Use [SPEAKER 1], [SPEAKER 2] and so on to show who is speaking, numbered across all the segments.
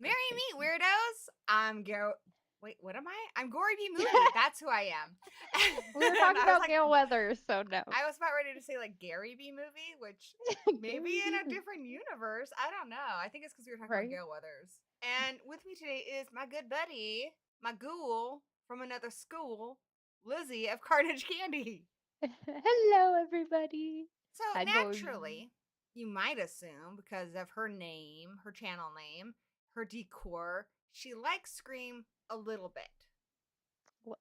[SPEAKER 1] Marry me, weirdos. Wait, what am I? I'm Gory B Movie. That's who I am.
[SPEAKER 2] We were talking about Gale Weathers, so no.
[SPEAKER 1] I was about ready to say like Gary B Movie, which maybe in a different universe. I don't know. I think it's because we were talking about Gale Weathers. And with me today is my good buddy, my ghoul from another school, Lizzie of CarnageCandyy.
[SPEAKER 2] Hello, everybody.
[SPEAKER 1] So naturally, you might assume because of her name, her channel name, her decor, she likes Scream a little bit.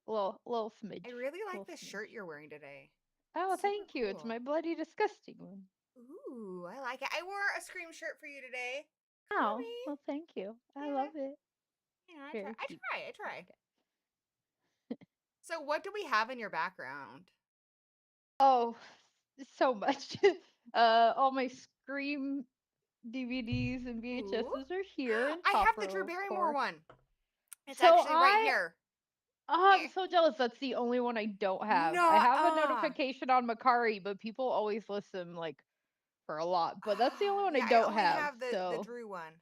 [SPEAKER 2] Little smidge.
[SPEAKER 1] I really like the shirt you're wearing today.
[SPEAKER 2] Oh, thank you. Cool. It's my Bloody Disgusting one.
[SPEAKER 1] Ooh, I like it. I wore a Scream shirt for you today.
[SPEAKER 2] Oh, well, thank you. I love it.
[SPEAKER 1] Yeah, I try. So what do we have in your background?
[SPEAKER 2] Oh, so much. All my Scream DVDs and VHSs are here.
[SPEAKER 1] I have the Drew Barrymore one. It's actually right here.
[SPEAKER 2] Oh, I'm so jealous. That's the only one I don't have. I have a notification on Macari, but people always listen like for a lot. But that's the only one I don't have.
[SPEAKER 1] I have the Drew one.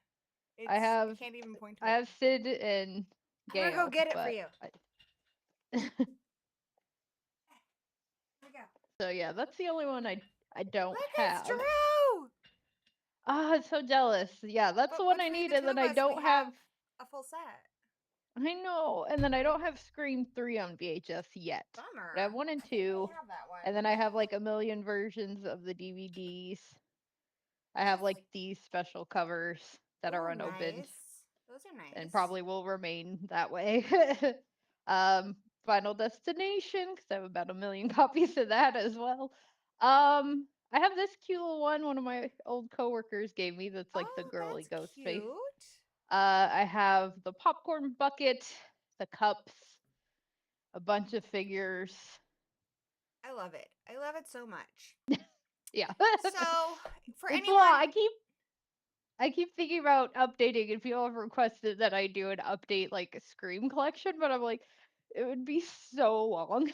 [SPEAKER 2] I
[SPEAKER 1] can't even point to it.
[SPEAKER 2] I have Sid and Gale.
[SPEAKER 1] I'm gonna go get it for you.
[SPEAKER 2] So yeah, that's the only one I don't have.
[SPEAKER 1] It's Drew!
[SPEAKER 2] I'm so jealous. Yeah, that's the one I need, and then I don't have
[SPEAKER 1] a full set.
[SPEAKER 2] I know, and then I don't have Scream 3 on VHS yet.
[SPEAKER 1] Bummer.
[SPEAKER 2] I have 1 and 2, and then I have like a million versions of the DVDs. I have like these special covers that are unopened.
[SPEAKER 1] Nice. Those are nice.
[SPEAKER 2] And probably will remain that way. Final Destination, because I have about 1 million copies of that as well. I have this cute little one of my old coworkers gave me that's like the girly ghost face. I have the popcorn bucket, the cups, a bunch of figures.
[SPEAKER 1] I love it. I love it so much.
[SPEAKER 2] Yeah.
[SPEAKER 1] So for
[SPEAKER 2] it's
[SPEAKER 1] anyone,
[SPEAKER 2] I keep thinking about updating, and people have requested that I do an update like a Scream collection, but I'm like, it would be so long.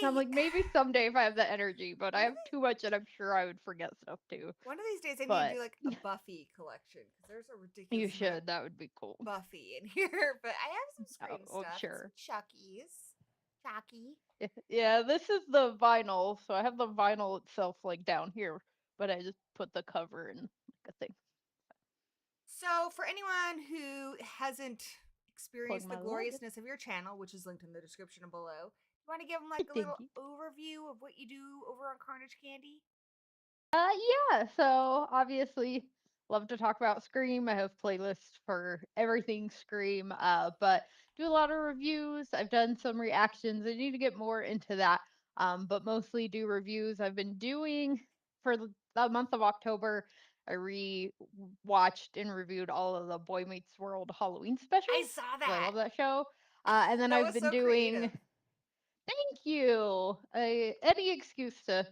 [SPEAKER 2] I'm like, maybe someday if I have the energy, but I have too much, and I'm sure I would forget stuff too.
[SPEAKER 1] One of these days, I need to do like a Buffy collection because there's a ridiculous.
[SPEAKER 2] You should. That would be cool.
[SPEAKER 1] Buffy in here, but I have some Scream stuff.
[SPEAKER 2] Oh, sure.
[SPEAKER 1] Chucky.
[SPEAKER 2] Yeah, this is the vinyl, so I have the vinyl itself like down here, but I just put the cover in like a thing.
[SPEAKER 1] So for anyone who hasn't experienced the gloriousness of your channel, which is linked in the description below, you want to give them like a little overview of what you do over on CarnageCandyy?
[SPEAKER 2] Yeah, so obviously love to talk about Scream. I have playlists for everything Scream, but do a lot of reviews. I've done some reactions. I need to get more into that, but mostly do reviews. I've been doing for the month of October. I re-watched and reviewed all of the Boy Meets World Halloween specials.
[SPEAKER 1] I saw that.
[SPEAKER 2] I love that show. And then I've been doing.
[SPEAKER 1] Creative.
[SPEAKER 2] Thank you. Any excuse to,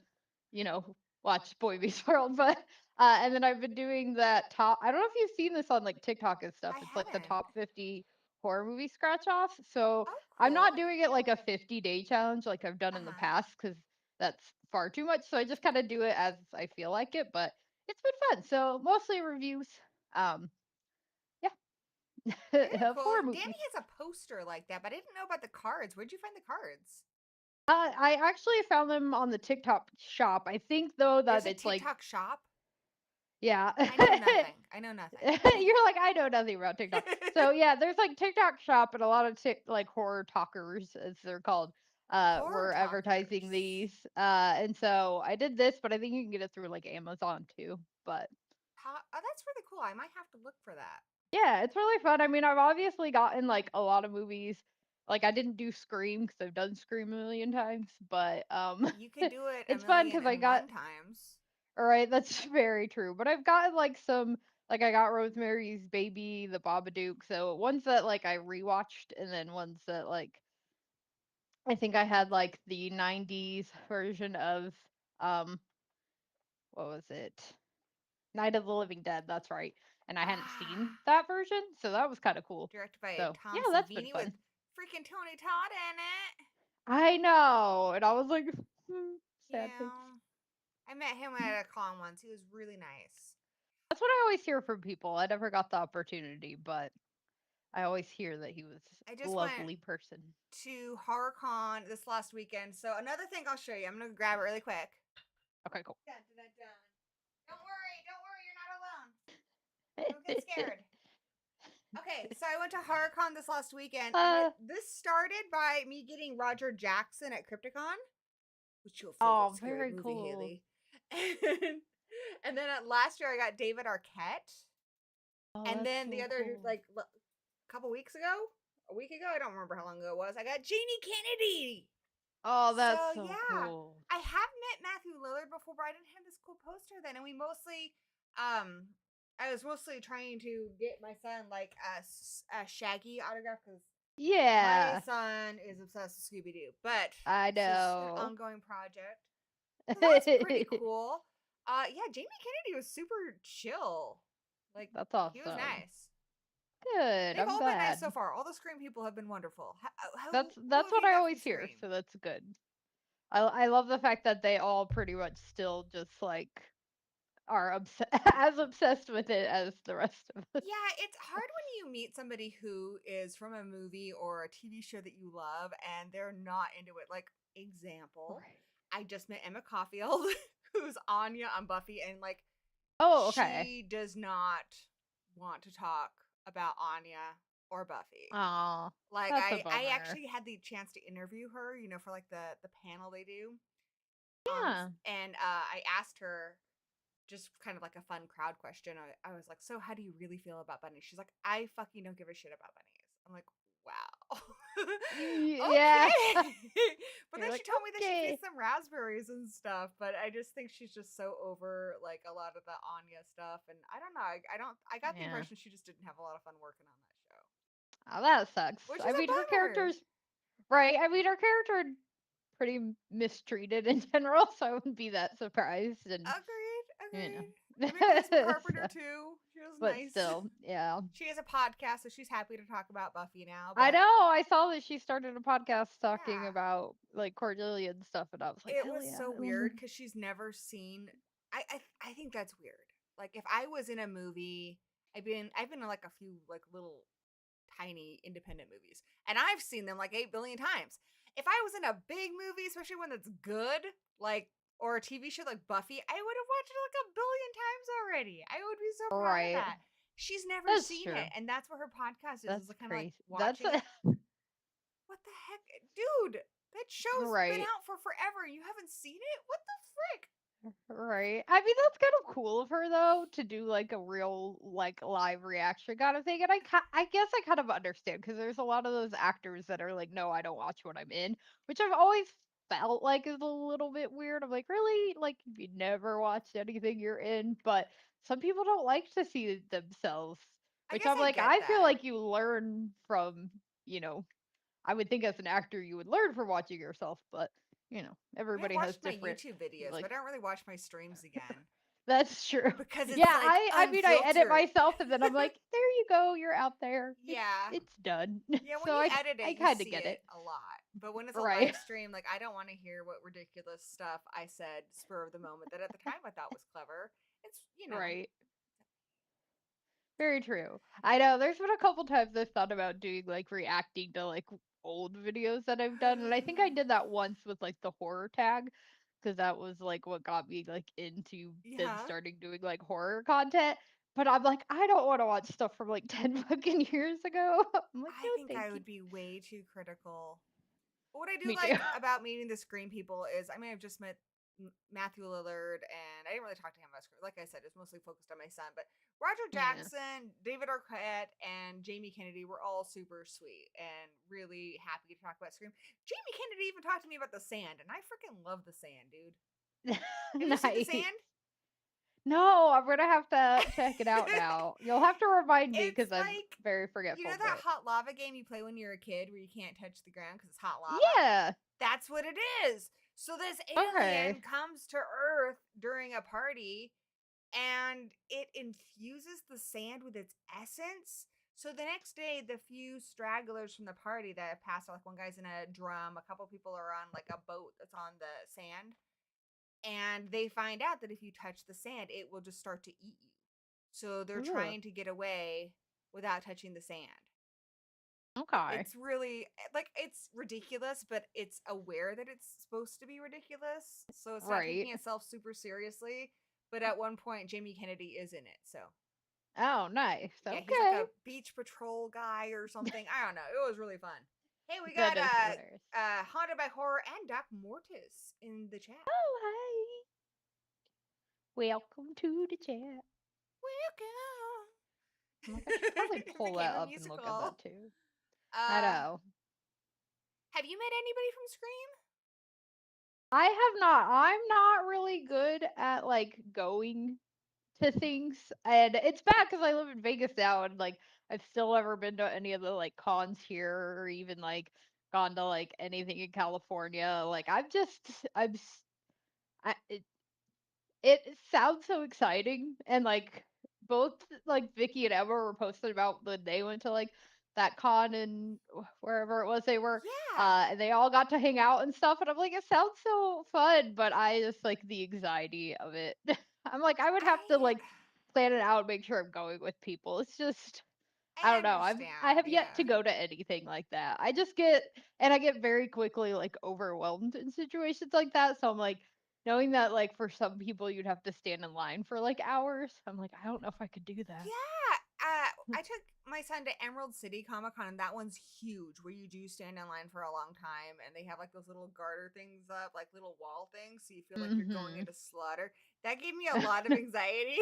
[SPEAKER 2] watch Boy Meets World, but and then I've been doing that top. I don't know if you've seen this on like TikTok and stuff. It's like the top 50 horror movie scratch off. So
[SPEAKER 1] Oh,
[SPEAKER 2] I'm
[SPEAKER 1] cool.
[SPEAKER 2] not doing it like a 50-day challenge like I've done in the
[SPEAKER 1] Uh-huh.
[SPEAKER 2] past because that's far too much. So I just kind of do it as I feel like it. But it's been fun. So mostly reviews. Um,
[SPEAKER 1] Very
[SPEAKER 2] yeah, of
[SPEAKER 1] cool.
[SPEAKER 2] horror
[SPEAKER 1] Danny
[SPEAKER 2] movies.
[SPEAKER 1] has a poster like that, but I didn't know about the cards. Where'd you find the cards?
[SPEAKER 2] I actually found them on the TikTok shop. I think though
[SPEAKER 1] There's
[SPEAKER 2] that
[SPEAKER 1] a
[SPEAKER 2] it's like,
[SPEAKER 1] TikTok shop.
[SPEAKER 2] yeah.
[SPEAKER 1] I know nothing. I know nothing.
[SPEAKER 2] You're like, I know nothing about TikTok. So yeah, there's like TikTok shop and a lot of like horror talkers, as they're called,
[SPEAKER 1] Horror
[SPEAKER 2] were advertising
[SPEAKER 1] talkers.
[SPEAKER 2] these. And so I did this, but I think you can get it through like Amazon too. But
[SPEAKER 1] Oh, that's really cool. I might have to look for that.
[SPEAKER 2] yeah, it's really fun. I mean, I've obviously gotten like a lot of movies. Like I didn't do Scream because I've done Scream a million times, but
[SPEAKER 1] You could do it a
[SPEAKER 2] it's fun
[SPEAKER 1] million
[SPEAKER 2] because I
[SPEAKER 1] and
[SPEAKER 2] got
[SPEAKER 1] one times.
[SPEAKER 2] all right. That's very true. But I've gotten like some, like I got Rosemary's Baby, The Babadook. So ones that like I rewatched, and then ones that like I think I had like the '90s version of um what was it? Night of the Living Dead. That's right. And I hadn't seen
[SPEAKER 1] Ah,
[SPEAKER 2] that version, so that was kind of cool.
[SPEAKER 1] directed by
[SPEAKER 2] So yeah,
[SPEAKER 1] Tom
[SPEAKER 2] that's been
[SPEAKER 1] Savini with
[SPEAKER 2] fun.
[SPEAKER 1] freaking Tony Todd in it.
[SPEAKER 2] I know, and I was like, sad face.
[SPEAKER 1] Yeah. I met him at a con once. He was really nice.
[SPEAKER 2] That's what I always hear from people. I never got the opportunity, but I always hear that he was
[SPEAKER 1] I
[SPEAKER 2] a
[SPEAKER 1] just went
[SPEAKER 2] lovely person.
[SPEAKER 1] to HorrorCon this last weekend. So another thing I'll show you. I'm gonna grab it really quick.
[SPEAKER 2] Okay, cool.
[SPEAKER 1] Dun, dun, dun, dun. Don't worry, you're not alone. Don't get scared. Okay, so I went to HorrorCon this last weekend, and
[SPEAKER 2] uh,
[SPEAKER 1] this started by me getting Roger Jackson at Crypticon, which your favorite
[SPEAKER 2] oh,
[SPEAKER 1] scary
[SPEAKER 2] very
[SPEAKER 1] movie,
[SPEAKER 2] cool.
[SPEAKER 1] Haley. And then last year I got David Arquette,
[SPEAKER 2] Oh,
[SPEAKER 1] and
[SPEAKER 2] that's
[SPEAKER 1] then the
[SPEAKER 2] so
[SPEAKER 1] other
[SPEAKER 2] cool.
[SPEAKER 1] like a couple weeks ago, a week ago, I don't remember how long ago it was. I got Janie Kennedy.
[SPEAKER 2] Oh,
[SPEAKER 1] So
[SPEAKER 2] that's so
[SPEAKER 1] yeah,
[SPEAKER 2] cool.
[SPEAKER 1] I have met Matthew Lillard before, but I didn't have this cool poster then, and we mostly, I was mostly trying to get my son like a Shaggy autograph because my
[SPEAKER 2] Yeah,
[SPEAKER 1] son is obsessed with Scooby Doo, but
[SPEAKER 2] I
[SPEAKER 1] this is an
[SPEAKER 2] know.
[SPEAKER 1] ongoing project. So that was pretty cool. Yeah, Jamie Kennedy was super chill. Like
[SPEAKER 2] That's
[SPEAKER 1] he was
[SPEAKER 2] awesome.
[SPEAKER 1] nice.
[SPEAKER 2] Good.
[SPEAKER 1] They've
[SPEAKER 2] I'm
[SPEAKER 1] all been nice so
[SPEAKER 2] glad.
[SPEAKER 1] far. All the Scream people have been wonderful. Who
[SPEAKER 2] That's
[SPEAKER 1] have
[SPEAKER 2] what
[SPEAKER 1] you
[SPEAKER 2] I
[SPEAKER 1] met from
[SPEAKER 2] always hear,
[SPEAKER 1] Scream?
[SPEAKER 2] so that's good. I love the fact that they all pretty much still just like are as obsessed with it as the rest of us.
[SPEAKER 1] Yeah, it's hard when you meet somebody who is from a movie or a TV show that you love and they're not into it. Like, example,
[SPEAKER 2] Right.
[SPEAKER 1] I just met Emma Caulfield, who's Anya on Buffy, and like,
[SPEAKER 2] Oh, okay.
[SPEAKER 1] she does not want to talk about Anya or Buffy.
[SPEAKER 2] Aw,
[SPEAKER 1] Like,
[SPEAKER 2] that's a
[SPEAKER 1] I
[SPEAKER 2] bummer.
[SPEAKER 1] actually had the chance to interview her, for like the panel they do.
[SPEAKER 2] Yeah.
[SPEAKER 1] And I asked her just kind of like a fun crowd question. I was like, so how do you really feel about bunnies? She's like, I fucking don't give a shit about bunnies. I'm like, wow.
[SPEAKER 2] Yeah.
[SPEAKER 1] Okay. But
[SPEAKER 2] You're
[SPEAKER 1] then she
[SPEAKER 2] like,
[SPEAKER 1] told me that she
[SPEAKER 2] okay.
[SPEAKER 1] feeds them raspberries and stuff. But I just think she's just so over like a lot of the Anya stuff. And I don't know. I got the
[SPEAKER 2] Yeah.
[SPEAKER 1] impression she just didn't have a lot of fun working on that show.
[SPEAKER 2] Oh, that sucks.
[SPEAKER 1] Which
[SPEAKER 2] I
[SPEAKER 1] is a
[SPEAKER 2] mean, her
[SPEAKER 1] bummer.
[SPEAKER 2] character's right. I mean, her character pretty mistreated in general, so I wouldn't be that surprised. And
[SPEAKER 1] Agreed.
[SPEAKER 2] you
[SPEAKER 1] Agreed. I met Charisma
[SPEAKER 2] know,
[SPEAKER 1] Carpenter
[SPEAKER 2] so,
[SPEAKER 1] too. She was
[SPEAKER 2] but
[SPEAKER 1] nice.
[SPEAKER 2] still, yeah.
[SPEAKER 1] She has a podcast, so she's happy to talk about Buffy now.
[SPEAKER 2] I
[SPEAKER 1] But
[SPEAKER 2] know. I saw that she started a podcast talking
[SPEAKER 1] yeah,
[SPEAKER 2] about like Cordelia and stuff, and I was like,
[SPEAKER 1] it
[SPEAKER 2] hell
[SPEAKER 1] was
[SPEAKER 2] yeah.
[SPEAKER 1] so
[SPEAKER 2] I love her.
[SPEAKER 1] weird because she's never seen. I think that's weird. Like if I was in a movie, I've been in like a few like little tiny independent movies, and I've seen them like 8 billion times. If I was in a big movie, especially one that's good, like or a TV show like Buffy, I would have watched it like a billion times already. I would be so proud of
[SPEAKER 2] Right.
[SPEAKER 1] that. She's never
[SPEAKER 2] That's
[SPEAKER 1] seen
[SPEAKER 2] true.
[SPEAKER 1] it, and that's what her podcast is
[SPEAKER 2] That's
[SPEAKER 1] like kind of like
[SPEAKER 2] crazy. That's
[SPEAKER 1] watching it. What the heck? Dude, that show's been
[SPEAKER 2] right.
[SPEAKER 1] out for forever. You haven't seen it? What the frick?
[SPEAKER 2] Right. I mean, that's kind of cool of her though to do like a real like live reaction kind of thing. And I guess I kind of understand because there's a lot of those actors that are like, no, I don't watch what I'm in, which I've always felt like is a little bit weird. I'm like, really? Like, if you never watched anything you're in, but some people don't like to see themselves,
[SPEAKER 1] I
[SPEAKER 2] which
[SPEAKER 1] guess
[SPEAKER 2] I'm
[SPEAKER 1] I
[SPEAKER 2] like,
[SPEAKER 1] get
[SPEAKER 2] I feel
[SPEAKER 1] that.
[SPEAKER 2] like you learn from, you know, I would think as an actor you would learn from watching yourself, but everybody
[SPEAKER 1] I
[SPEAKER 2] has
[SPEAKER 1] watched my
[SPEAKER 2] different
[SPEAKER 1] YouTube videos,
[SPEAKER 2] like
[SPEAKER 1] but I don't really watch my streams again.
[SPEAKER 2] That's true.
[SPEAKER 1] because
[SPEAKER 2] Yeah,
[SPEAKER 1] it's like
[SPEAKER 2] I mean, I edit
[SPEAKER 1] unfiltered.
[SPEAKER 2] myself and then I'm like, there you go, you're out there.
[SPEAKER 1] Yeah.
[SPEAKER 2] It's done.
[SPEAKER 1] Yeah, when
[SPEAKER 2] So
[SPEAKER 1] you edit
[SPEAKER 2] I
[SPEAKER 1] it, you
[SPEAKER 2] kind of
[SPEAKER 1] see
[SPEAKER 2] get
[SPEAKER 1] it
[SPEAKER 2] it.
[SPEAKER 1] a lot. But when it's a
[SPEAKER 2] Right.
[SPEAKER 1] live stream, like I don't want to hear what ridiculous stuff I said spur of the moment that at the time I thought was clever. It's.
[SPEAKER 2] Right. Very true. I know there's been a couple times I've thought about doing like reacting to like old videos that I've done, and I think I did that once with like the horror tag because that was like what got me like into then
[SPEAKER 1] Yeah.
[SPEAKER 2] starting doing like horror content. But I'm like, I don't want to watch stuff from like 10 fucking years ago. I'm like, no,
[SPEAKER 1] I think
[SPEAKER 2] thank
[SPEAKER 1] I
[SPEAKER 2] you.
[SPEAKER 1] would be way too critical. What I do
[SPEAKER 2] Me too.
[SPEAKER 1] like about meeting the Scream people is, I mean, I've just met Matthew Lillard, and I didn't really talk to him about Scream. Like I said, it's mostly focused on my son. But Roger
[SPEAKER 2] Yeah.
[SPEAKER 1] Jackson, David Arquette, and Jamie Kennedy were all super sweet and really happy to talk about Scream. Jamie Kennedy even talked to me about The Sand, and I freaking love The Sand, dude. Have you seen The
[SPEAKER 2] Nice.
[SPEAKER 1] Sand?
[SPEAKER 2] No, I'm gonna have to check it out now. You'll have to remind me
[SPEAKER 1] It's
[SPEAKER 2] because I'm
[SPEAKER 1] like,
[SPEAKER 2] very
[SPEAKER 1] you know
[SPEAKER 2] forgetful,
[SPEAKER 1] that
[SPEAKER 2] but
[SPEAKER 1] hot lava game you play when you're a kid where you can't touch the ground because it's hot lava?
[SPEAKER 2] yeah.
[SPEAKER 1] That's what it is. So this
[SPEAKER 2] Okay.
[SPEAKER 1] alien comes to Earth during a party and it infuses the sand with its essence. So the next day, the few stragglers from the party that have passed, like one guy's in a drum, a couple people are on like a boat that's on the sand, and they find out that if you touch the sand, it will just start to eat you. So they're
[SPEAKER 2] Ooh.
[SPEAKER 1] trying to get away without touching the sand.
[SPEAKER 2] Okay.
[SPEAKER 1] It's really like it's ridiculous, but it's aware that it's supposed to be ridiculous. So it's not
[SPEAKER 2] Right.
[SPEAKER 1] taking itself super seriously. But at one point, Jamie Kennedy is in it. So
[SPEAKER 2] Oh, nice.
[SPEAKER 1] yeah, he's like
[SPEAKER 2] Okay.
[SPEAKER 1] a beach patrol guy or something. I don't know. It was really fun. Hey, we
[SPEAKER 2] That
[SPEAKER 1] got
[SPEAKER 2] is hilarious.
[SPEAKER 1] Haunted by Horror and Doc Mortis in the chat.
[SPEAKER 2] Oh, hey. Welcome to the chat.
[SPEAKER 1] Welcome.
[SPEAKER 2] I'm like, I should probably
[SPEAKER 1] It
[SPEAKER 2] pull
[SPEAKER 1] became
[SPEAKER 2] that
[SPEAKER 1] a
[SPEAKER 2] up and look at
[SPEAKER 1] musical.
[SPEAKER 2] that too. I
[SPEAKER 1] Uh,
[SPEAKER 2] know.
[SPEAKER 1] have you met anybody from Scream?
[SPEAKER 2] I have not. I'm not really good at like going to things, and it's bad because I live in Vegas now, and like I've still never been to any of the like cons here, or even like gone to like anything in California. Like I, it sounds so exciting, and like both like Vicky and Emma were posting about when they went to like that con and wherever it was they were,
[SPEAKER 1] Yeah,
[SPEAKER 2] and they all got to hang out and stuff, and I'm like, it sounds so fun, but I just like the anxiety of it. I'm like, I would have to
[SPEAKER 1] I
[SPEAKER 2] like plan it out and make sure I'm going with people. It's just I
[SPEAKER 1] I
[SPEAKER 2] don't know. I
[SPEAKER 1] understand.
[SPEAKER 2] have yet to
[SPEAKER 1] Yeah.
[SPEAKER 2] go to anything like that. I get very quickly like overwhelmed in situations like that. So I'm like, knowing that like for some people you'd have to stand in line for like hours. I'm like, I don't know if I could do that.
[SPEAKER 1] Yeah, I took my son to Emerald City Comic Con, and that one's huge, where you do stand in line for a long time, and they have like those little garter things up, like little wall things, so you feel like you're going
[SPEAKER 2] Mhm.
[SPEAKER 1] into slaughter. That gave me a lot of anxiety.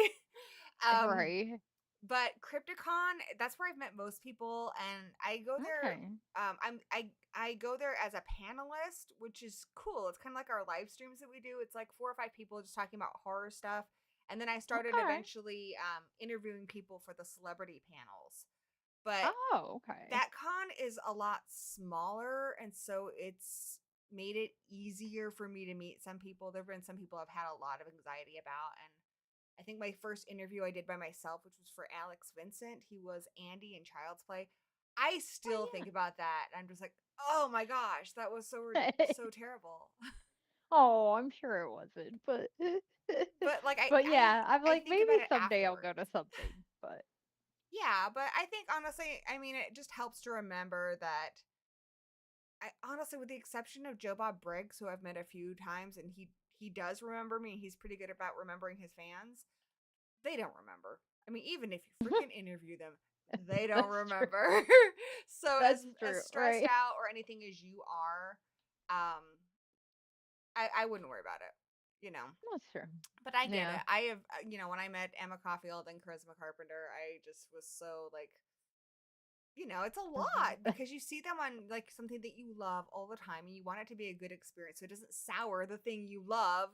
[SPEAKER 1] um,
[SPEAKER 2] Right.
[SPEAKER 1] but Crypticon, that's where I've met most people, and I go there.
[SPEAKER 2] Okay.
[SPEAKER 1] I go there as a panelist, which is cool. It's kind of like our live streams that we do. It's like 4 or 5 people just talking about horror stuff, and then I started
[SPEAKER 2] Okay.
[SPEAKER 1] eventually interviewing people for the celebrity panels. But
[SPEAKER 2] Oh, okay.
[SPEAKER 1] that con is a lot smaller, and so it's made it easier for me to meet some people. There have been some people I've had a lot of anxiety about, and I think my first interview I did by myself, which was for Alex Vincent. He was Andy in Child's Play. I still think
[SPEAKER 2] Oh
[SPEAKER 1] about that. I'm just like, oh my gosh, that was
[SPEAKER 2] yeah.
[SPEAKER 1] so terrible.
[SPEAKER 2] Oh, I'm sure it wasn't, but
[SPEAKER 1] But like
[SPEAKER 2] but yeah, I'm
[SPEAKER 1] I
[SPEAKER 2] like
[SPEAKER 1] think
[SPEAKER 2] maybe
[SPEAKER 1] about it
[SPEAKER 2] someday I'll
[SPEAKER 1] afterwards.
[SPEAKER 2] go to something. But
[SPEAKER 1] Yeah, but I think honestly, I mean, it just helps to remember that I honestly, with the exception of Joe Bob Briggs, who I've met a few times, and he does remember me. He's pretty good about remembering his fans. They don't remember. I mean, even if you freaking interview them, they don't
[SPEAKER 2] that's true.
[SPEAKER 1] remember. So
[SPEAKER 2] That's
[SPEAKER 1] as
[SPEAKER 2] true,
[SPEAKER 1] stressed
[SPEAKER 2] right?
[SPEAKER 1] out or anything as you are, um, I wouldn't worry about it. You know.
[SPEAKER 2] That's true.
[SPEAKER 1] But I get
[SPEAKER 2] Yeah.
[SPEAKER 1] it. I have, when I met Emma Caulfield and Charisma Carpenter, I just was so like, it's a lot because you see them on like something that you love all the time and you want it to be a good experience so it doesn't sour the thing you love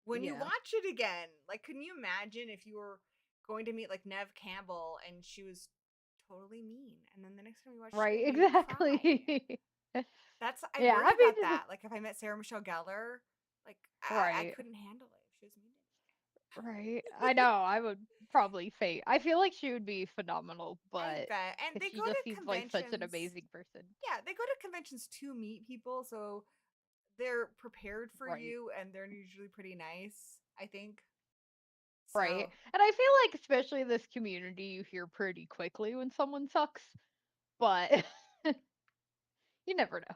[SPEAKER 1] when you
[SPEAKER 2] Yeah.
[SPEAKER 1] watch it again. Like, can you imagine if you were going to meet like Nev Campbell and she was totally mean and then the next time you watch it
[SPEAKER 2] Right,
[SPEAKER 1] again, you cry?
[SPEAKER 2] exactly.
[SPEAKER 1] I
[SPEAKER 2] Yeah,
[SPEAKER 1] worry
[SPEAKER 2] I
[SPEAKER 1] about
[SPEAKER 2] mean,
[SPEAKER 1] that. Like, if I met Sarah Michelle Gellar, like, I
[SPEAKER 2] right.
[SPEAKER 1] couldn't handle it if she was mean to me.
[SPEAKER 2] Right. I know. I would probably fate. I feel like she would be phenomenal,
[SPEAKER 1] I
[SPEAKER 2] but
[SPEAKER 1] bet. And
[SPEAKER 2] because
[SPEAKER 1] they
[SPEAKER 2] she
[SPEAKER 1] go
[SPEAKER 2] just
[SPEAKER 1] to
[SPEAKER 2] seems like such an
[SPEAKER 1] conventions.
[SPEAKER 2] amazing person.
[SPEAKER 1] Yeah, they go to conventions to meet people, so they're prepared for
[SPEAKER 2] Right.
[SPEAKER 1] you and they're usually pretty nice, I think.
[SPEAKER 2] Right.
[SPEAKER 1] So,
[SPEAKER 2] And I feel like, especially in this community, you hear pretty quickly when someone sucks, but you never know.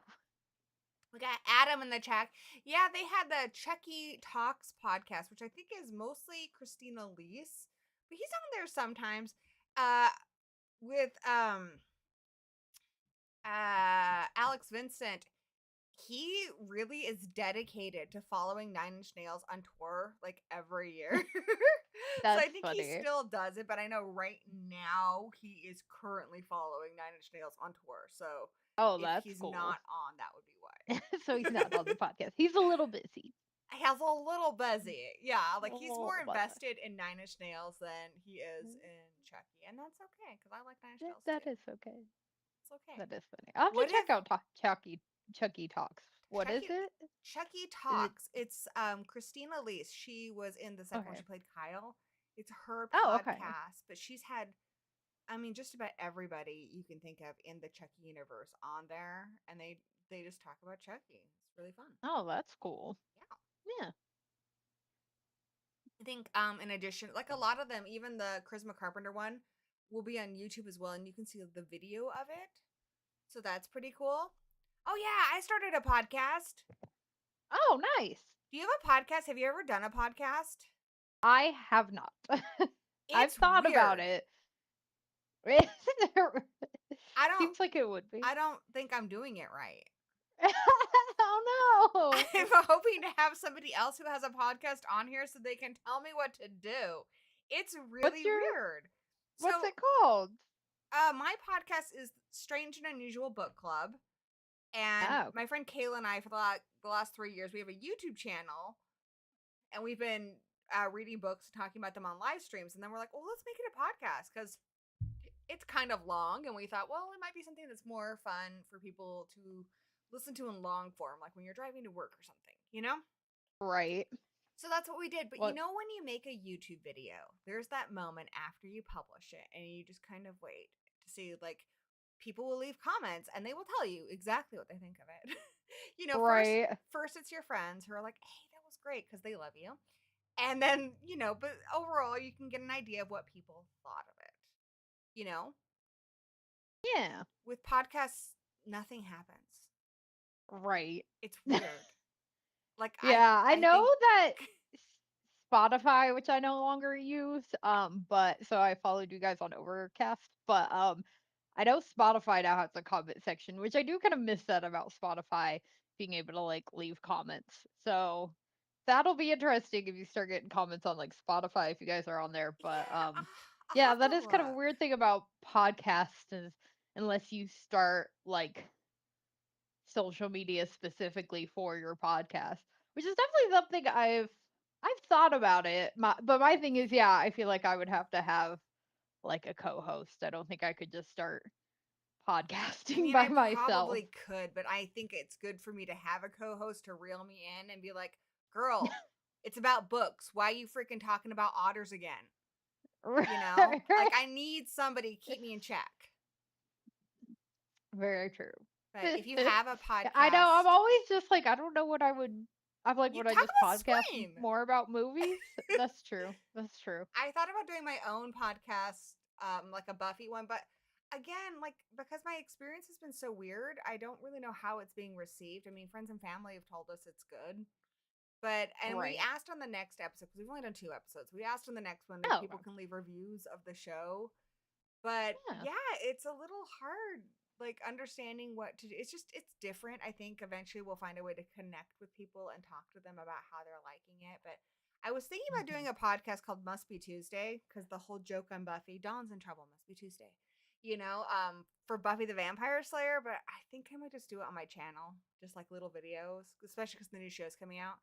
[SPEAKER 1] we got Adam in the chat. Yeah, they had the Chucky Talks podcast, which I think is mostly Christina Lease, but he's on there sometimes. Uh, with Alex Vincent, he really is dedicated to following Nine Inch Nails on tour like every year. So I
[SPEAKER 2] That's
[SPEAKER 1] think he
[SPEAKER 2] funny.
[SPEAKER 1] still does it, but I know right now he is currently following Nine Inch Nails on tour. So
[SPEAKER 2] Oh,
[SPEAKER 1] if
[SPEAKER 2] that's
[SPEAKER 1] he's
[SPEAKER 2] cool.
[SPEAKER 1] not on, that would be
[SPEAKER 2] So he's not on the
[SPEAKER 1] why.
[SPEAKER 2] podcast. He's a little busy.
[SPEAKER 1] He has a little buzzy. Yeah,
[SPEAKER 2] A
[SPEAKER 1] like he's more
[SPEAKER 2] little buzzy.
[SPEAKER 1] invested in Nine Inch Nails than he is in Chucky. And that's okay, because I like Nine Inch Nails
[SPEAKER 2] That
[SPEAKER 1] too.
[SPEAKER 2] is okay.
[SPEAKER 1] It's okay.
[SPEAKER 2] That is funny. I'll have to
[SPEAKER 1] What
[SPEAKER 2] check
[SPEAKER 1] if
[SPEAKER 2] out Chucky Talks. What is
[SPEAKER 1] Chucky
[SPEAKER 2] it?
[SPEAKER 1] Chucky
[SPEAKER 2] Is it
[SPEAKER 1] Talks. It's Christina Lease. She was in the second one. She
[SPEAKER 2] okay?
[SPEAKER 1] played Kyle. It's her
[SPEAKER 2] Oh, okay.
[SPEAKER 1] podcast, but she's had, I mean, just about everybody you can think of in the Chucky universe on there, and they just talk about Chucky. It's really fun.
[SPEAKER 2] Oh, that's cool.
[SPEAKER 1] Yeah.
[SPEAKER 2] Yeah.
[SPEAKER 1] I think in addition, like a lot of them, even the Charisma Carpenter one will be on YouTube as well, and you can see the video of it. So that's pretty cool. Oh yeah, I started a podcast.
[SPEAKER 2] Oh, nice.
[SPEAKER 1] Do you have a podcast? Have you ever done a podcast?
[SPEAKER 2] I have not. I've
[SPEAKER 1] It's
[SPEAKER 2] thought about
[SPEAKER 1] weird.
[SPEAKER 2] it.
[SPEAKER 1] I don't
[SPEAKER 2] Seems like it would be.
[SPEAKER 1] I don't think I'm doing it right.
[SPEAKER 2] Oh
[SPEAKER 1] I'm
[SPEAKER 2] no.
[SPEAKER 1] hoping to have somebody else who has a podcast on here so they can tell me what to do. It's
[SPEAKER 2] What's
[SPEAKER 1] really
[SPEAKER 2] your
[SPEAKER 1] weird. So,
[SPEAKER 2] what's it called?
[SPEAKER 1] my podcast is Strange and Unusual Book Club, and
[SPEAKER 2] Oh,
[SPEAKER 1] my friend Kayla and I, for the last 3 years, we have a YouTube channel, and we've been reading books and talking about them on live streams. And then we're like, well, let's make it a podcast because it's kind of long, and we thought, well, it might be something that's more fun for people to listen to in long form, like when you're driving to work or something, you know?
[SPEAKER 2] right.
[SPEAKER 1] So that's what we did. But you
[SPEAKER 2] What?
[SPEAKER 1] know, when you make a YouTube video, there's that moment after you publish it, and you just kind of wait to see, like, people will leave comments and they will tell you exactly what they think of it. You know,
[SPEAKER 2] Right.
[SPEAKER 1] first it's your friends who are like, hey, that was great because they love you. And then, but overall, you can get an idea of what people thought of it. You know,
[SPEAKER 2] Yeah.
[SPEAKER 1] with podcasts, nothing happens.
[SPEAKER 2] Right.
[SPEAKER 1] It's weird. Like
[SPEAKER 2] Yeah, I
[SPEAKER 1] I
[SPEAKER 2] know
[SPEAKER 1] think
[SPEAKER 2] that Spotify, which I no longer use, but so I followed you guys on Overcast, but I know Spotify now has a comment section, which I do kind of miss that about Spotify being able to like leave comments. So that'll be interesting if you start getting comments on like Spotify if you guys are on there. But
[SPEAKER 1] yeah, I'll
[SPEAKER 2] yeah,
[SPEAKER 1] have
[SPEAKER 2] that
[SPEAKER 1] to
[SPEAKER 2] is kind of a
[SPEAKER 1] look.
[SPEAKER 2] weird thing about podcasts is unless you start like social media specifically for your podcast, which is definitely something I've thought about it. But my thing is, yeah, I feel like I would have to have like a co-host. I don't think I could just start
[SPEAKER 1] I
[SPEAKER 2] podcasting
[SPEAKER 1] mean,
[SPEAKER 2] by
[SPEAKER 1] I
[SPEAKER 2] myself.
[SPEAKER 1] probably could, but I think it's good for me to have a co-host to reel me in and be like, "Girl, it's about books. Why are you freaking talking about otters again?" You know? Like I need somebody to keep me in check.
[SPEAKER 2] Very true.
[SPEAKER 1] But if you have a
[SPEAKER 2] Yeah, I know. I'm
[SPEAKER 1] podcast,
[SPEAKER 2] always just like I don't know what I would. I'm like,
[SPEAKER 1] you
[SPEAKER 2] would I
[SPEAKER 1] talk
[SPEAKER 2] just
[SPEAKER 1] about
[SPEAKER 2] podcast
[SPEAKER 1] Scream.
[SPEAKER 2] more about movies? That's true. That's true.
[SPEAKER 1] I thought about doing my own podcast, like a Buffy one, but again, like because my experience has been so weird, I don't really know how it's being received. I mean, friends and family have told us it's good. And we
[SPEAKER 2] Right.
[SPEAKER 1] asked on the next episode because we've only done 2 episodes. We asked on the next one if
[SPEAKER 2] Oh,
[SPEAKER 1] people can leave reviews of the show, but
[SPEAKER 2] yeah.
[SPEAKER 1] yeah, it's a little hard, like understanding what to do. It's different. I think eventually we'll find a way to connect with people and talk to them about how they're liking it. But I was thinking about
[SPEAKER 2] Mhm.
[SPEAKER 1] doing a podcast called Must Be Tuesday because the whole joke on Buffy, Dawn's in trouble, must be Tuesday. For Buffy the Vampire Slayer, but I think I might just do it on my channel, just like little videos, especially because the new show's coming out.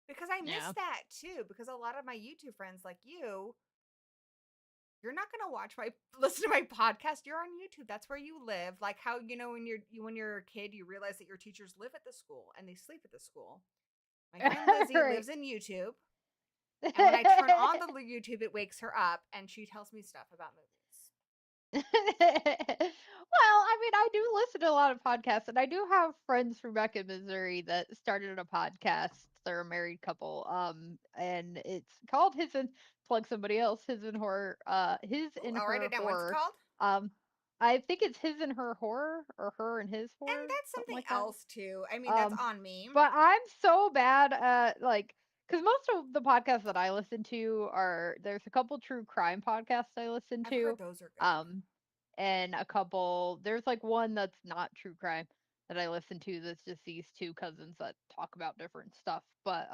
[SPEAKER 1] Because I miss
[SPEAKER 2] Yeah.
[SPEAKER 1] that too. Because a lot of my YouTube friends, like you're not gonna listen to my podcast. You're on YouTube. That's where you live. Like how when you're a kid, you realize that your teachers live at the school and they sleep at the school. My friend Lizzie
[SPEAKER 2] Right.
[SPEAKER 1] lives in YouTube. And when I turn on the YouTube, it wakes her up and she tells me stuff about movies.
[SPEAKER 2] Well, I mean, I do listen to a lot of podcasts, and I do have friends from back in Missouri that started a podcast. They're a married couple, and it's called His and plug somebody else, His and Horror, His
[SPEAKER 1] Ooh,
[SPEAKER 2] and
[SPEAKER 1] I'll write it
[SPEAKER 2] Her
[SPEAKER 1] down. What's it
[SPEAKER 2] Horror.
[SPEAKER 1] called?
[SPEAKER 2] Um, I think it's His and Her Horror or Her and His
[SPEAKER 1] And
[SPEAKER 2] Horror,
[SPEAKER 1] that's
[SPEAKER 2] something
[SPEAKER 1] something
[SPEAKER 2] like that.
[SPEAKER 1] else too. I mean, that's
[SPEAKER 2] Um,
[SPEAKER 1] on me.
[SPEAKER 2] but I'm so bad at like, because most of the podcasts that I listen to are there's a couple true crime podcasts I listen
[SPEAKER 1] I've heard
[SPEAKER 2] to,
[SPEAKER 1] those are good.
[SPEAKER 2] um, and a couple. There's like one that's not true crime that I listen to. That's just these two cousins that talk about different stuff. But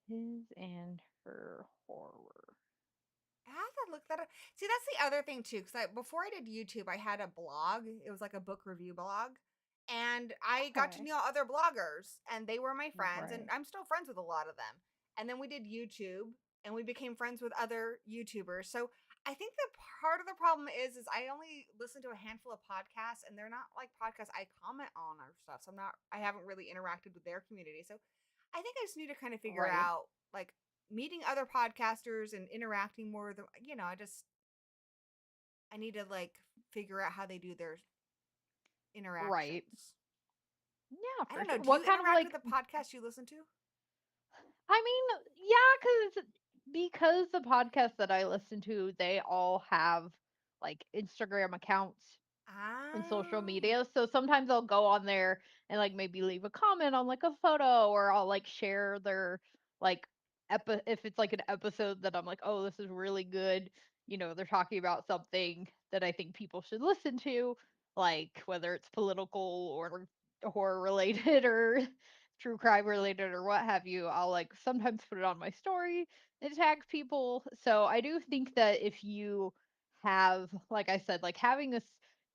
[SPEAKER 2] his and her horror.
[SPEAKER 1] I have to look that up. See, that's the other thing too. Because before I did YouTube, I had a blog. It was like a book review blog, and I got to
[SPEAKER 2] Okay.
[SPEAKER 1] know other bloggers, and they were my friends, and
[SPEAKER 2] Right.
[SPEAKER 1] I'm still friends with a lot of them. And then we did YouTube, and we became friends with other YouTubers. So I think the part of the problem is I only listen to a handful of podcasts, and they're not like podcasts I comment on or stuff. So I haven't really interacted with their community. So I think I just need to kind of figure
[SPEAKER 2] Right.
[SPEAKER 1] out like meeting other podcasters and interacting more with them. I need to like figure out how they do their
[SPEAKER 2] Right.
[SPEAKER 1] interactions.
[SPEAKER 2] Yeah,
[SPEAKER 1] I
[SPEAKER 2] for
[SPEAKER 1] don't know.
[SPEAKER 2] sure.
[SPEAKER 1] Do you
[SPEAKER 2] What kind of
[SPEAKER 1] interact with
[SPEAKER 2] like
[SPEAKER 1] the podcast you listen to?
[SPEAKER 2] I mean, yeah, because the podcasts that I listen to, they all have like Instagram accounts and social
[SPEAKER 1] Ah,
[SPEAKER 2] media. So sometimes I'll go on there and like maybe leave a comment on like a photo, or I'll like share their like if it's like an episode that I'm like, "Oh, this is really good." They're talking about something that I think people should listen to, like whether it's political or horror related or true crime related or what have you. I'll like sometimes put it on my story and tag people. So I do think that if you have, like I said, like having this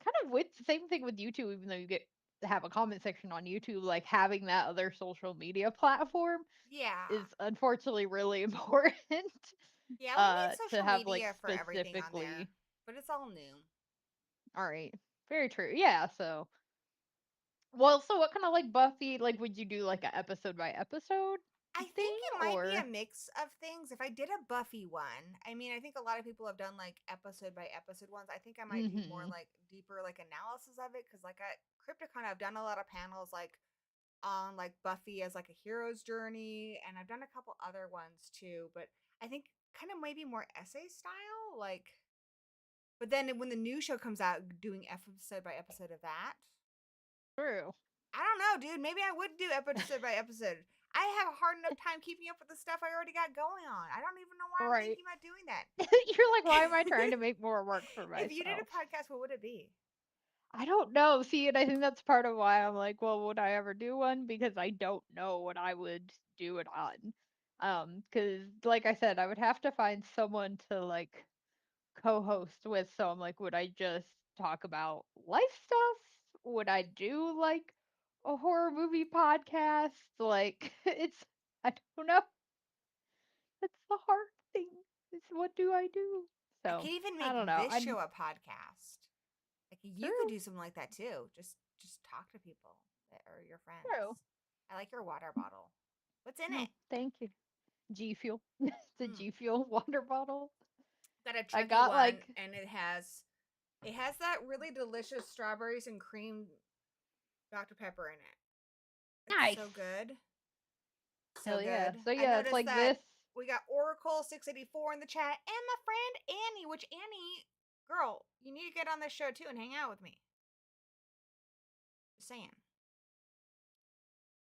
[SPEAKER 2] kind of with same thing with YouTube, even though you get to have a comment section on YouTube, like having that other social media platform is
[SPEAKER 1] yeah.
[SPEAKER 2] unfortunately really important
[SPEAKER 1] Yeah, we made
[SPEAKER 2] to
[SPEAKER 1] social
[SPEAKER 2] have like
[SPEAKER 1] media for everything on there,
[SPEAKER 2] specifically.
[SPEAKER 1] but it's all new.
[SPEAKER 2] All right, very true. Yeah, so well, so what kind of like Buffy, like would you do like a episode by episode
[SPEAKER 1] I think
[SPEAKER 2] thing
[SPEAKER 1] it might be a
[SPEAKER 2] or
[SPEAKER 1] mix of things. If I did a Buffy one, I mean, I think a lot of people have done like episode by episode ones. I think I might do more
[SPEAKER 2] mhm.
[SPEAKER 1] like deeper like analysis of it because like at Crypticon, I've done a lot of panels like on like Buffy as like a hero's journey, and I've done a couple other ones too. But I think kind of maybe more essay style, like. But then when the new show comes out, doing episode by episode of that,
[SPEAKER 2] True.
[SPEAKER 1] I don't know, dude. Maybe I would do episode by episode. I have a hard enough time keeping up with the stuff I already got going on. I don't even know why I'm
[SPEAKER 2] Right.
[SPEAKER 1] thinking about doing that.
[SPEAKER 2] You're like, why am I trying to make more work for
[SPEAKER 1] If you did
[SPEAKER 2] myself?
[SPEAKER 1] a podcast, what would it be?
[SPEAKER 2] I don't know. See, and I think that's part of why I'm like, well, would I ever do one? Because I don't know what I would do it on. Because like I said, I would have to find someone to like co-host with. So I'm like, would I just talk about life stuff? Would I do like a horror movie podcast? Like, I don't know. That's the hard thing. It's what do I do?
[SPEAKER 1] I
[SPEAKER 2] So
[SPEAKER 1] could even
[SPEAKER 2] I
[SPEAKER 1] make
[SPEAKER 2] don't know.
[SPEAKER 1] this
[SPEAKER 2] I'm
[SPEAKER 1] show a podcast. Like you could
[SPEAKER 2] true,
[SPEAKER 1] do something like that too. Just talk to people that are your
[SPEAKER 2] true.
[SPEAKER 1] friends. I like your water bottle. What's in
[SPEAKER 2] No,
[SPEAKER 1] it?
[SPEAKER 2] thank you. G Fuel. The
[SPEAKER 1] Mm.
[SPEAKER 2] G Fuel water bottle.
[SPEAKER 1] Got a
[SPEAKER 2] I
[SPEAKER 1] chunky
[SPEAKER 2] got
[SPEAKER 1] one,
[SPEAKER 2] like
[SPEAKER 1] and it has that really delicious strawberries and cream Dr Pepper in it. It's
[SPEAKER 2] nice.
[SPEAKER 1] so good. So
[SPEAKER 2] Hell yeah.
[SPEAKER 1] good.
[SPEAKER 2] So
[SPEAKER 1] I
[SPEAKER 2] yeah, it's
[SPEAKER 1] noticed
[SPEAKER 2] like
[SPEAKER 1] that
[SPEAKER 2] this.
[SPEAKER 1] we got Oracle 684 in the chat and my friend Annie, which Annie, girl, you need to get on this show too and hang out with me. Just saying.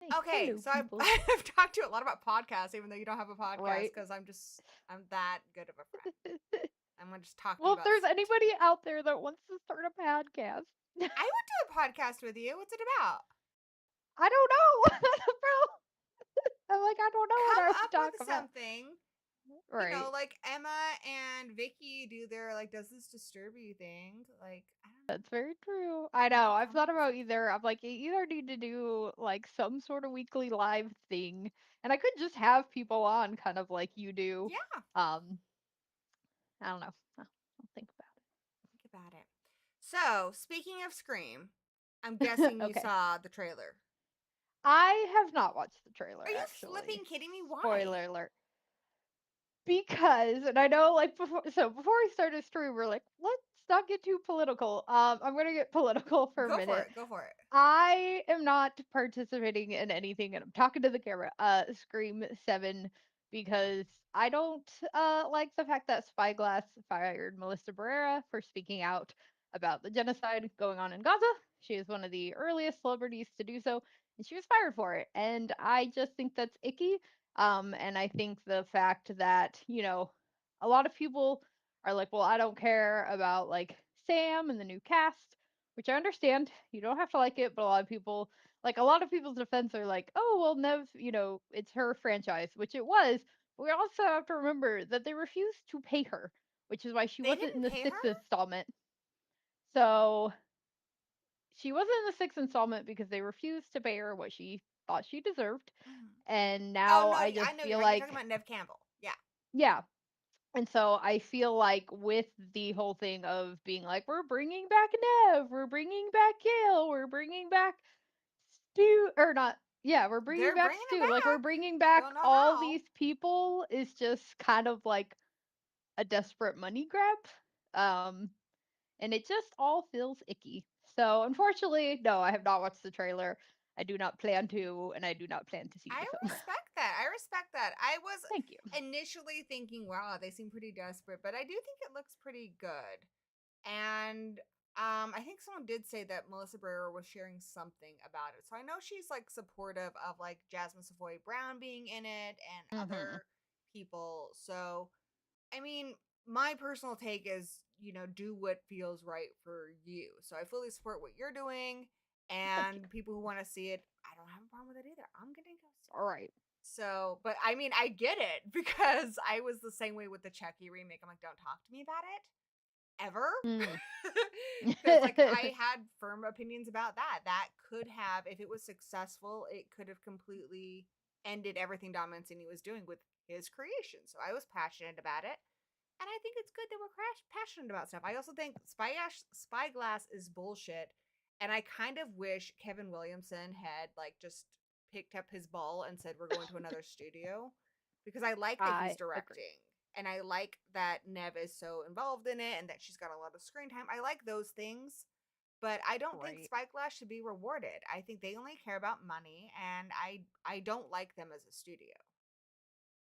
[SPEAKER 2] Hey,
[SPEAKER 1] Okay,
[SPEAKER 2] hello
[SPEAKER 1] so I've,
[SPEAKER 2] people.
[SPEAKER 1] I've talked to you a lot about podcasts, even though you don't have a podcast,
[SPEAKER 2] Right.
[SPEAKER 1] because I'm that good of a friend. I'm gonna just talk to you
[SPEAKER 2] Well, if
[SPEAKER 1] about.
[SPEAKER 2] there's anybody out there that wants to start a podcast,
[SPEAKER 1] I would do a podcast with you. What's it about?
[SPEAKER 2] I don't know, bro. I'm like, I don't know what
[SPEAKER 1] Come
[SPEAKER 2] I would
[SPEAKER 1] up
[SPEAKER 2] talk
[SPEAKER 1] with
[SPEAKER 2] about.
[SPEAKER 1] something.
[SPEAKER 2] Right.
[SPEAKER 1] Like Emma and Vicky do their like, does this disturb you thing? Like, I don't know.
[SPEAKER 2] That's very true. I
[SPEAKER 1] We
[SPEAKER 2] know.
[SPEAKER 1] could
[SPEAKER 2] I've
[SPEAKER 1] come up
[SPEAKER 2] thought
[SPEAKER 1] with
[SPEAKER 2] about
[SPEAKER 1] something.
[SPEAKER 2] either. I'm like, you either need to do like some sort of weekly live thing, and I could just have people on, kind of like you do.
[SPEAKER 1] Yeah,
[SPEAKER 2] Um, I don't know. I'll think
[SPEAKER 1] think about it. So, speaking of Scream, I'm
[SPEAKER 2] about
[SPEAKER 1] guessing
[SPEAKER 2] it.
[SPEAKER 1] you
[SPEAKER 2] Okay.
[SPEAKER 1] saw the trailer.
[SPEAKER 2] I have not watched the trailer
[SPEAKER 1] Are you
[SPEAKER 2] actually.
[SPEAKER 1] flipping kidding me? Why?
[SPEAKER 2] Spoiler alert. Because, and I know, like, before I started stream, we're like, let's not get too political. I'm gonna get political for a
[SPEAKER 1] Go for
[SPEAKER 2] minute.
[SPEAKER 1] it. Go for it.
[SPEAKER 2] I am not participating in anything, and I'm talking to the camera. Scream 7, because I don't like the fact that Spyglass fired Melissa Barrera for speaking out about the genocide going on in Gaza. She is one of the earliest celebrities to do so, and she was fired for it. And I just think that's icky. And I think the fact that, a lot of people are like, well, I don't care about like Sam and the new cast, which I understand. You don't have to like it, but a lot of people's defense are like, oh, well, Nev, it's her franchise, which it was. But we also have to remember that they refused to pay her, which is why she
[SPEAKER 1] They
[SPEAKER 2] wasn't in
[SPEAKER 1] didn't
[SPEAKER 2] the
[SPEAKER 1] pay her?
[SPEAKER 2] sixth installment. So she wasn't in the sixth installment because they refused to pay her what she thought she deserved.
[SPEAKER 1] Mhm.
[SPEAKER 2] And
[SPEAKER 1] Oh,
[SPEAKER 2] now
[SPEAKER 1] no.
[SPEAKER 2] I
[SPEAKER 1] I
[SPEAKER 2] just
[SPEAKER 1] know you're
[SPEAKER 2] feel
[SPEAKER 1] right. You're talking
[SPEAKER 2] like,
[SPEAKER 1] about Nev Campbell. Yeah.
[SPEAKER 2] yeah. And so I feel like with the whole thing of being like, we're bringing back Nev, we're bringing back Gale, we're bringing back Stu, or not, yeah, we're bringing
[SPEAKER 1] They're
[SPEAKER 2] back
[SPEAKER 1] bringing it
[SPEAKER 2] Stu. Like, we're
[SPEAKER 1] back.
[SPEAKER 2] bringing back
[SPEAKER 1] Don't know
[SPEAKER 2] all
[SPEAKER 1] how.
[SPEAKER 2] these people is just kind of like a desperate money grab. Um, and it just all feels icky. So, unfortunately, no, I have not watched the trailer. I do not plan to, and I do not plan to see
[SPEAKER 1] I
[SPEAKER 2] the film.
[SPEAKER 1] respect that. I respect that. I was
[SPEAKER 2] Thank you.
[SPEAKER 1] initially thinking, wow, they seem pretty desperate, but I do think it looks pretty good. And I think someone did say that Melissa Barrera was sharing something about it. So I know she's like supportive of like Jasmine Savoy Brown being in it and
[SPEAKER 2] Hmm.
[SPEAKER 1] other people. So I mean, my personal take is, do what feels right for you. So I fully support what you're doing,
[SPEAKER 2] Thank you.
[SPEAKER 1] and people who want to see it, I don't have a problem with it either. I'm gonna go see
[SPEAKER 2] All right.
[SPEAKER 1] it. So, but I mean, I get it because I was the same way with the Chucky remake. I'm like, don't talk to me about it ever.
[SPEAKER 2] Mm.
[SPEAKER 1] Because like I had firm opinions about that. That could have, if it was successful, it could have completely ended everything Don Mancini was doing with his creation. So I was passionate about it. And I think it's good that we're passionate about stuff. I also think Spyglass is bullshit. And I kind of wish Kevin Williamson had like just picked up his ball and said we're going to another studio, because I like that he's
[SPEAKER 2] I agree.
[SPEAKER 1] directing and I like that Nev is so involved in it and that she's got a lot of screen time. I like those things, but I don't think
[SPEAKER 2] Right.
[SPEAKER 1] Spyglass should be rewarded. I think they only care about money, and I don't like them as a studio.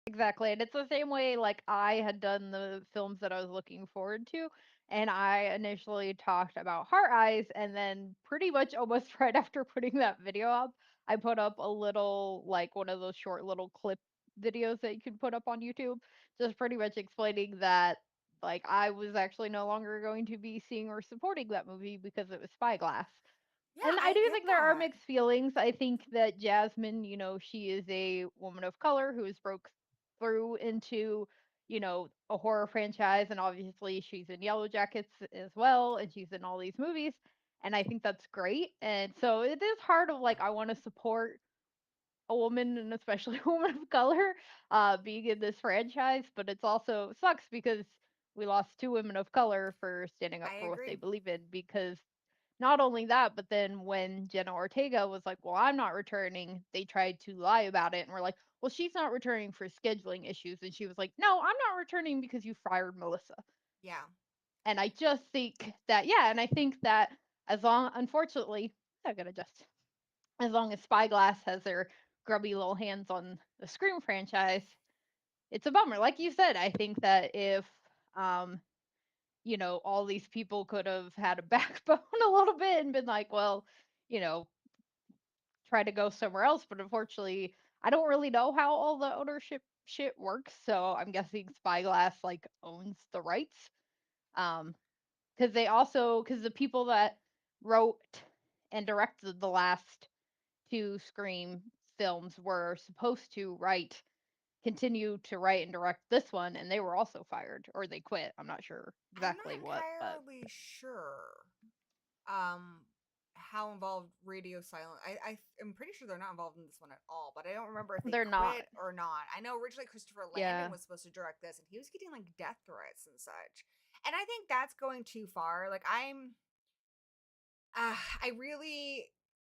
[SPEAKER 2] Exactly. And it's the same way like I had done the films that I was looking forward to. And I initially talked about Heart Eyes, and then pretty much almost right after putting that video up, I put up a little like one of those short little clip videos that you can put up on YouTube, just pretty much explaining that like I was actually no longer going to be seeing or supporting that movie because it was Spyglass.
[SPEAKER 1] Yeah,
[SPEAKER 2] And I
[SPEAKER 1] I
[SPEAKER 2] do
[SPEAKER 1] get
[SPEAKER 2] think there are
[SPEAKER 1] that.
[SPEAKER 2] mixed feelings. I think that Jasmine, she is a woman of color who has broke through into, a horror franchise, and obviously she's in Yellow Jackets as well, and she's in all these movies, and I think that's great. And so it is hard of like I want to support a woman, and especially a woman of color, being in this franchise, but it's also sucks because we lost two women of color for standing up
[SPEAKER 1] I
[SPEAKER 2] for what they
[SPEAKER 1] agree.
[SPEAKER 2] believe in. Because not only that, but then when Jenna Ortega was like, well, I'm not returning, they tried to lie about it and were like, well, she's not returning for scheduling issues. And she was like, no, I'm not returning because you fired Melissa.
[SPEAKER 1] Yeah.
[SPEAKER 2] And I just think that, yeah, and I think that unfortunately, I gotta just, as long as Spyglass has their grubby little hands on the Scream franchise, it's a bummer. Like you said, I think that if, um, all these people could have had a backbone a little bit and been like, well, you know, try to go somewhere else. But unfortunately, I don't really know how all the ownership shit works. So I'm guessing Spyglass like owns the rights. Um, because the people that wrote and directed the last two Scream films were supposed to continue to write and direct this one, and they were also fired or they quit. I'm not sure
[SPEAKER 1] I'm
[SPEAKER 2] exactly
[SPEAKER 1] not
[SPEAKER 2] what, but
[SPEAKER 1] entirely sure um how involved Radio Silence. I am pretty sure they're not involved in this one at all, but I don't remember if they
[SPEAKER 2] they're not.
[SPEAKER 1] quit or not. I know originally Christopher Landon
[SPEAKER 2] Yeah.
[SPEAKER 1] was supposed to direct this and he was getting like death threats and such. And I think that's going too far. Like I really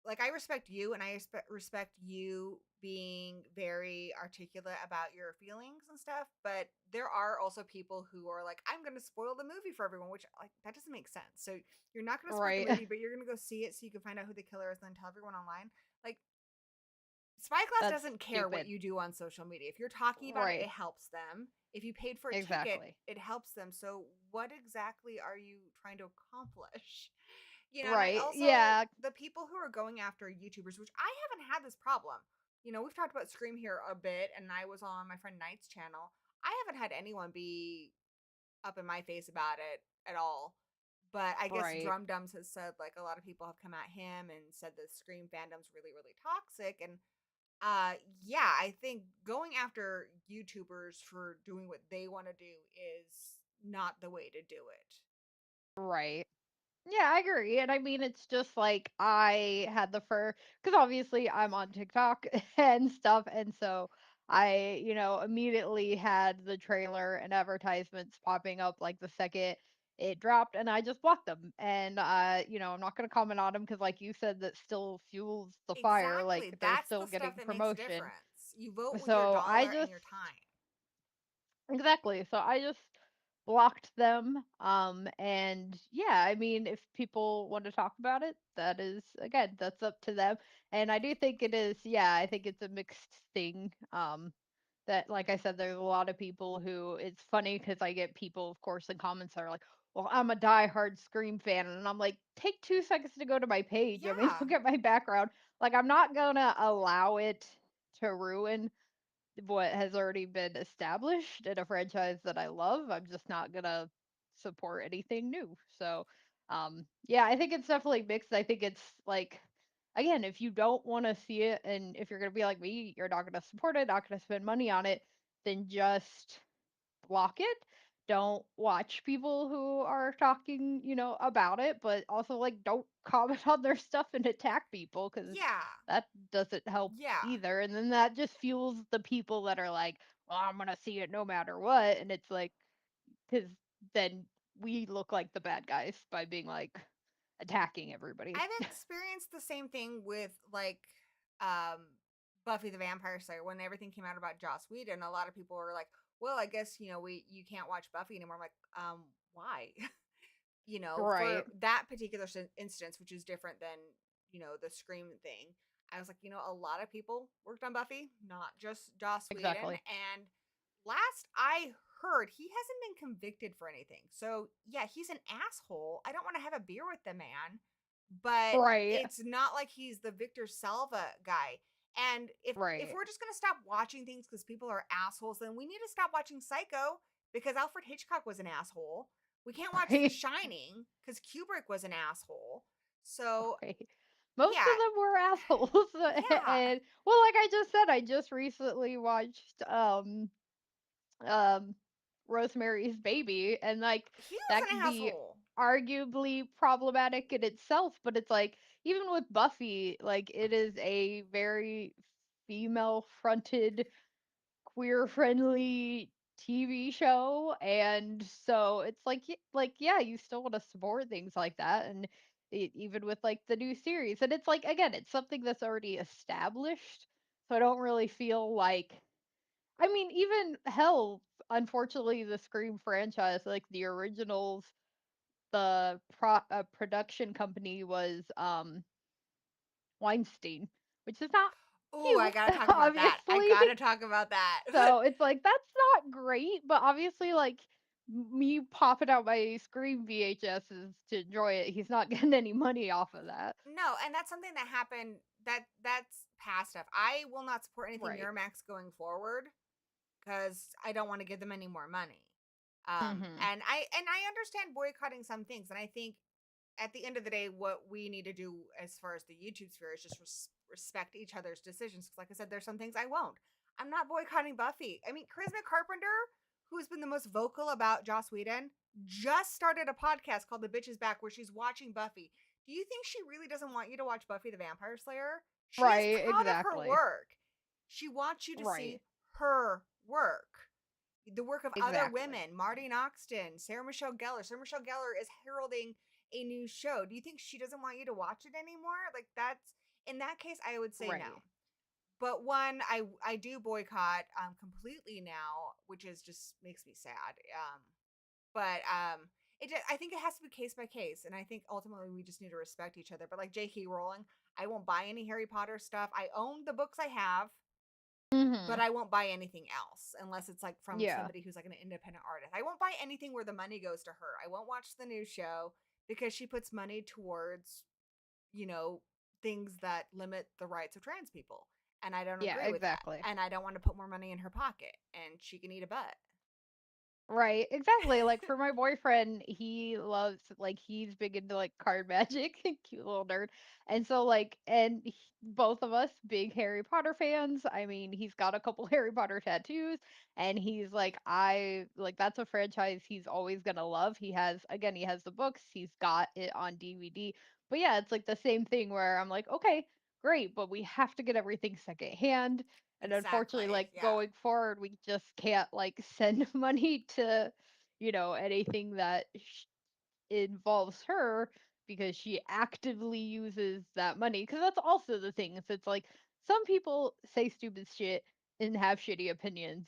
[SPEAKER 1] like, I respect you, and I respect you being very articulate about your feelings and stuff, but there are also people who are like, I'm going to spoil the movie for everyone, which, like, that doesn't make sense. So you're not going to support the
[SPEAKER 2] Right.
[SPEAKER 1] movie, but you're going to go see it so you can find out who the killer is and then tell everyone online. Like, Spy Class
[SPEAKER 2] That's
[SPEAKER 1] doesn't care what
[SPEAKER 2] stupid.
[SPEAKER 1] you do on social media. If you're talking about it,
[SPEAKER 2] Right.
[SPEAKER 1] it helps them. If you paid for a ticket,
[SPEAKER 2] Exactly.
[SPEAKER 1] it helps them. So what exactly are you trying to accomplish? And I
[SPEAKER 2] Right.
[SPEAKER 1] also,
[SPEAKER 2] Yeah.
[SPEAKER 1] the people who are going after YouTubers, which I haven't had this problem. We've talked about Scream here a bit, and I was on my friend Knight's channel. I haven't had anyone be up in my face about it at all. But I guess
[SPEAKER 2] Right.
[SPEAKER 1] Drum Dums has said, like, a lot of people have come at him and said the Scream fandom's really, really toxic. And yeah, I think going after YouTubers for doing what they want to do is not the way to do it.
[SPEAKER 2] Right. Yeah, I agree. And I mean, it's just like I had the fur because obviously I'm on TikTok and stuff. And so I, immediately had the trailer and advertisements popping up like the second it dropped, and I just blocked them. And, I'm not going to comment on them because, like you said, that still fuels the fire. Like
[SPEAKER 1] Exactly.
[SPEAKER 2] they're
[SPEAKER 1] That's
[SPEAKER 2] still
[SPEAKER 1] the stuff
[SPEAKER 2] getting
[SPEAKER 1] that makes a
[SPEAKER 2] promotion.
[SPEAKER 1] difference. You vote with your
[SPEAKER 2] So I
[SPEAKER 1] dollar and
[SPEAKER 2] just
[SPEAKER 1] your time.
[SPEAKER 2] Exactly. So I just blocked them. And yeah, I mean, if people want to talk about it, that is, again, that's up to them. And I do think it is, yeah, I think it's a mixed thing. That, like I said, there's a lot of people who, it's funny because I get people, of course, in comments that are like, well, I'm a diehard Scream fan. And I'm like, take 2 seconds to go to my page. I mean,
[SPEAKER 1] Yeah.
[SPEAKER 2] look at my background. Like, I'm not gonna allow it to ruin what has already been established in a franchise that I love. I'm just not gonna support anything new. So, yeah, I think it's definitely mixed. I think it's like, again, if you don't want to see it, and if you're gonna be like me, you're not gonna support it, not gonna spend money on it, then just block it. Don't watch people who are talking, about it, but also like don't comment on their stuff and attack people because
[SPEAKER 1] Yeah.
[SPEAKER 2] that doesn't help
[SPEAKER 1] Yeah.
[SPEAKER 2] either. And then that just fuels the people that are like, well, I'm gonna see it no matter what. And it's like, because then we look like the bad guys by being like attacking everybody.
[SPEAKER 1] I've experienced the same thing with, like, um Buffy the Vampire Slayer. When everything came out about Joss Whedon, a lot of people were like, well, I guess, you can't watch Buffy anymore. I'm like, why? For
[SPEAKER 2] Right.
[SPEAKER 1] that particular instance, which is different than, the Scream thing. I was like, a lot of people worked on Buffy, not just Joss Whedon.
[SPEAKER 2] Exactly.
[SPEAKER 1] And last I heard, he hasn't been convicted for anything. So, yeah, he's an asshole. I don't want to have a beer with the man, but
[SPEAKER 2] Right.
[SPEAKER 1] it's not like he's the Victor Salva guy. And if
[SPEAKER 2] Right.
[SPEAKER 1] we're just going to stop watching things because people are assholes, then we need to stop watching Psycho because Alfred Hitchcock was an asshole. We can't watch The
[SPEAKER 2] Right.
[SPEAKER 1] Shining because Kubrick was an asshole. So,
[SPEAKER 2] Right. Most of
[SPEAKER 1] yeah,
[SPEAKER 2] them were assholes.
[SPEAKER 1] yeah.
[SPEAKER 2] And well, like I just said, I just recently watched um Rosemary's Baby, and like
[SPEAKER 1] He
[SPEAKER 2] that
[SPEAKER 1] was an
[SPEAKER 2] could be
[SPEAKER 1] asshole.
[SPEAKER 2] arguably problematic in itself, but it's like even with Buffy, like it is a very female fronted, queer friendly TV show, and so it's like like yeah, you still want to support things like that. And even with like the new series, and it's like, again, it's something that's already established, so I don't really feel like, I mean, even hell, unfortunately, the Scream franchise, like the originals, the production company was Weinstein, which is not
[SPEAKER 1] Ooh, I
[SPEAKER 2] cute,
[SPEAKER 1] gotta talk about that. I
[SPEAKER 2] obviously.
[SPEAKER 1] gotta talk about that.
[SPEAKER 2] So it's like that's not great, but obviously, like me popping out my Scream VHSs to enjoy it, he's not getting any money off of that.
[SPEAKER 1] No, and that's something that happened. That's past stuff. I will not support anything
[SPEAKER 2] Right.
[SPEAKER 1] Miramax going forward because I don't want to give them any more money.
[SPEAKER 2] Hmm.
[SPEAKER 1] And I understand boycotting some things, and I think at the end of the day, what we need to do as far as the YouTube sphere is just respect each other's decisions. Because, like I said, there's some things I won't. I'm not boycotting Buffy. I mean, Charisma Carpenter, who's been the most vocal about Joss Whedon, just started a podcast called The Bitch Is Back where she's watching Buffy. Do you think she really doesn't want you to watch Buffy the Vampire Slayer? She is
[SPEAKER 2] Right.
[SPEAKER 1] proud of her
[SPEAKER 2] Exactly.
[SPEAKER 1] work. She wants you to see
[SPEAKER 2] Right.
[SPEAKER 1] her work, the work of other
[SPEAKER 2] Exactly.
[SPEAKER 1] women, Marty Noxton, Sarah Michelle Gellar. Sarah Michelle Gellar is heralding a new show. Do you think she doesn't want you to watch it anymore? Like, that's, in that case, I would say no.
[SPEAKER 2] Right.
[SPEAKER 1] But one, I do boycott completely now, which is just makes me sad. But I think it has to be case by case, and I think ultimately we just need to respect each other. But like J.K. Rowling, I won't buy any Harry Potter stuff. I own the books I have, but
[SPEAKER 2] Mhm.
[SPEAKER 1] I won't buy anything else unless it's like from
[SPEAKER 2] Yeah.
[SPEAKER 1] somebody who's like an independent artist. I won't buy anything where the money goes to her. I won't watch the news show because she puts money towards, you know, things that limit the rights of trans people. And I don't
[SPEAKER 2] Yeah,
[SPEAKER 1] agree with that.
[SPEAKER 2] exactly.
[SPEAKER 1] And I don't want to put more money in her pocket. And she can eat a butt.
[SPEAKER 2] Right, exactly. Like for my boyfriend, he loves like he's big into like card magic, cute little nerd. And so like both of us big Harry Potter fans. I mean, he's got a couple Harry Potter tattoos and he's like I like that's a franchise he's always going to love. He has the books, he's got it on DVD. But yeah, it's like the same thing where I'm like, "Okay, great, but we have to get everything secondhand." And unfortunately,
[SPEAKER 1] Exactly.
[SPEAKER 2] like
[SPEAKER 1] Yeah.
[SPEAKER 2] going forward, we just can't like send money to, anything that involves her because she actively uses that money. Because that's also the thing. It's like some people say stupid shit and have shitty opinions.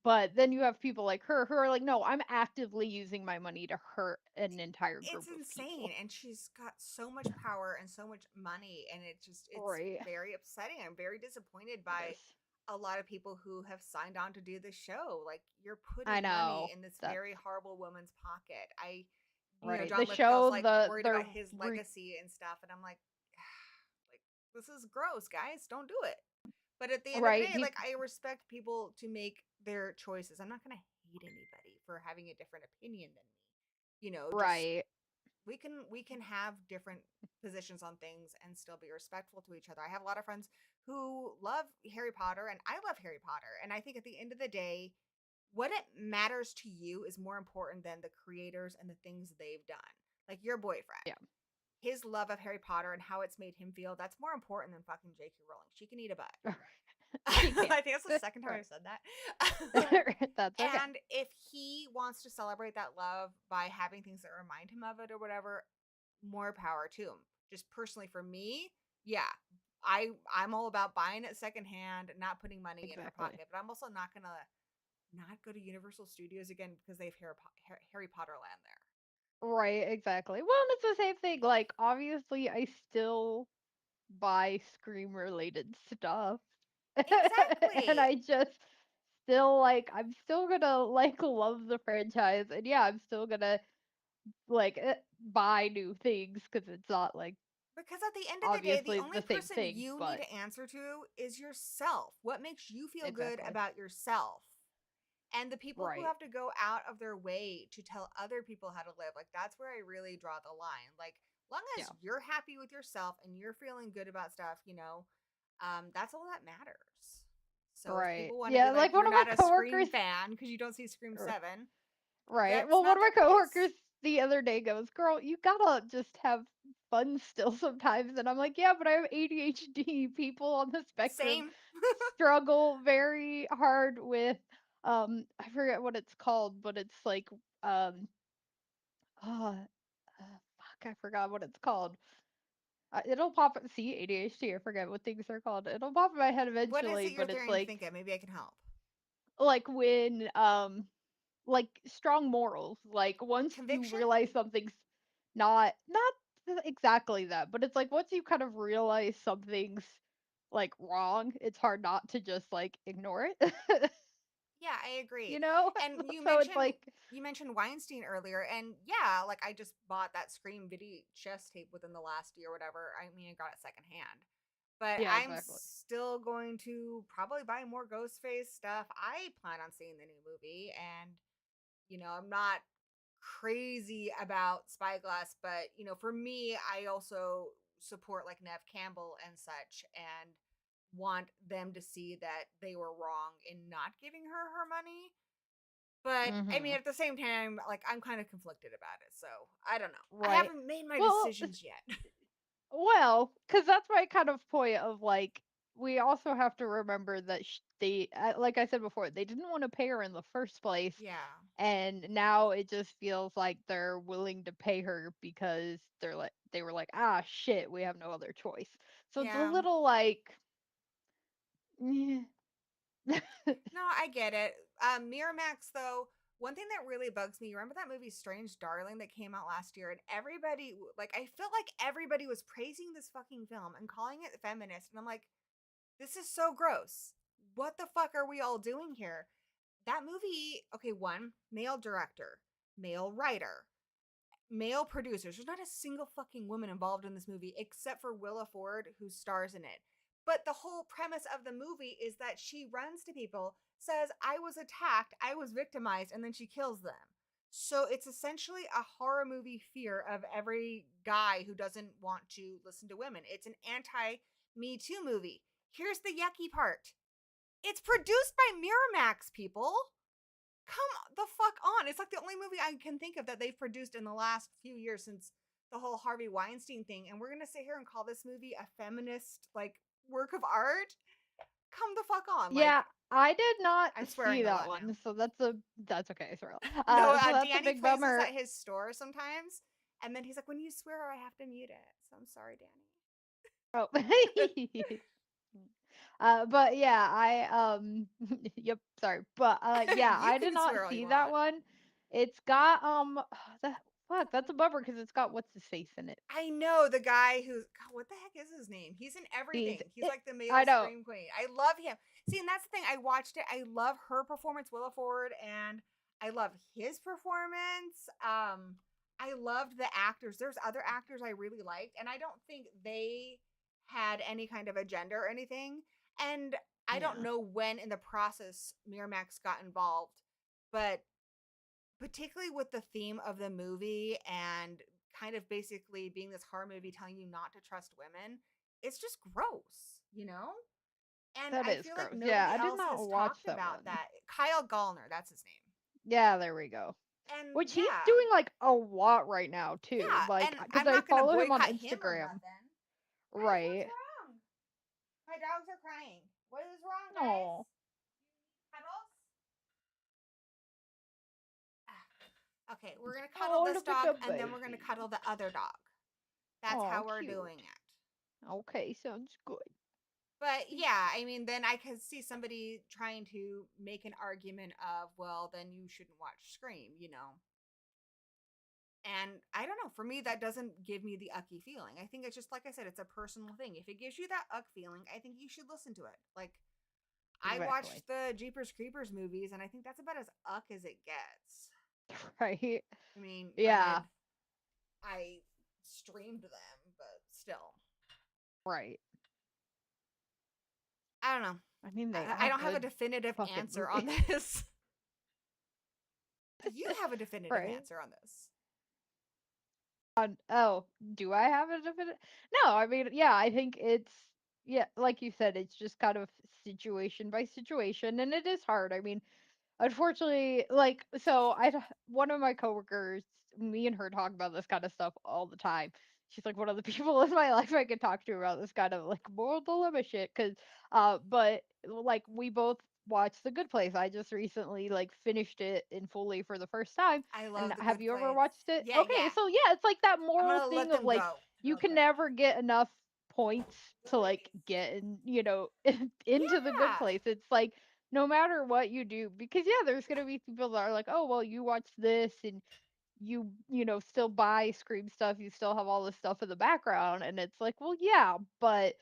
[SPEAKER 2] But then you have people like her who are like, no, I'm actively using my money to hurt an entire
[SPEAKER 1] It's
[SPEAKER 2] group of
[SPEAKER 1] insane.
[SPEAKER 2] people.
[SPEAKER 1] And she's got so much power and so much money. And it's
[SPEAKER 2] Right.
[SPEAKER 1] very upsetting. I'm very disappointed
[SPEAKER 2] It
[SPEAKER 1] by
[SPEAKER 2] is.
[SPEAKER 1] a lot of people who have signed on to do this show. Like, you're
[SPEAKER 2] I
[SPEAKER 1] putting money
[SPEAKER 2] know.
[SPEAKER 1] in this
[SPEAKER 2] That's
[SPEAKER 1] very horrible woman's pocket.
[SPEAKER 2] right. The
[SPEAKER 1] John Lithgow's
[SPEAKER 2] show,
[SPEAKER 1] like worried
[SPEAKER 2] they're
[SPEAKER 1] about his legacy and stuff. And I'm like, like, this is gross, guys. Don't do it. But at the end of the
[SPEAKER 2] right.
[SPEAKER 1] day, like, I respect people to make their choices. I'm not going to hate anybody for having a different opinion than me. Just
[SPEAKER 2] Right.
[SPEAKER 1] we can have different positions on things and still be respectful to each other. I have a lot of friends who love Harry Potter and I love Harry Potter. And I think at the end of the day, what it matters to you is more important than the creators and the things they've done. Like your boyfriend,
[SPEAKER 2] Yeah.
[SPEAKER 1] his love of Harry Potter and how it's made him feel, that's more important than fucking J.K. Rowling. She can eat a butt.
[SPEAKER 2] She can.
[SPEAKER 1] I think that's the second time
[SPEAKER 2] Right.
[SPEAKER 1] I've said that.
[SPEAKER 2] That's okay.
[SPEAKER 1] And if he wants to celebrate that love by having things that remind him of it or whatever, more power to him. Just personally for me, yeah, I'm all about buying it secondhand, not putting money in her
[SPEAKER 2] Exactly.
[SPEAKER 1] pocket. But I'm also not gonna not go to Universal Studios again because they have Harry Potter Land there.
[SPEAKER 2] Right, exactly. Well, and it's the same thing. Like, obviously, I still buy Scream related stuff. And
[SPEAKER 1] Exactly.
[SPEAKER 2] I just still I'm still gonna love the franchise. And yeah, I'm still gonna buy new things because it's not
[SPEAKER 1] Because at the end of the day, the
[SPEAKER 2] obviously
[SPEAKER 1] only
[SPEAKER 2] the same
[SPEAKER 1] person
[SPEAKER 2] thing,
[SPEAKER 1] you need
[SPEAKER 2] but
[SPEAKER 1] to answer to is yourself. What makes you feel good
[SPEAKER 2] exactly.
[SPEAKER 1] about yourself? And the people who
[SPEAKER 2] Right.
[SPEAKER 1] have to go out of their way to tell other people how to live, like that's where I really draw the line. Like, long as
[SPEAKER 2] Yeah.
[SPEAKER 1] you're happy with yourself and you're feeling good about stuff, that's all that matters. So if
[SPEAKER 2] Right.
[SPEAKER 1] people want to be
[SPEAKER 2] Yeah,
[SPEAKER 1] like,
[SPEAKER 2] like one
[SPEAKER 1] you're
[SPEAKER 2] of my
[SPEAKER 1] not a Scream
[SPEAKER 2] coworkers.
[SPEAKER 1] fan because you don't see Scream 7,
[SPEAKER 2] Right.
[SPEAKER 1] that's
[SPEAKER 2] Well, one
[SPEAKER 1] not
[SPEAKER 2] of my
[SPEAKER 1] their case.
[SPEAKER 2] coworkers the other day goes, "Girl, you gotta just have fun still sometimes." And I'm like, "Yeah, but I have ADHD. People on the spectrum
[SPEAKER 1] Same.
[SPEAKER 2] struggle very hard with I forget what it's called, but it's um uh, fuck, I forgot what it's called. It'll pop up. See, ADHD. I forget what things are called. It'll pop in my head
[SPEAKER 1] What is
[SPEAKER 2] eventually,
[SPEAKER 1] it you're
[SPEAKER 2] but it's
[SPEAKER 1] trying to think of? Maybe I can help.
[SPEAKER 2] when strong morals, like once you
[SPEAKER 1] Conviction?
[SPEAKER 2] realize something's not exactly that, but it's like once you kind of realize something's wrong, it's hard not to just ignore it.
[SPEAKER 1] Yeah, I agree.
[SPEAKER 2] you know
[SPEAKER 1] And you
[SPEAKER 2] so it's
[SPEAKER 1] mentioned
[SPEAKER 2] like
[SPEAKER 1] you mentioned Weinstein earlier, and yeah, like I just bought that Scream video chess tape within the last year or whatever. I mean, I got it secondhand. But
[SPEAKER 2] yeah,
[SPEAKER 1] I'm
[SPEAKER 2] exactly.
[SPEAKER 1] still going to probably buy more Ghostface stuff. I plan on seeing the new movie, and I'm not crazy about Spyglass, but for me, I also support like Nev Campbell and such, and want them to see that they were wrong in not giving her money. But I mean,
[SPEAKER 2] Mhm.
[SPEAKER 1] at the same time, like I'm kind of conflicted about it, so I don't know. I
[SPEAKER 2] Right.
[SPEAKER 1] haven't made my
[SPEAKER 2] Well,
[SPEAKER 1] decisions yet.
[SPEAKER 2] because that's my kind of point of we also have to remember that they, like I said before, they didn't want to pay her in the first place,
[SPEAKER 1] Yeah.
[SPEAKER 2] and now it just feels like they're willing to pay her because they were like, ah, shit, we have no other choice. So it's a
[SPEAKER 1] Yeah.
[SPEAKER 2] little like, yeah.
[SPEAKER 1] No, I get it. Miramax, though, one thing that really bugs me, you remember that movie Strange Darling that came out last year? And everybody, like, I felt like everybody was praising this fucking film and calling it feminist. And I'm like, this is so gross. What the fuck are we all doing here? That movie, okay, one, male director, male writer, male producers. There's not a single fucking woman involved in this movie except for Willa Ford, who stars in it. But the whole premise of the movie is that she runs to people, says, I was attacked, I was victimized, and then she kills them. So it's essentially a horror movie fear of every guy who doesn't want to listen to women. It's an anti Me Too movie. Here's the yucky part, it's produced by Miramax, people. Come the fuck on. It's like the only movie I can think of that they've produced in the last few years since the whole Harvey Weinstein thing. And we're going to sit here and call this movie a feminist, like, work of art? Come the fuck on. Like,
[SPEAKER 2] Yeah, I did not
[SPEAKER 1] I'm
[SPEAKER 2] see
[SPEAKER 1] swearing a
[SPEAKER 2] that
[SPEAKER 1] lot now.
[SPEAKER 2] one, so that's okay, sorry.
[SPEAKER 1] No,
[SPEAKER 2] So that's a
[SPEAKER 1] Danny
[SPEAKER 2] big
[SPEAKER 1] plays this
[SPEAKER 2] bummer.
[SPEAKER 1] at his store sometimes. And then he's like, when you swear, I have to mute it. So I'm sorry,
[SPEAKER 2] Oh. But yeah, yep, sorry. But
[SPEAKER 1] Danny.
[SPEAKER 2] yeah,
[SPEAKER 1] You
[SPEAKER 2] I did
[SPEAKER 1] can
[SPEAKER 2] not
[SPEAKER 1] swear all you
[SPEAKER 2] see that
[SPEAKER 1] want.
[SPEAKER 2] one. It's got that fuck, that's a bummer because it's got what's his face in it.
[SPEAKER 1] I know the guy who's, God, what the heck is his name? He's in
[SPEAKER 2] He's
[SPEAKER 1] everything. He's
[SPEAKER 2] it,
[SPEAKER 1] like the male
[SPEAKER 2] I know.
[SPEAKER 1] scream queen. I love him. See, and that's the thing. I watched it. I love her performance, Willa Ford, and I love his performance. I loved the actors. There's other actors I really liked, and I don't think they had any kind of agenda or anything. And I don't
[SPEAKER 2] Yeah.
[SPEAKER 1] know when in the process Miramax got involved, but particularly with the theme of the movie and kind of basically being this horror movie telling you not to trust women, it's just gross, you know? And
[SPEAKER 2] That
[SPEAKER 1] I
[SPEAKER 2] is
[SPEAKER 1] feel like
[SPEAKER 2] gross. Yeah,
[SPEAKER 1] nobody
[SPEAKER 2] I did
[SPEAKER 1] else
[SPEAKER 2] not
[SPEAKER 1] has
[SPEAKER 2] watch
[SPEAKER 1] talked
[SPEAKER 2] that
[SPEAKER 1] about
[SPEAKER 2] one.
[SPEAKER 1] that. Kyle Gallner, that's his name.
[SPEAKER 2] Yeah, there we go.
[SPEAKER 1] And
[SPEAKER 2] Which he's
[SPEAKER 1] yeah,
[SPEAKER 2] doing like a lot right now too.
[SPEAKER 1] yeah.
[SPEAKER 2] Like,
[SPEAKER 1] And
[SPEAKER 2] because
[SPEAKER 1] I'm
[SPEAKER 2] I
[SPEAKER 1] not going to
[SPEAKER 2] follow him on
[SPEAKER 1] boycott him or
[SPEAKER 2] Instagram.
[SPEAKER 1] nothing. Guys, what's
[SPEAKER 2] Right.
[SPEAKER 1] wrong? My dogs are crying. What is wrong, guys?
[SPEAKER 2] Oh.
[SPEAKER 1] Cuddles? Okay, we're going to cuddle
[SPEAKER 2] Oh,
[SPEAKER 1] this
[SPEAKER 2] look at
[SPEAKER 1] dog
[SPEAKER 2] the
[SPEAKER 1] and then we're going to
[SPEAKER 2] baby.
[SPEAKER 1] cuddle the other dog. That's
[SPEAKER 2] Oh,
[SPEAKER 1] how we're doing
[SPEAKER 2] cute.
[SPEAKER 1] it.
[SPEAKER 2] Okay, sounds good.
[SPEAKER 1] But yeah, I mean, then I could see somebody trying to make an argument of, well, then you shouldn't watch Scream, you know? And I don't know. For me, that doesn't give me the ucky feeling. I think it's just, like I said, it's a personal thing. If it gives you that uck feeling, I think you should listen to it. Like, I
[SPEAKER 2] Exactly.
[SPEAKER 1] watched the Jeepers Creepers movies, and I think that's about as uck as it gets.
[SPEAKER 2] Right.
[SPEAKER 1] I mean, granted,
[SPEAKER 2] Yeah.
[SPEAKER 1] I streamed them, but still.
[SPEAKER 2] Right.
[SPEAKER 1] I don't know.
[SPEAKER 2] I mean, they
[SPEAKER 1] I
[SPEAKER 2] are
[SPEAKER 1] don't have a
[SPEAKER 2] good
[SPEAKER 1] definitive
[SPEAKER 2] fucking
[SPEAKER 1] answer on
[SPEAKER 2] movies.
[SPEAKER 1] this. Do you have a definitive
[SPEAKER 2] Right.
[SPEAKER 1] answer on this?
[SPEAKER 2] Oh, do I have a definite? No, I mean, yeah, I think it's yeah, like you said, it's just kind of situation by situation, and it is hard. I mean, unfortunately, like, so one of my coworkers, me and her talk about this kind of stuff all the time. She's like one of the people in my life I could talk to about this kind of like moral dilemma shit. Cause, but like we both watched The Good Place. I just recently like finished it in fully for the first time.
[SPEAKER 1] I
[SPEAKER 2] And
[SPEAKER 1] love The
[SPEAKER 2] have
[SPEAKER 1] Good
[SPEAKER 2] you ever
[SPEAKER 1] Place.
[SPEAKER 2] watched it?
[SPEAKER 1] Yeah,
[SPEAKER 2] Okay,
[SPEAKER 1] yeah.
[SPEAKER 2] so yeah, it's like that
[SPEAKER 1] I'm
[SPEAKER 2] moral
[SPEAKER 1] gonna
[SPEAKER 2] thing
[SPEAKER 1] let
[SPEAKER 2] of
[SPEAKER 1] them
[SPEAKER 2] like
[SPEAKER 1] go
[SPEAKER 2] you
[SPEAKER 1] real
[SPEAKER 2] can
[SPEAKER 1] quick.
[SPEAKER 2] never get enough points
[SPEAKER 1] Little
[SPEAKER 2] to like
[SPEAKER 1] babies.
[SPEAKER 2] get in, into The Good
[SPEAKER 1] Yeah.
[SPEAKER 2] Place. It's like no matter what you do, because yeah, there's gonna be people that are like, oh well, you watch this and still buy Scream stuff, you still have all this stuff in the background, and it's like, well, yeah, but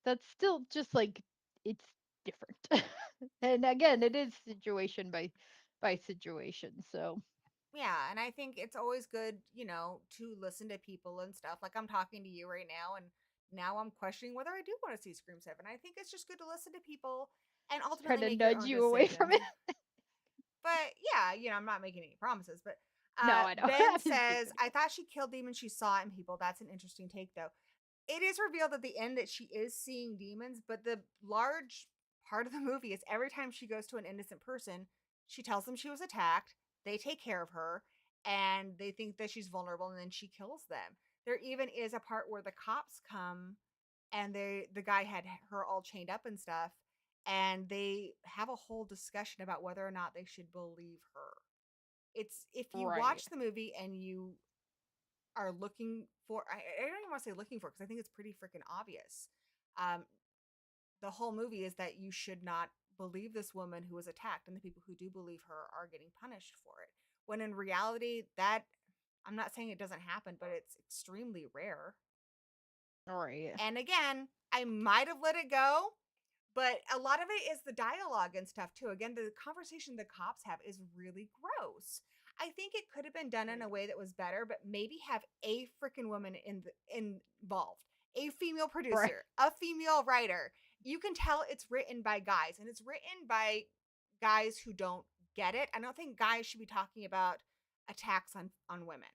[SPEAKER 2] that's still just like it's different. And again, it is situation by situation. So
[SPEAKER 1] Yeah, and I think it's always good, to listen to people and stuff. Like I'm talking to you right now, and now I'm questioning whether I do want to see Scream 7. I think it's just good to listen to people and
[SPEAKER 2] just trying
[SPEAKER 1] ultimately
[SPEAKER 2] to
[SPEAKER 1] make your
[SPEAKER 2] nudge
[SPEAKER 1] own
[SPEAKER 2] you away
[SPEAKER 1] decision.
[SPEAKER 2] from it.
[SPEAKER 1] But yeah, I'm not making any promises. But
[SPEAKER 2] No, I know.
[SPEAKER 1] Ben
[SPEAKER 2] I'm just
[SPEAKER 1] says,
[SPEAKER 2] kidding.
[SPEAKER 1] I thought she killed demons she saw in people. That's an interesting take, though. It is revealed at the end that she is seeing demons, but the large part of the movie is every time she goes to an innocent person, she tells them she was attacked, they take care of her, and they think that she's vulnerable, and then she kills them. There even is a part where the cops come and the guy had her all chained up and stuff, and they have a whole discussion about whether or not they should believe her. It's if you
[SPEAKER 2] Right.
[SPEAKER 1] watch the movie and you are looking for, I don't even want to say looking for, because I think it's pretty freaking obvious. Um, the whole movie is that you should not believe this woman who was attacked, and the people who do believe her are getting punished for it. When in reality, that, I'm not saying it doesn't happen, but it's extremely rare.
[SPEAKER 2] Right.
[SPEAKER 1] And again, I might have let it go, but a lot of it is the dialogue and stuff too. Again, the conversation the cops have is really gross. I think it could have been done in a way that was better, but maybe have a freaking woman involved, a female
[SPEAKER 2] Right.
[SPEAKER 1] producer, a female writer. You can tell it's written by guys, and it's written by guys who don't get it. I don't think guys should be talking about attacks on women.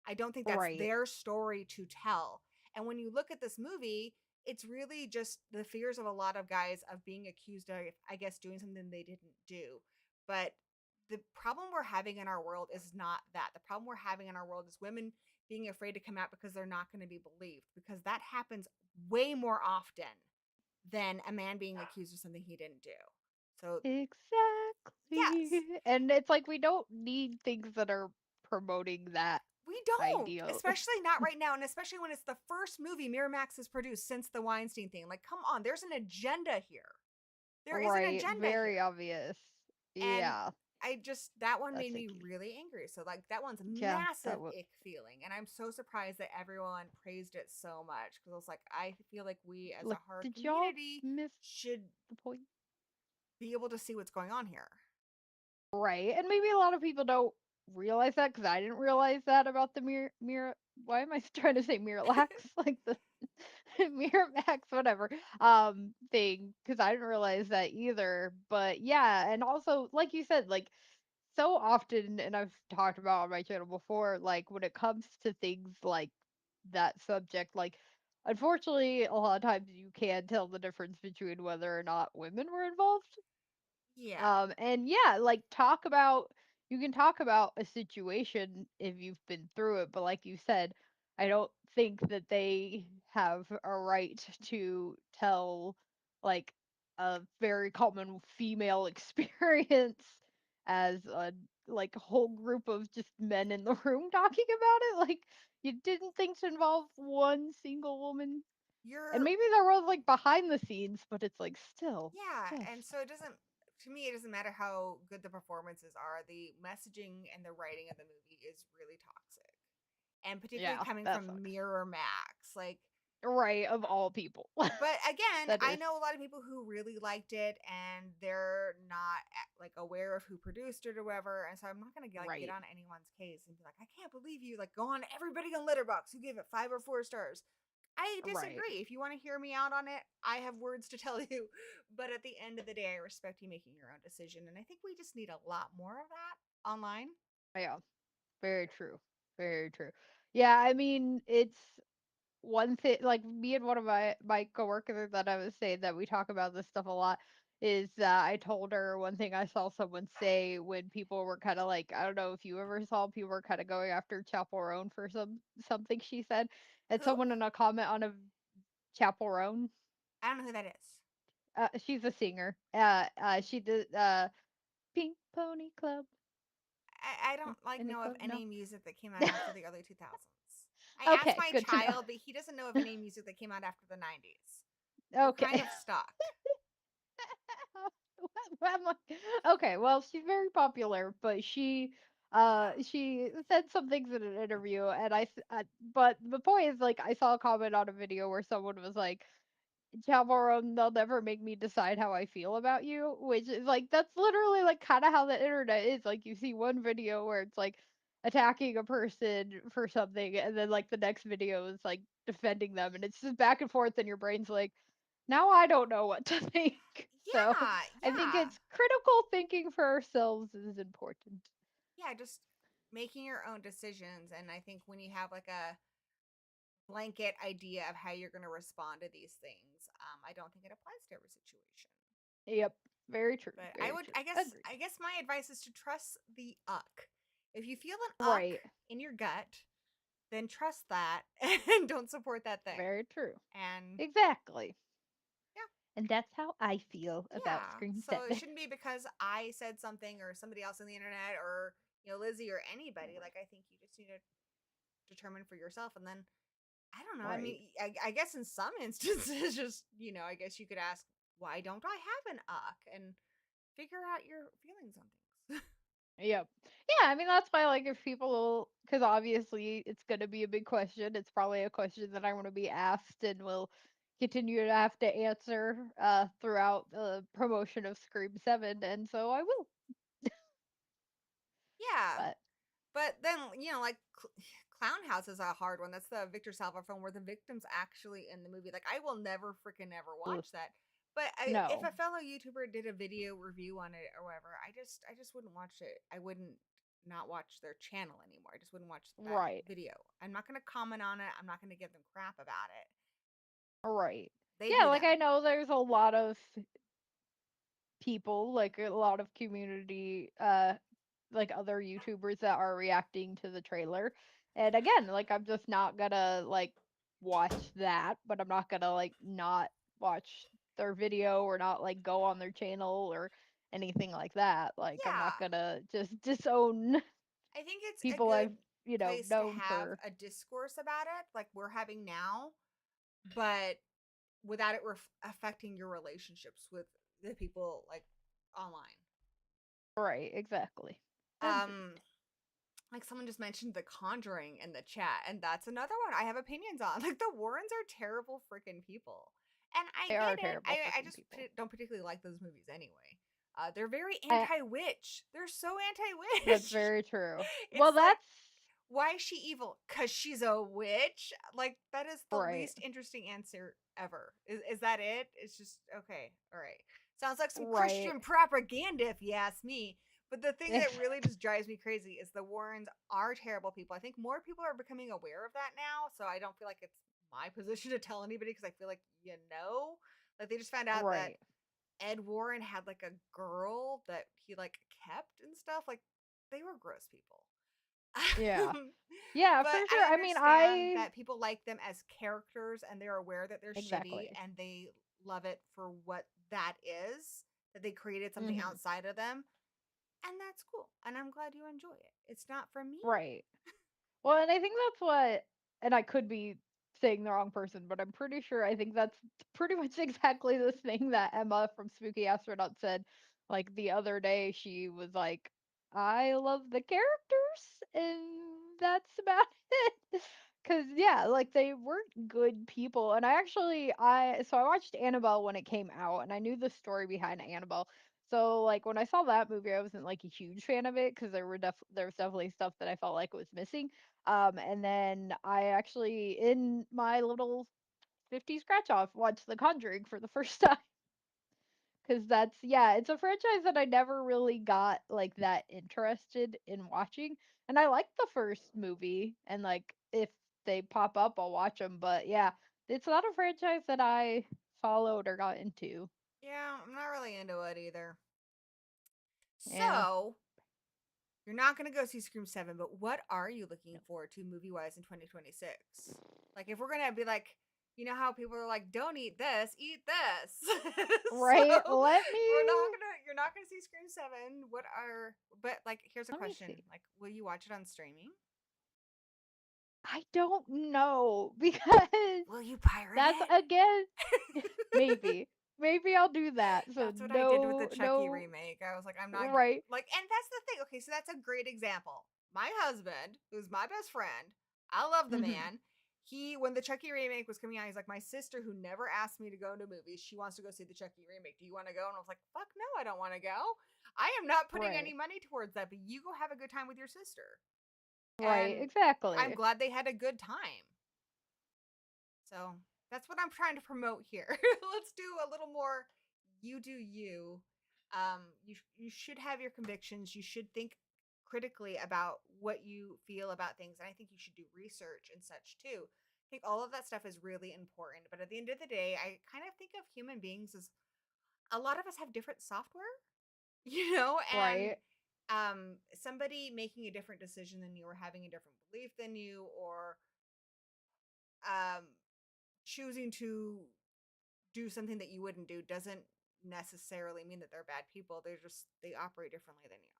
[SPEAKER 1] I don't think that's
[SPEAKER 2] Right.
[SPEAKER 1] their story to tell. And when you look at this movie, it's really just the fears of a lot of guys of being accused of, I guess, doing something they didn't do. But the problem we're having in our world is not that. The problem we're having in our world is women being afraid to come out because they're not going to be believed, because that happens way more often than a man being accused of something he didn't do. So, yes,
[SPEAKER 2] Exactly. And it's like we don't need things that are promoting that
[SPEAKER 1] we don't,
[SPEAKER 2] ideal.
[SPEAKER 1] especially not right now, and especially when it's the first movie Miramax has produced since the Weinstein thing. Like, come on, there's an agenda here. There is an
[SPEAKER 2] Right.
[SPEAKER 1] agenda
[SPEAKER 2] Very
[SPEAKER 1] here.
[SPEAKER 2] obvious.
[SPEAKER 1] And
[SPEAKER 2] Yeah.
[SPEAKER 1] I just, that one
[SPEAKER 2] That's
[SPEAKER 1] made me
[SPEAKER 2] icky.
[SPEAKER 1] really angry. So, like, that one's
[SPEAKER 2] Yeah.
[SPEAKER 1] massive
[SPEAKER 2] That would
[SPEAKER 1] ick feeling. And I'm so surprised that everyone praised it so much, because I was like, I feel like we as a
[SPEAKER 2] like.
[SPEAKER 1] horror
[SPEAKER 2] Did y'all
[SPEAKER 1] community
[SPEAKER 2] miss
[SPEAKER 1] should
[SPEAKER 2] the point?
[SPEAKER 1] be able to see what's going on here.
[SPEAKER 2] Right. And maybe a lot of people don't realize that because I didn't realize that about the mirror. Why am I trying to say Miralax? Like the Miramax, whatever, thing, because I didn't realize that either. But yeah, and also, like you said, like so often, and I've talked about on my channel before, like when it comes to things like that subject, like unfortunately, a lot of times you can tell the difference between whether or not women were involved.
[SPEAKER 1] Yeah.
[SPEAKER 2] And yeah, like talk about, you can talk about a situation if you've been through it, but like you said, I don't think that they have a right to tell like a very common female experience as a like a whole group of just men in the room talking about it. Like you didn't think to involve one single woman. And
[SPEAKER 1] You're
[SPEAKER 2] maybe there was like behind the scenes, but it's like
[SPEAKER 1] Yeah,
[SPEAKER 2] still
[SPEAKER 1] and so it doesn't, to me it doesn't matter how good the performances are. The messaging and the writing of the movie is really toxic. And particularly
[SPEAKER 2] yeah,
[SPEAKER 1] coming
[SPEAKER 2] that
[SPEAKER 1] from
[SPEAKER 2] sucks.
[SPEAKER 1] Mirror Max. Like,
[SPEAKER 2] Right, of all people.
[SPEAKER 1] but again,
[SPEAKER 2] That
[SPEAKER 1] I
[SPEAKER 2] is
[SPEAKER 1] know a lot of people who really liked it, and they're not like aware of who produced it or whatever, and so I'm not going to like get
[SPEAKER 2] right.
[SPEAKER 1] on anyone's case and be like, I can't believe you, like, go on everybody on Letterboxd who gave it 5 or 4 stars. I
[SPEAKER 2] Right.
[SPEAKER 1] disagree. If you want to hear me out on it, I have words to tell you. But at the end of the day, I respect you making your own decision. And I think we just need a lot more of that online.
[SPEAKER 2] Yeah. Very true. Very true. Yeah, I mean, it's one thing like me and one of my coworkers that I was saying that we talk about this stuff a lot is I told her one thing I saw someone say when people were kind of like, I don't know if you ever saw people were kind of going after Chapel Roan for something she said, and
[SPEAKER 1] Who?
[SPEAKER 2] someone in a comment on a Chapel Roan,
[SPEAKER 1] I don't know who that is.
[SPEAKER 2] she's a singer. She did Pink Pony Club.
[SPEAKER 1] I don't like
[SPEAKER 2] Any
[SPEAKER 1] know of
[SPEAKER 2] club? No.
[SPEAKER 1] any music that came out after the early 2000s. I asked
[SPEAKER 2] Okay,
[SPEAKER 1] my
[SPEAKER 2] good to know.
[SPEAKER 1] child, but he doesn't know of any music that came out after the 90s. We're kind
[SPEAKER 2] Okay.
[SPEAKER 1] of stuck.
[SPEAKER 2] I'm like, okay, well, she's very popular, but she said some things in an interview, and but the point is, like, I saw a comment on a video where someone was like, Chavarone, they'll never make me decide how I feel about you, which is like that's literally like kind of how the internet is. Like you see one video where it's like attacking a person for something, and then like the next video is like defending them, and it's just back and forth, and your brain's like, now I don't know what to think. So
[SPEAKER 1] Yeah,
[SPEAKER 2] I think
[SPEAKER 1] yeah.
[SPEAKER 2] it's critical thinking for ourselves is important.
[SPEAKER 1] Yeah, just making your own decisions. And I think when you have like a blanket idea of how you're going to respond to these things, I don't think it applies to every situation.
[SPEAKER 2] Yep, very true,
[SPEAKER 1] But I
[SPEAKER 2] very
[SPEAKER 1] would,
[SPEAKER 2] true. Agreed.
[SPEAKER 1] I guess my advice is to trust the uck. If you feel an uck
[SPEAKER 2] Right,
[SPEAKER 1] in your gut, then trust that and don't support that thing.
[SPEAKER 2] very true.
[SPEAKER 1] And
[SPEAKER 2] Exactly.
[SPEAKER 1] yeah,
[SPEAKER 2] And that's how I feel about
[SPEAKER 1] yeah.
[SPEAKER 2] Scream
[SPEAKER 1] So it
[SPEAKER 2] 7.
[SPEAKER 1] shouldn't be because I said something or somebody else on the internet or Lizzie or anybody. Like, I think you just need to determine for yourself. And then I don't know. I mean,
[SPEAKER 2] Right.
[SPEAKER 1] I guess in some instances, just I guess you could ask, why don't I have an uck, and figure out your feelings on things.
[SPEAKER 2] Yep. Yeah, I mean that's why like if people because obviously it's gonna be a big question. It's probably a question that I want to be asked and will continue to have to answer throughout the promotion of Scream 7, and so I will.
[SPEAKER 1] Yeah.
[SPEAKER 2] But
[SPEAKER 1] But then, like Clown House is a hard one. That's the Victor Salva film where the victim's actually in the movie. Like, I will never freaking ever
[SPEAKER 2] ugh,
[SPEAKER 1] watch that. But if
[SPEAKER 2] no.
[SPEAKER 1] a fellow YouTuber did a video review on it or whatever, I just wouldn't watch it. I wouldn't not watch their channel anymore. I just wouldn't watch that
[SPEAKER 2] Right.
[SPEAKER 1] video. I'm not going to comment on it. I'm not going to give them crap about it.
[SPEAKER 2] Right.
[SPEAKER 1] They
[SPEAKER 2] Yeah,
[SPEAKER 1] do
[SPEAKER 2] like
[SPEAKER 1] them.
[SPEAKER 2] I know there's a lot of people, like a lot of community like other YouTubers that are reacting to the trailer. And again, like I'm just not gonna like watch that, but I'm not gonna like not watch their video or not like go on their channel or anything like that. Like I'm not
[SPEAKER 1] Yeah.
[SPEAKER 2] gonna just disown
[SPEAKER 1] I think it's a
[SPEAKER 2] people
[SPEAKER 1] good
[SPEAKER 2] I've,
[SPEAKER 1] place to
[SPEAKER 2] known
[SPEAKER 1] have
[SPEAKER 2] for
[SPEAKER 1] a discourse about it, like we're having now, but without it affecting your relationships with the people like online.
[SPEAKER 2] right, exactly. Agreed.
[SPEAKER 1] Um, like someone just mentioned The Conjuring in the chat, and that's another one I have opinions on. Like the Warrens are terrible freaking people, and I
[SPEAKER 2] They are
[SPEAKER 1] get it.
[SPEAKER 2] terrible
[SPEAKER 1] I
[SPEAKER 2] freaking
[SPEAKER 1] just
[SPEAKER 2] people.
[SPEAKER 1] don't particularly like those movies anyway. They're very
[SPEAKER 2] I,
[SPEAKER 1] anti-witch. They're so
[SPEAKER 2] that's
[SPEAKER 1] anti-witch.
[SPEAKER 2] very true. Well,
[SPEAKER 1] It's like,
[SPEAKER 2] that's
[SPEAKER 1] why is she evil? Cause she's a witch. Like that is the
[SPEAKER 2] right.
[SPEAKER 1] least interesting answer ever. Is that it? It's just okay. All right. Sounds like some
[SPEAKER 2] Right.
[SPEAKER 1] Christian propaganda, if you ask me. But the thing that really just drives me crazy is the Warrens are terrible people. I think more people are becoming aware of that now, so I don't feel like it's my position to tell anybody because I feel like like they just found out that
[SPEAKER 2] Right.
[SPEAKER 1] Ed Warren had like a girl that he like kept and stuff. Like they were gross people.
[SPEAKER 2] Yeah. Yeah,
[SPEAKER 1] But
[SPEAKER 2] for
[SPEAKER 1] I
[SPEAKER 2] sure. I mean,
[SPEAKER 1] understand
[SPEAKER 2] I
[SPEAKER 1] that people like them as characters and they're aware that they're shitty
[SPEAKER 2] exactly.
[SPEAKER 1] and they love it for what that is, that they created something
[SPEAKER 2] Mhm.
[SPEAKER 1] outside of them. And that's cool. And I'm glad you enjoy it. It's not for me.
[SPEAKER 2] Right. Well, and I think that's what, and I could be saying the wrong person, but I'm pretty sure I think that's pretty much exactly the thing that Emma from Spooky Astronaut said. Like the other day, she was like, I love the characters, and that's about it. Cause yeah, like they weren't good people. And I watched Annabelle when it came out and I knew the story behind Annabelle. So like when I saw that movie, I wasn't like a huge fan of it because there was definitely stuff that I felt like was missing. And then I actually in my little 50 scratch off watched The Conjuring for the first time because that's yeah, it's a franchise that I never really got like that interested in watching. And I like the first movie and like if they pop up, I'll watch them. But yeah, it's not a franchise that I followed or got into.
[SPEAKER 1] Yeah, I'm not really into it either.
[SPEAKER 2] Yeah.
[SPEAKER 1] So, you're not going to go see Scream 7, but what are you looking forward to movie wise in 2026? Like, if we're going to be like, you know how people are like, don't eat this, eat this. So,
[SPEAKER 2] Right.
[SPEAKER 1] you're not gonna see Scream 7. But like, here's a
[SPEAKER 2] Let me
[SPEAKER 1] question.
[SPEAKER 2] see.
[SPEAKER 1] Like, will you watch it on streaming?
[SPEAKER 2] I don't know because
[SPEAKER 1] Will you pirate
[SPEAKER 2] that's
[SPEAKER 1] it?
[SPEAKER 2] again maybe. Maybe I'll do that. So
[SPEAKER 1] That's what I did with the
[SPEAKER 2] no
[SPEAKER 1] Chucky
[SPEAKER 2] no
[SPEAKER 1] remake. I was like, I'm not
[SPEAKER 2] right.
[SPEAKER 1] like, and that's the thing. Okay, so that's a great example. My husband, who's my best friend, I love the
[SPEAKER 2] Mhm.
[SPEAKER 1] man. When the Chucky remake was coming out, he's like, my sister, who never asked me to go to movies, she wants to go see the Chucky remake. Do you want to go? And I was like, fuck no, I don't want to go. I am not putting any
[SPEAKER 2] Right.
[SPEAKER 1] money towards that, but you go have a good time with your sister.
[SPEAKER 2] Right.
[SPEAKER 1] And I'm
[SPEAKER 2] Exactly.
[SPEAKER 1] glad they had a good time. So that's what I'm trying to promote here. Let's do a little more you do you. You should have your convictions. You should think critically about what you feel about things. And I think you should do research and such too. I think all of that stuff is really important. But at the end of the day, I kind of think of human beings as a lot of us have different software, and
[SPEAKER 2] Right.
[SPEAKER 1] somebody making a different decision than you or having a different belief than you or um choosing to do something that you wouldn't do doesn't necessarily mean that they're bad people. They operate differently than you.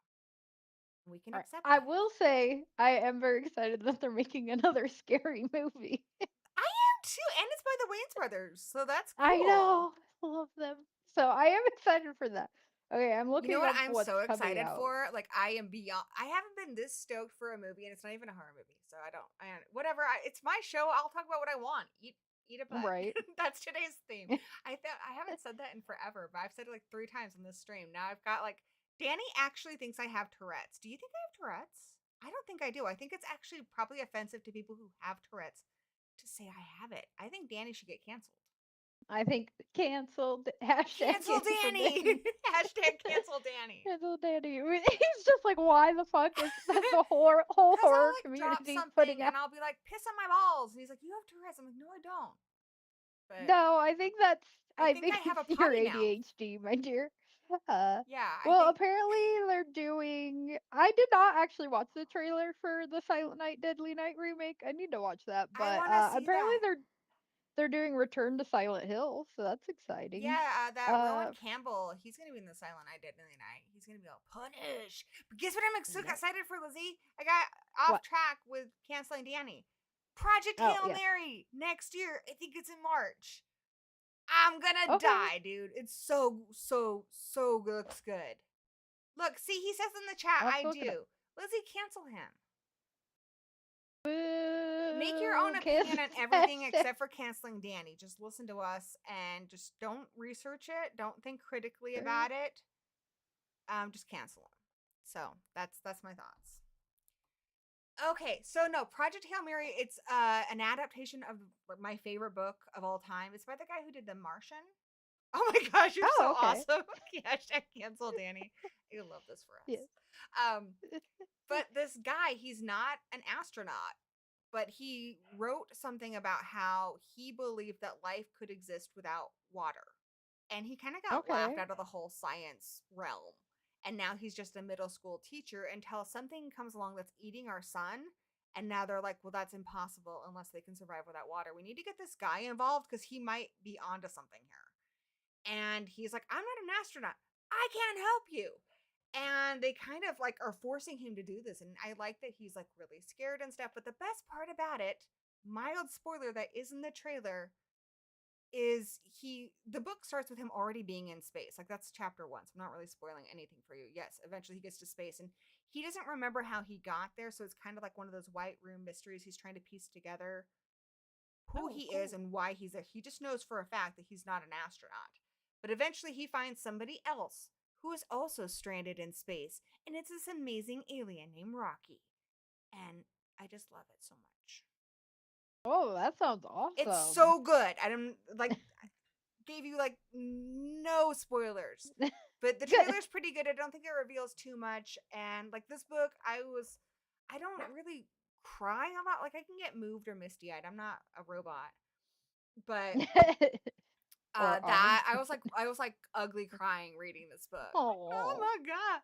[SPEAKER 1] We can
[SPEAKER 2] All right.
[SPEAKER 1] accept
[SPEAKER 2] I
[SPEAKER 1] that.
[SPEAKER 2] will say I am very excited that they're making another scary movie.
[SPEAKER 1] I am too, and it's by the Wayans brothers, so that's
[SPEAKER 2] I
[SPEAKER 1] cool.
[SPEAKER 2] know. I love them. So I am excited for that. Okay, I'm
[SPEAKER 1] You know
[SPEAKER 2] looking
[SPEAKER 1] what
[SPEAKER 2] up
[SPEAKER 1] I'm
[SPEAKER 2] what's
[SPEAKER 1] so
[SPEAKER 2] coming
[SPEAKER 1] excited
[SPEAKER 2] out.
[SPEAKER 1] for? Like I am beyond. I haven't been this stoked for a movie, and it's not even a horror movie. So I don't. Whatever. It's my show. I'll talk about what I want. Eat a butt.
[SPEAKER 2] Right.
[SPEAKER 1] That's today's theme. I thought I haven't said that in forever, but I've said it like 3 times on this stream. Now I've got like Danny actually thinks I have Tourette's. Do you think I have Tourette's? I don't think I do. I think it's actually probably offensive to people who have Tourette's to say I have it. I think Danny should get canceled.
[SPEAKER 2] I think canceled. Hashtag
[SPEAKER 1] Cancel
[SPEAKER 2] cancel
[SPEAKER 1] Danny.
[SPEAKER 2] Danny.
[SPEAKER 1] Hashtag cancel Danny.
[SPEAKER 2] Cancel Danny. He's just like, why the fuck is that the whole
[SPEAKER 1] Because I'll
[SPEAKER 2] horror
[SPEAKER 1] like drop
[SPEAKER 2] community
[SPEAKER 1] something
[SPEAKER 2] putting out?
[SPEAKER 1] and I'll be like, piss on my balls. And he's like, you have Tourette's. I'm like, no, I don't. But
[SPEAKER 2] No,
[SPEAKER 1] I
[SPEAKER 2] I
[SPEAKER 1] think
[SPEAKER 2] think
[SPEAKER 1] I have a
[SPEAKER 2] it's your
[SPEAKER 1] potty mouth.
[SPEAKER 2] ADHD, my dear. Uh,
[SPEAKER 1] Yeah, I
[SPEAKER 2] well,
[SPEAKER 1] think
[SPEAKER 2] apparently they're doing. I did not actually watch the trailer for the Silent Night, Deadly Night remake. I need to watch that,
[SPEAKER 1] I
[SPEAKER 2] but
[SPEAKER 1] want to see
[SPEAKER 2] apparently
[SPEAKER 1] that.
[SPEAKER 2] they're doing Return to Silent Hill, so that's exciting.
[SPEAKER 1] Yeah, that
[SPEAKER 2] Uh,
[SPEAKER 1] Rowan Campbell, he's going to be in the Silent Night, Deadly Night. He's going to be all punish. But guess what I'm so
[SPEAKER 2] no.
[SPEAKER 1] excited for, Lizzie? I got off
[SPEAKER 2] What?
[SPEAKER 1] track with canceling Danny. Project
[SPEAKER 2] Oh
[SPEAKER 1] Hail
[SPEAKER 2] yeah.
[SPEAKER 1] Mary next year. I think it's in March. I'm gonna
[SPEAKER 2] Okay.
[SPEAKER 1] die, dude. It's so looks good. Look, see, he says in the chat,
[SPEAKER 2] I'll have
[SPEAKER 1] I
[SPEAKER 2] to look it up.
[SPEAKER 1] do. Lizzie, cancel him. Make your own
[SPEAKER 2] Boo!
[SPEAKER 1] opinion
[SPEAKER 2] Cancel
[SPEAKER 1] on everything
[SPEAKER 2] hashtag.
[SPEAKER 1] except for canceling Danny. Just listen to us and just don't research it. Don't think critically about it. Just cancel him. So that's my thoughts. Okay, so no, Project Hail Mary. It's an adaptation of my favorite book of all time. It's by the guy who did The Martian. Oh my gosh, you're so
[SPEAKER 2] Oh, okay.
[SPEAKER 1] awesome. Hashtag cancel Danny. I love this for us.
[SPEAKER 2] Yes.
[SPEAKER 1] But this guy, he's not an astronaut, but he wrote something about how he believed that life could exist without water. And he kind of got laughed
[SPEAKER 2] Okay.
[SPEAKER 1] out of the whole science realm. And now he's just a middle school teacher until something comes along that's eating our sun. And now they're like, well, that's impossible unless they can survive without water. We need to get this guy involved because he might be onto something here. And he's like, I'm not an astronaut. I can't help you. And they kind of like are forcing him to do this. And I like that he's like really scared and stuff. But the best part about it, mild spoiler that is in the trailer, is the book starts with him already being in space. Like that's chapter 1. So I'm not really spoiling anything for you. Yes, eventually he gets to space and he doesn't remember how he got there. So it's kind of like one of those white room mysteries. He's trying to piece together who
[SPEAKER 2] Oh,
[SPEAKER 1] he
[SPEAKER 2] cool.
[SPEAKER 1] is and why he's there. He just knows for a fact that he's not an astronaut. But eventually he finds somebody else who is also stranded in space. And it's this amazing alien named Rocky. And I just love it so much.
[SPEAKER 2] Oh, that sounds
[SPEAKER 1] It's
[SPEAKER 2] awesome.
[SPEAKER 1] so good. I don't like gave you like no spoilers. But the
[SPEAKER 2] Good.
[SPEAKER 1] trailer's pretty good. I don't think it reveals too much. And like this book, I don't really cry a lot. Like I can get moved or misty eyed. I'm not a robot. But
[SPEAKER 2] Or are.
[SPEAKER 1] that I was like ugly crying reading this book. Like, oh
[SPEAKER 2] Oh.
[SPEAKER 1] my god.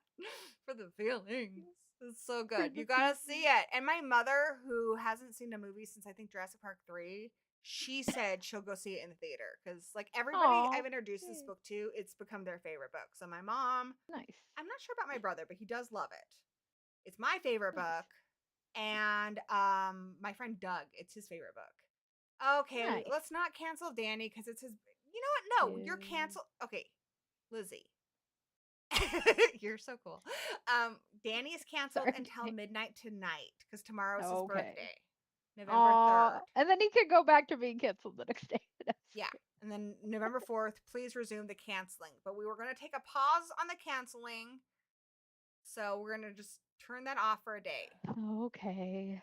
[SPEAKER 1] For the feelings. It's so
[SPEAKER 2] For
[SPEAKER 1] good.
[SPEAKER 2] the
[SPEAKER 1] You gotta see it. And my mother, who hasn't seen a movie since I think Jurassic Park 3, she said she'll go see it in the theater. Cause like everybody
[SPEAKER 2] Aw.
[SPEAKER 1] I've introduced this book to, it's become their favorite book. So my mom,
[SPEAKER 2] Nice.
[SPEAKER 1] I'm not sure about my brother, but he does love it. It's my favorite
[SPEAKER 2] Nice.
[SPEAKER 1] book. And my friend Doug, it's his favorite book. Okay,
[SPEAKER 2] Nice.
[SPEAKER 1] let's not cancel Danny because it's his. You know what? No, you're
[SPEAKER 2] Yeah.
[SPEAKER 1] canceled. Okay, Lizzie, you're so cool. Danny is canceled
[SPEAKER 2] Sorry.
[SPEAKER 1] until midnight tonight because tomorrow's his
[SPEAKER 2] Okay.
[SPEAKER 1] birthday, November
[SPEAKER 2] Aw.
[SPEAKER 1] 3rd.
[SPEAKER 2] And then he could go back to being canceled the next day. That's
[SPEAKER 1] Yeah,
[SPEAKER 2] great.
[SPEAKER 1] and then November 4th, please resume the canceling. But we were going to take a pause on the canceling, so we're going to just turn that off for a day.
[SPEAKER 2] Okay.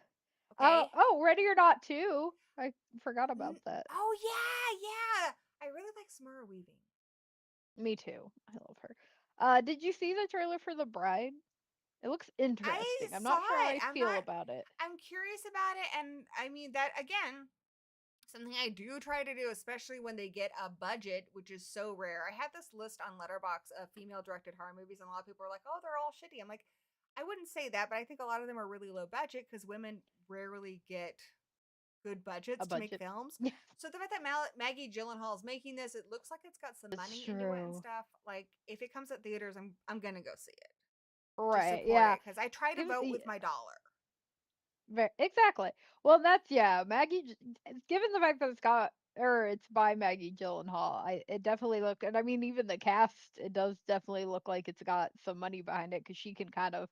[SPEAKER 1] Okay.
[SPEAKER 2] Oh, Ready or Not too. I forgot about that.
[SPEAKER 1] Oh yeah. I really like Samara Weaving.
[SPEAKER 2] Me too. I love her. Did you see the trailer for The Bride? It looks
[SPEAKER 1] I
[SPEAKER 2] interesting. I'm
[SPEAKER 1] saw
[SPEAKER 2] not sure how
[SPEAKER 1] it.
[SPEAKER 2] I feel about it.
[SPEAKER 1] I'm curious about it. And I mean, that again, something I do try to do, especially when they get a budget, which is so rare. I had this list on Letterbox of female directed horror movies, and a lot of people are like, oh, they're all shitty. I'm like, I wouldn't say that, but I think a lot of them are really low budget because women rarely get good
[SPEAKER 2] A
[SPEAKER 1] budgets to make
[SPEAKER 2] budget.
[SPEAKER 1] films.
[SPEAKER 2] Yeah,
[SPEAKER 1] So the fact that Maggie Gyllenhaal is making this, it looks like it's got some
[SPEAKER 2] it's
[SPEAKER 1] money into it and
[SPEAKER 2] true.
[SPEAKER 1] stuff. Like if it comes at theaters, I'm gonna go see it. to
[SPEAKER 2] Right.
[SPEAKER 1] support
[SPEAKER 2] Yeah.
[SPEAKER 1] it because I try to
[SPEAKER 2] Given
[SPEAKER 1] vote
[SPEAKER 2] the
[SPEAKER 1] with my dollar.
[SPEAKER 2] exactly. Well, that's yeah. Given the fact that it's by Maggie Gyllenhaal, it definitely look, and I mean even the cast, it does definitely look like it's got some money behind it because she can kind of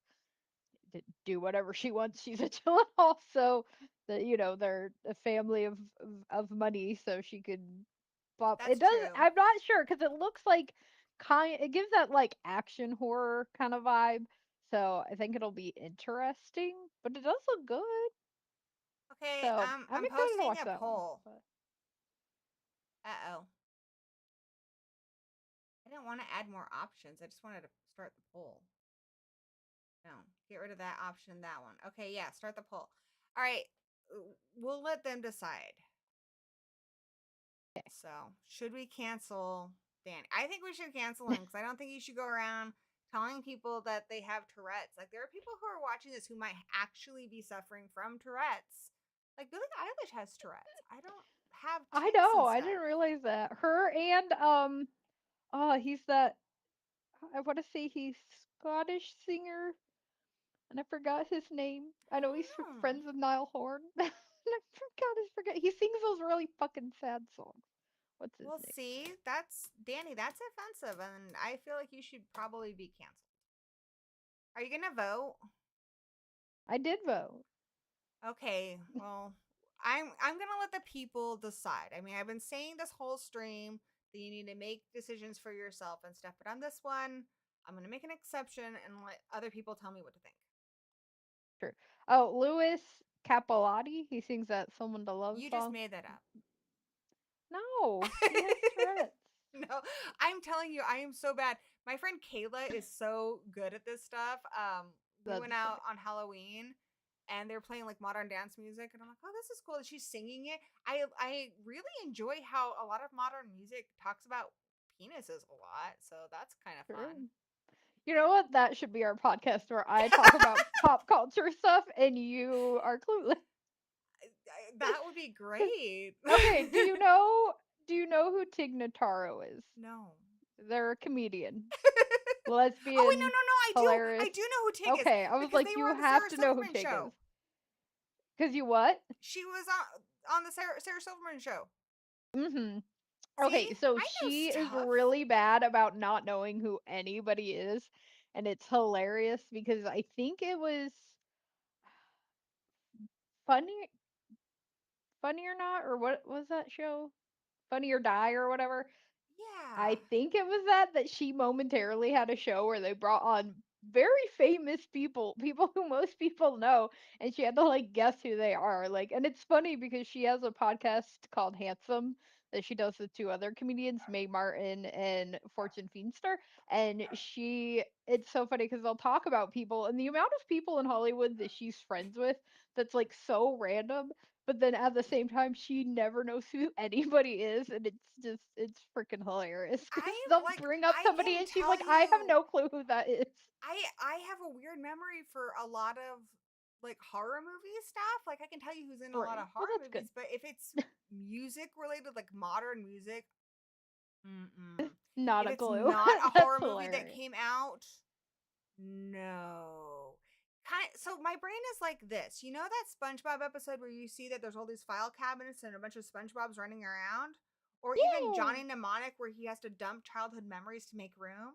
[SPEAKER 2] do whatever she wants. She's a Gyllenhaal, so they're a family of money, so she could pop.
[SPEAKER 1] That's
[SPEAKER 2] It does.
[SPEAKER 1] true.
[SPEAKER 2] I'm not sure because it looks like it gives that like action horror kind of vibe. So I think it'll be interesting, but it does look good.
[SPEAKER 1] Okay,
[SPEAKER 2] So I'm
[SPEAKER 1] I'm
[SPEAKER 2] excited to
[SPEAKER 1] posting
[SPEAKER 2] watch
[SPEAKER 1] a
[SPEAKER 2] that one.
[SPEAKER 1] poll.
[SPEAKER 2] But
[SPEAKER 1] Uh-oh. I didn't want to add more options. I just wanted to start the poll. No, get rid of that option, that one. Okay, yeah, start the poll. All right, we'll let them decide.
[SPEAKER 2] okay.
[SPEAKER 1] So, should we cancel Danny? I think we should cancel him because I don't think you should go around telling people that they have Tourette's. Like, there are people who are watching this who might actually be suffering from Tourette's. Like, Billie Eilish has Tourette's. I don't have
[SPEAKER 2] I
[SPEAKER 1] tics
[SPEAKER 2] know.
[SPEAKER 1] and
[SPEAKER 2] I
[SPEAKER 1] stuff.
[SPEAKER 2] didn't realize that. Her and oh, he's that. I want to say he's Scottish singer, and I forgot his name. I
[SPEAKER 1] I
[SPEAKER 2] know he's
[SPEAKER 1] don't know.
[SPEAKER 2] friends with Niall Horn. And I forgot. He sings those really fucking sad songs. What's his
[SPEAKER 1] Well,
[SPEAKER 2] name?
[SPEAKER 1] see, that's Danny. That's offensive, and I feel like you should probably be canceled. Are you gonna vote?
[SPEAKER 2] I did vote.
[SPEAKER 1] Okay, well, I'm gonna let the people decide. I mean, I've been saying this whole stream that you need to make decisions for yourself and stuff, but on this one, I'm gonna make an exception and let other people tell me what to think.
[SPEAKER 2] Sure. Oh, Louis Capaldi. He sings that "Someone to Love"
[SPEAKER 1] You just
[SPEAKER 2] song.
[SPEAKER 1] made that up.
[SPEAKER 2] No, he has Tourette's.
[SPEAKER 1] No, I'm telling you, I am so bad. My friend Kayla is so good at this stuff. We
[SPEAKER 2] That's
[SPEAKER 1] went out
[SPEAKER 2] funny.
[SPEAKER 1] on Halloween and they're playing like modern dance music and I'm like, "Oh, this is cool." She's singing it. I really enjoy how a lot of modern music talks about penises a lot. So that's kind of
[SPEAKER 2] Sure.
[SPEAKER 1] fun.
[SPEAKER 2] You know what? That should be our podcast where I talk about pop culture stuff and you are clueless.
[SPEAKER 1] That would be
[SPEAKER 2] 'Cause-
[SPEAKER 1] great.
[SPEAKER 2] okay, do you know who Tig Notaro is?
[SPEAKER 1] No.
[SPEAKER 2] They're a comedian,
[SPEAKER 1] Oh wait, no,
[SPEAKER 2] lesbian,
[SPEAKER 1] no, no! I do.
[SPEAKER 2] hilarious.
[SPEAKER 1] I do know who Tig is
[SPEAKER 2] Okay, I was
[SPEAKER 1] because
[SPEAKER 2] like,
[SPEAKER 1] they were
[SPEAKER 2] you
[SPEAKER 1] on the
[SPEAKER 2] have
[SPEAKER 1] Sarah
[SPEAKER 2] to know who
[SPEAKER 1] Silverman
[SPEAKER 2] Tig is.
[SPEAKER 1] show.
[SPEAKER 2] Cause you what?
[SPEAKER 1] She was on the Sarah Silverman show.
[SPEAKER 2] Mm-hmm.
[SPEAKER 1] See,
[SPEAKER 2] Okay, so
[SPEAKER 1] I know
[SPEAKER 2] she is
[SPEAKER 1] stuff.
[SPEAKER 2] really bad about not knowing who anybody is, and it's hilarious because I think it was funny, funny or not, or what was that show? Funny or Die or whatever.
[SPEAKER 1] Yeah.
[SPEAKER 2] I think it was that she momentarily had a show where they brought on very famous people, people who most people know, and she had to like guess who they are. Like, and it's funny because she has a podcast called Handsome that she does with two other comedians, Mae Martin and Fortune Feimster, and it's so funny because they'll talk about people and the amount of people in Hollywood that she's friends with that's like so random, but then at the same time she never knows who anybody is, and it's freaking hilarious because
[SPEAKER 1] I
[SPEAKER 2] they'll
[SPEAKER 1] like
[SPEAKER 2] bring up
[SPEAKER 1] I
[SPEAKER 2] somebody
[SPEAKER 1] can
[SPEAKER 2] and she's
[SPEAKER 1] tell
[SPEAKER 2] like, I have
[SPEAKER 1] you
[SPEAKER 2] no clue who that is.
[SPEAKER 1] I have a weird memory for a lot of like horror movie stuff. Like I can tell you who's in a lot
[SPEAKER 2] Right,
[SPEAKER 1] of
[SPEAKER 2] well
[SPEAKER 1] horror
[SPEAKER 2] that's good.
[SPEAKER 1] movies, but if it's music related, like modern music, mm-mm.
[SPEAKER 2] Not
[SPEAKER 1] If
[SPEAKER 2] a
[SPEAKER 1] it's
[SPEAKER 2] clue.
[SPEAKER 1] not a
[SPEAKER 2] That's
[SPEAKER 1] horror movie that
[SPEAKER 2] hilarious.
[SPEAKER 1] came out, no. So my brain is like this. You know that SpongeBob episode where you see that there's all these file cabinets and a bunch of SpongeBob's running around? Or even
[SPEAKER 2] Yeah.
[SPEAKER 1] Johnny Mnemonic where he has to dump childhood memories to make room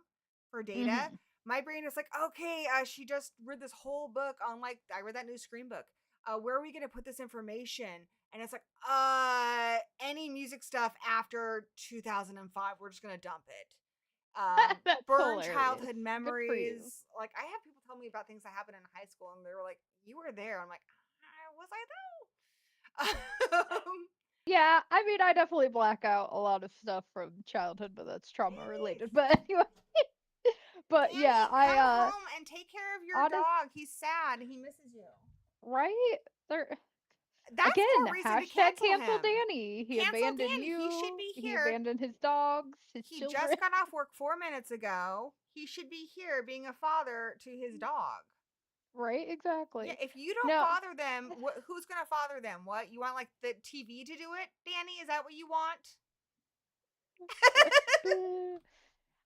[SPEAKER 1] for data?
[SPEAKER 2] Hmm.
[SPEAKER 1] My brain is like, okay, she just read this whole book on like I read that new Scream book. Where are we gonna put this information? And it's like, any music stuff after 2005, we're just gonna dump it.
[SPEAKER 2] That's
[SPEAKER 1] Burn
[SPEAKER 2] hilarious.
[SPEAKER 1] childhood
[SPEAKER 2] Good for you.
[SPEAKER 1] memories. Like I have people tell me about things that happened in high school, and they were like, "You were there." I'm like, "Was I though?"
[SPEAKER 2] Yeah, I mean, I definitely black out a lot of stuff from childhood, but that's trauma related. But anyway, but yeah,
[SPEAKER 1] Danny, come home and take care of your
[SPEAKER 2] honest,
[SPEAKER 1] dog. He's sad. He misses you.
[SPEAKER 2] right? There
[SPEAKER 1] That's
[SPEAKER 2] again,
[SPEAKER 1] more reason to
[SPEAKER 2] hashtag
[SPEAKER 1] cancel
[SPEAKER 2] cancel
[SPEAKER 1] him.
[SPEAKER 2] Danny. He
[SPEAKER 1] Cancel
[SPEAKER 2] abandoned
[SPEAKER 1] Danny. He should
[SPEAKER 2] you.
[SPEAKER 1] be
[SPEAKER 2] He
[SPEAKER 1] here.
[SPEAKER 2] abandoned his dogs, his
[SPEAKER 1] He
[SPEAKER 2] children.
[SPEAKER 1] just got off work 4 minutes ago. He should be here being a father to his dog.
[SPEAKER 2] Right?
[SPEAKER 1] Yeah,
[SPEAKER 2] Exactly.
[SPEAKER 1] if you don't
[SPEAKER 2] No.
[SPEAKER 1] father them, who's gonna father them? What you want, like the TV to do it, Danny? Is that what you want?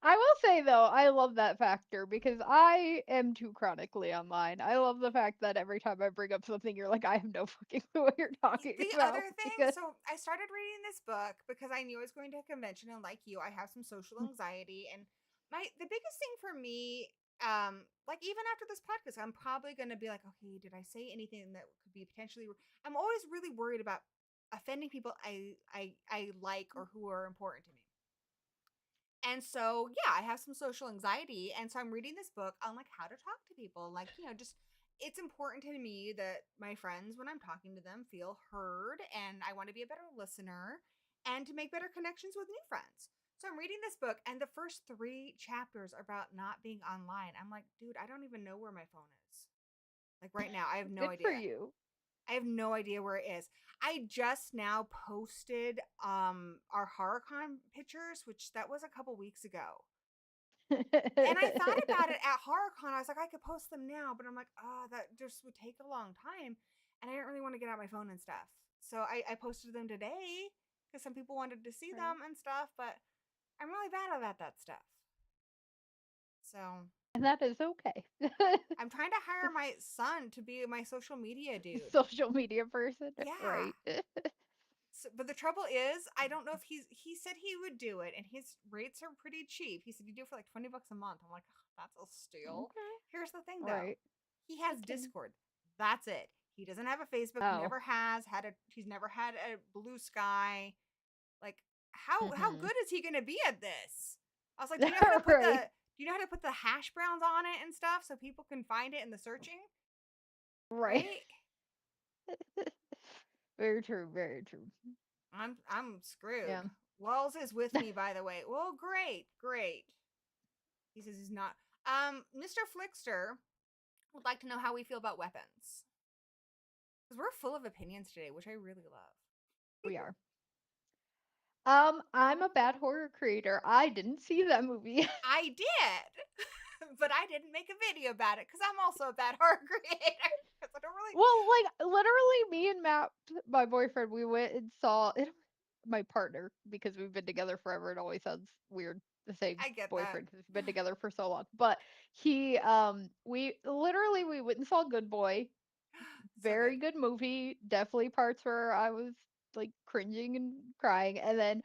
[SPEAKER 2] I will say though, I love that factor because I am too chronically online. I love the fact that every time I bring up something, you're like, I have no fucking clue what you're talking
[SPEAKER 1] The
[SPEAKER 2] about
[SPEAKER 1] other thing,
[SPEAKER 2] because
[SPEAKER 1] so I started reading this book because I knew I was going to a convention, and like you, I have some social anxiety, and the biggest thing for me, like even after this podcast, I'm probably going to be like, okay, did I say anything that could be potentially? I'm always really worried about offending people I like or who are important to me. And so, yeah, I have some social anxiety. And so I'm reading this book on like how to talk to people. Like, just it's important to me that my friends, when I'm talking to them, feel heard. And I want to be a better listener and to make better connections with new friends. So I'm reading this book, and the first 3 chapters are about not being online. I'm like, dude, I don't even know where my phone is. Like right now, I have no
[SPEAKER 2] good for
[SPEAKER 1] idea.
[SPEAKER 2] you.
[SPEAKER 1] I have no idea where it is. I just now posted our HorrorCon pictures, which that was a couple weeks ago. And I thought about it at HorrorCon. I was like, I could post them now, but I'm like, oh, that just would take a long time. And I didn't really want to get out my phone and stuff. So I posted them today because some people wanted to see
[SPEAKER 2] Right.
[SPEAKER 1] them and stuff, but I'm really bad about that stuff. So
[SPEAKER 2] And that is okay.
[SPEAKER 1] I'm trying to hire my son to be my social media dude.
[SPEAKER 2] Social media person,
[SPEAKER 1] Yeah.
[SPEAKER 2] right?
[SPEAKER 1] So, but the trouble is, I don't know if he said he would do it, and his rates are pretty cheap. He said you do it for like $20 a month. I'm like, oh, that's a steal.
[SPEAKER 2] Okay.
[SPEAKER 1] Here's the thing though,
[SPEAKER 2] Right.
[SPEAKER 1] he has
[SPEAKER 2] Okay.
[SPEAKER 1] Discord. That's it. He doesn't have a Facebook.
[SPEAKER 2] Oh.
[SPEAKER 1] Never has had a. He's never had a Blue Sky. Like, how
[SPEAKER 2] Hmm.
[SPEAKER 1] good is he gonna be at this? I was like, do you know how to put
[SPEAKER 2] Right.
[SPEAKER 1] the do you know how to put the hash browns on it and stuff so people can find it in the searching?
[SPEAKER 2] Right.
[SPEAKER 1] Right.
[SPEAKER 2] Very true. Very true.
[SPEAKER 1] I'm
[SPEAKER 2] Yeah.
[SPEAKER 1] screwed. Wells is with me, by the way. Well, great, great. He says he's not. Mr. Flickster would like to know how we feel about weapons. Because we're full of opinions today, which I really love.
[SPEAKER 2] We are. I'm a bad horror creator. I didn't see that movie.
[SPEAKER 1] I did, but I didn't make a video about it because I'm also a bad horror creator. Because I don't really.
[SPEAKER 2] Well, like literally, me and Matt, my boyfriend, we went and saw it. My partner, because we've been together forever. It always sounds weird to say
[SPEAKER 1] I get that.
[SPEAKER 2] boyfriend because we've been together for so long. But he, we literally we went and saw Good Boy.
[SPEAKER 1] So good.
[SPEAKER 2] Very good movie. Definitely parts where I was like cringing and crying. And then,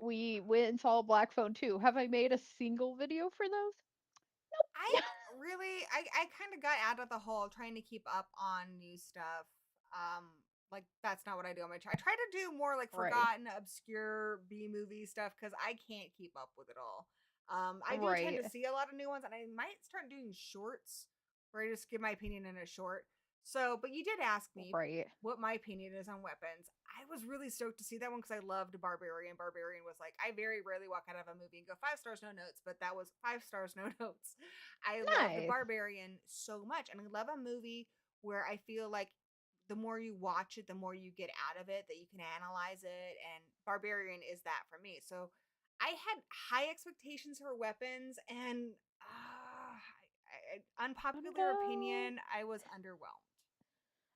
[SPEAKER 2] we went and saw Black Phone too. Have I made a single video for those?
[SPEAKER 1] I really, I kind of got out of the whole trying to keep up on new stuff. Um, like that's not what I do on my channel. I try to do more like
[SPEAKER 2] Right.
[SPEAKER 1] forgotten, obscure B movie stuff because I can't keep up with it all. I do tend to
[SPEAKER 2] Right.
[SPEAKER 1] see a lot of new ones, and I might start doing shorts where I just give my opinion in a short. So, but you did ask me
[SPEAKER 2] Right.
[SPEAKER 1] what my opinion is on weapons. I was really stoked to see that one because I loved Barbarian. Barbarian was like, I very rarely walk out of a movie and go 5 stars, no notes, but that was 5 stars, no notes. I love the
[SPEAKER 2] Nice.
[SPEAKER 1] Barbarian so much, and I love a movie where I feel like the more you watch it, the more you get out of it, that you can analyze it, and Barbarian is that for me. So I had high expectations for weapons, and
[SPEAKER 2] Oh,
[SPEAKER 1] unpopular
[SPEAKER 2] no.
[SPEAKER 1] opinion, I was underwhelmed.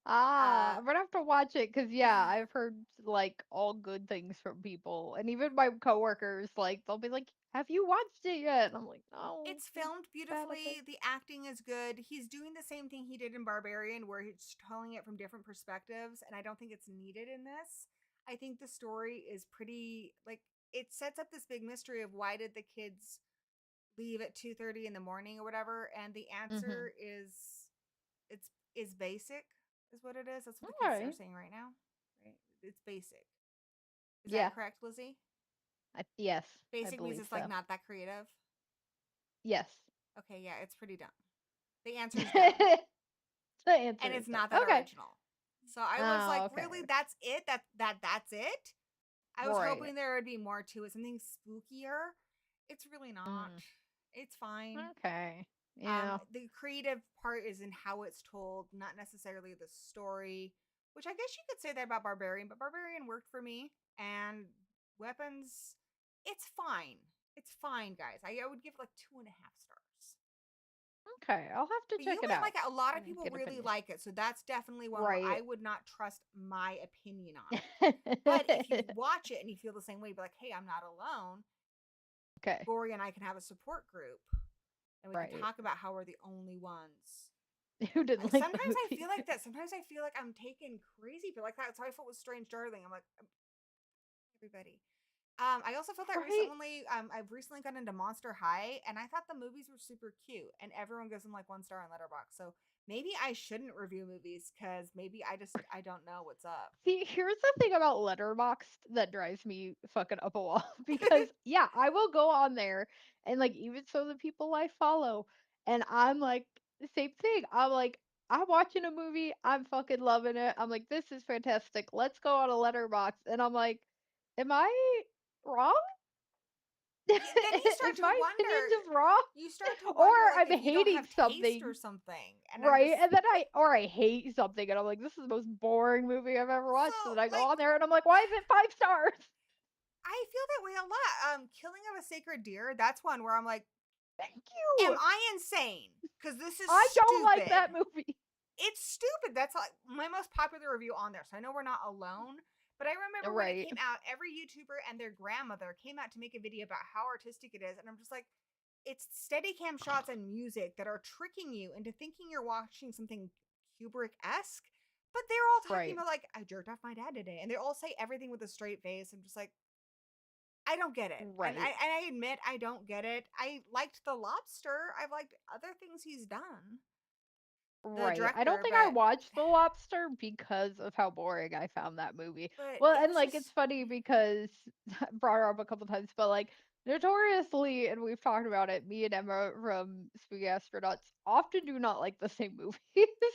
[SPEAKER 2] Ah,
[SPEAKER 1] Uh,
[SPEAKER 2] I'm gonna have to watch it because yeah, I've heard like all good things from people, and even my coworkers like they'll be like, "Have you watched it yet?" And I'm like, "No,
[SPEAKER 1] It's
[SPEAKER 2] I'm
[SPEAKER 1] filmed
[SPEAKER 2] bad at this."
[SPEAKER 1] beautifully. The acting is good. He's doing the same thing he did in Barbarian, where he's telling it from different perspectives, and I don't think it's needed in this. I think the story is pretty like it sets up this big mystery of why did the kids leave at 2:30 in the morning or whatever, and the
[SPEAKER 2] Mm-hmm.
[SPEAKER 1] answer is basic, is what it is. That's what the
[SPEAKER 2] All
[SPEAKER 1] kids are
[SPEAKER 2] right.
[SPEAKER 1] saying right now. Right? It's basic. Is
[SPEAKER 2] Yeah.
[SPEAKER 1] that correct, Lizzie?
[SPEAKER 2] Yes, I
[SPEAKER 1] Basic means
[SPEAKER 2] believe
[SPEAKER 1] it's like
[SPEAKER 2] so.
[SPEAKER 1] not that creative.
[SPEAKER 2] Yes.
[SPEAKER 1] Okay, yeah, it's pretty dumb. The answer is dumb.
[SPEAKER 2] The answer
[SPEAKER 1] And
[SPEAKER 2] is
[SPEAKER 1] it's
[SPEAKER 2] done.
[SPEAKER 1] not that
[SPEAKER 2] Okay.
[SPEAKER 1] original. So I was like,
[SPEAKER 2] Oh, okay.
[SPEAKER 1] really, that's it? That's it? I was
[SPEAKER 2] Right.
[SPEAKER 1] hoping there would be more to it, something spookier. It's really not.
[SPEAKER 2] Mm.
[SPEAKER 1] It's fine.
[SPEAKER 2] Okay. Yeah.
[SPEAKER 1] The creative part is in how it's told, not necessarily the story. Which I guess you could say that about Barbarian, but Barbarian worked for me. And Weapons, it's fine. It's fine, guys. I would give it like 2.5 stars.
[SPEAKER 2] Okay. I'll have to
[SPEAKER 1] But
[SPEAKER 2] check
[SPEAKER 1] you
[SPEAKER 2] it
[SPEAKER 1] might
[SPEAKER 2] out
[SPEAKER 1] like it. A lot of
[SPEAKER 2] and
[SPEAKER 1] people
[SPEAKER 2] get
[SPEAKER 1] really
[SPEAKER 2] opinion.
[SPEAKER 1] like it. So that's definitely one where
[SPEAKER 2] Right.
[SPEAKER 1] I would not trust my opinion on it. But if you watch it and you feel the same way, be like, hey, I'm not alone.
[SPEAKER 2] Okay.
[SPEAKER 1] Gory and I can have a support group, and we can talk about how we're the only ones
[SPEAKER 2] who didn't like the
[SPEAKER 1] sometimes
[SPEAKER 2] movie.
[SPEAKER 1] I feel like that. Sometimes I feel like I'm taken crazy, but like that's how I felt with Strange Darling. I'm like, everybody. I also felt that recently. I've recently gotten into Monster High, and I thought the movies were super cute, and everyone gives them like 1 star on Letterboxd. So maybe I shouldn't review movies because maybe I don't know what's up.
[SPEAKER 2] See, here's the thing about Letterboxd that drives me fucking up a wall because yeah, I will go on there and like even some of the people I follow, and I'm like the same thing. I'm like, I'm watching a movie, I'm fucking loving it. I'm like, this is fantastic. Let's go on a Letterboxd, and I'm like, am I wrong?
[SPEAKER 1] Yeah, then you start
[SPEAKER 2] Is
[SPEAKER 1] to
[SPEAKER 2] my opinion
[SPEAKER 1] wonder.
[SPEAKER 2] just wrong?
[SPEAKER 1] You start to
[SPEAKER 2] Or
[SPEAKER 1] wonder like
[SPEAKER 2] I'm
[SPEAKER 1] if you don't
[SPEAKER 2] hating
[SPEAKER 1] have taste or
[SPEAKER 2] something,
[SPEAKER 1] something, and I'm
[SPEAKER 2] right?
[SPEAKER 1] just
[SPEAKER 2] And then I hate something, and I'm like, this is the most boring movie I've ever
[SPEAKER 1] so
[SPEAKER 2] watched. And then I go
[SPEAKER 1] like
[SPEAKER 2] on there, and I'm like, why is it 5 stars?
[SPEAKER 1] I feel that way a lot. Killing of a Sacred Deer. That's one where I'm like,
[SPEAKER 2] Thank
[SPEAKER 1] am
[SPEAKER 2] you.
[SPEAKER 1] I insane? Because this is
[SPEAKER 2] I don't like
[SPEAKER 1] stupid.
[SPEAKER 2] that movie.
[SPEAKER 1] It's stupid. That's like my most popular review on there. So I know we're not alone. But I remember when it
[SPEAKER 2] Right.
[SPEAKER 1] came out, every YouTuber and their grandmother came out to make a video about how artistic it is. And I'm just like, it's Steadicam shots and music that are tricking you into thinking you're watching something Kubrick-esque. But they're all talking
[SPEAKER 2] Right.
[SPEAKER 1] about like, I jerked off my dad today. And they all say everything with a straight face. I'm just like, I don't get it. And
[SPEAKER 2] Right.
[SPEAKER 1] I admit I don't get it. I liked The Lobster. I've liked other things he's done. The
[SPEAKER 2] Right. I don't
[SPEAKER 1] director,
[SPEAKER 2] think I watched The Lobster because of how boring I found that movie.
[SPEAKER 1] but
[SPEAKER 2] Well,
[SPEAKER 1] it
[SPEAKER 2] and
[SPEAKER 1] was
[SPEAKER 2] like it's
[SPEAKER 1] just
[SPEAKER 2] funny because I brought her up a couple times, but like notoriously, and we've talked about it, me and Emma from Spooky Astronauts often do not like the same movies.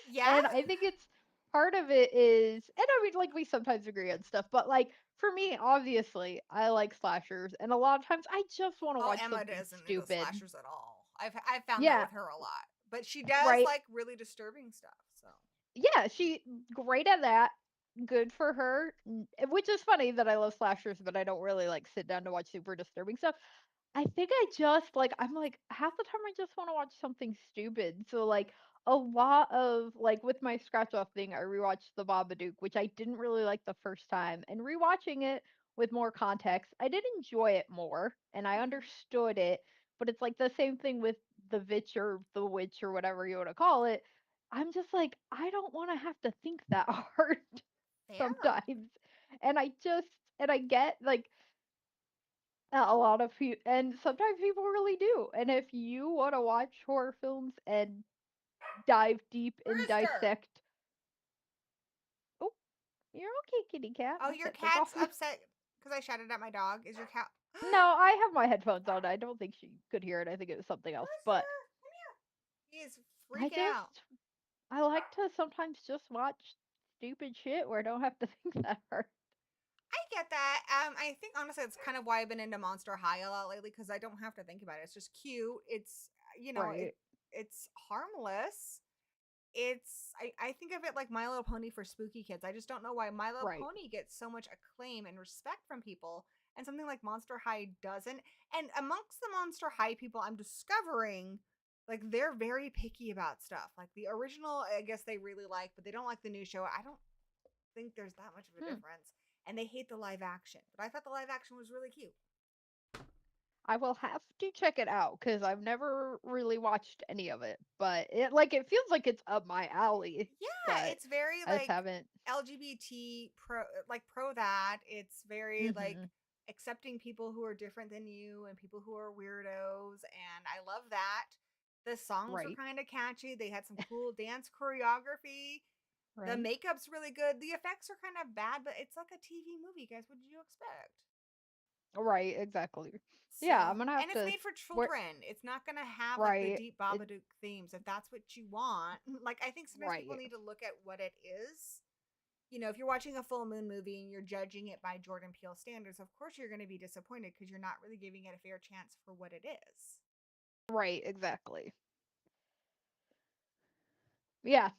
[SPEAKER 1] yeah.
[SPEAKER 2] And I think it's part of it is, and I mean, like we sometimes agree on stuff, but like for me, obviously, I like slashers, and a lot of times I just want to
[SPEAKER 1] Oh,
[SPEAKER 2] watch
[SPEAKER 1] Emma
[SPEAKER 2] something
[SPEAKER 1] doesn't into
[SPEAKER 2] stupid.
[SPEAKER 1] slashers at all. I've found that
[SPEAKER 2] Yeah,
[SPEAKER 1] with her a lot, but she does
[SPEAKER 2] right.
[SPEAKER 1] like really disturbing stuff. So
[SPEAKER 2] Yeah, she great at that. Good for her. Which is funny that I love slashers, but I don't really like sit down to watch super disturbing stuff. I think I just like I'm like half the time I just want to watch something stupid. So like a lot of like with my scratch off thing, I rewatched The Babadook, which I didn't really like the first time, and rewatching it with more context, I did enjoy it more and I
[SPEAKER 1] mhm.
[SPEAKER 2] understood it. But it's like the same thing with The Witch or The Witch or whatever you want to call it. I'm just like I don't want to have to think that hard
[SPEAKER 1] Fair.
[SPEAKER 2] sometimes. And I just and I get like a lot of people, and sometimes people really do. And if you want to watch horror films and dive deep and
[SPEAKER 1] Rooster.
[SPEAKER 2] dissect, oh, you're okay, kitty cat.
[SPEAKER 1] Oh,
[SPEAKER 2] My
[SPEAKER 1] your
[SPEAKER 2] cat took off.
[SPEAKER 1] cat's upset because I shouted at my dog. Is your cat?
[SPEAKER 2] No, I have my headphones on. I don't think she could hear it. I think it was something else. But
[SPEAKER 1] Rooster, come here. He is
[SPEAKER 2] I
[SPEAKER 1] freaking out.
[SPEAKER 2] just, I like to sometimes just watch stupid shit where I don't have to think that hard.
[SPEAKER 1] I get that. I think honestly, it's kind of why I've been into Monster High a lot lately because I don't have to think about it. It's just cute. It's
[SPEAKER 2] Right,
[SPEAKER 1] it's harmless. I think of it like My Little Pony for spooky kids. I just don't know why My Little
[SPEAKER 2] right.
[SPEAKER 1] Pony gets so much acclaim and respect from people and something like Monster High doesn't. And amongst the Monster High people, I'm discovering like they're very picky about stuff. Like the original, I guess they really like, but they don't like the new show. I don't think there's that much of a
[SPEAKER 2] Hmm.
[SPEAKER 1] difference. And they hate the live action. But I thought the live action was really cute.
[SPEAKER 2] I will have to check it out because I've never really watched any of it. But it like it feels like it's up my alley.
[SPEAKER 1] Yeah,
[SPEAKER 2] But
[SPEAKER 1] it's very
[SPEAKER 2] I just
[SPEAKER 1] like
[SPEAKER 2] haven't.
[SPEAKER 1] LGBT pro that. It's very like
[SPEAKER 2] Hmm.
[SPEAKER 1] accepting people who are different than you and people who are weirdos, and I love that. The songs were
[SPEAKER 2] Right,
[SPEAKER 1] kind of catchy. They had some cool dance choreography. The
[SPEAKER 2] right,
[SPEAKER 1] makeup's really good. The effects are kind of bad, but it's like a TV movie, guys. What did you expect?
[SPEAKER 2] right. Exactly.
[SPEAKER 1] So,
[SPEAKER 2] Yeah, I'm gonna have
[SPEAKER 1] and it's
[SPEAKER 2] to.
[SPEAKER 1] made for
[SPEAKER 2] Where?
[SPEAKER 1] children. It's not going to have like the
[SPEAKER 2] Right.
[SPEAKER 1] deep
[SPEAKER 2] It.
[SPEAKER 1] Babadook themes if that's what you want. Like, I think sometimes people
[SPEAKER 2] Right.
[SPEAKER 1] need to look at what it is. If you're watching a full moon movie and you're judging it by Jordan Peele standards, of course you're going to be disappointed because you're not really giving it a fair chance for what it is.
[SPEAKER 2] Right. Exactly. Yeah,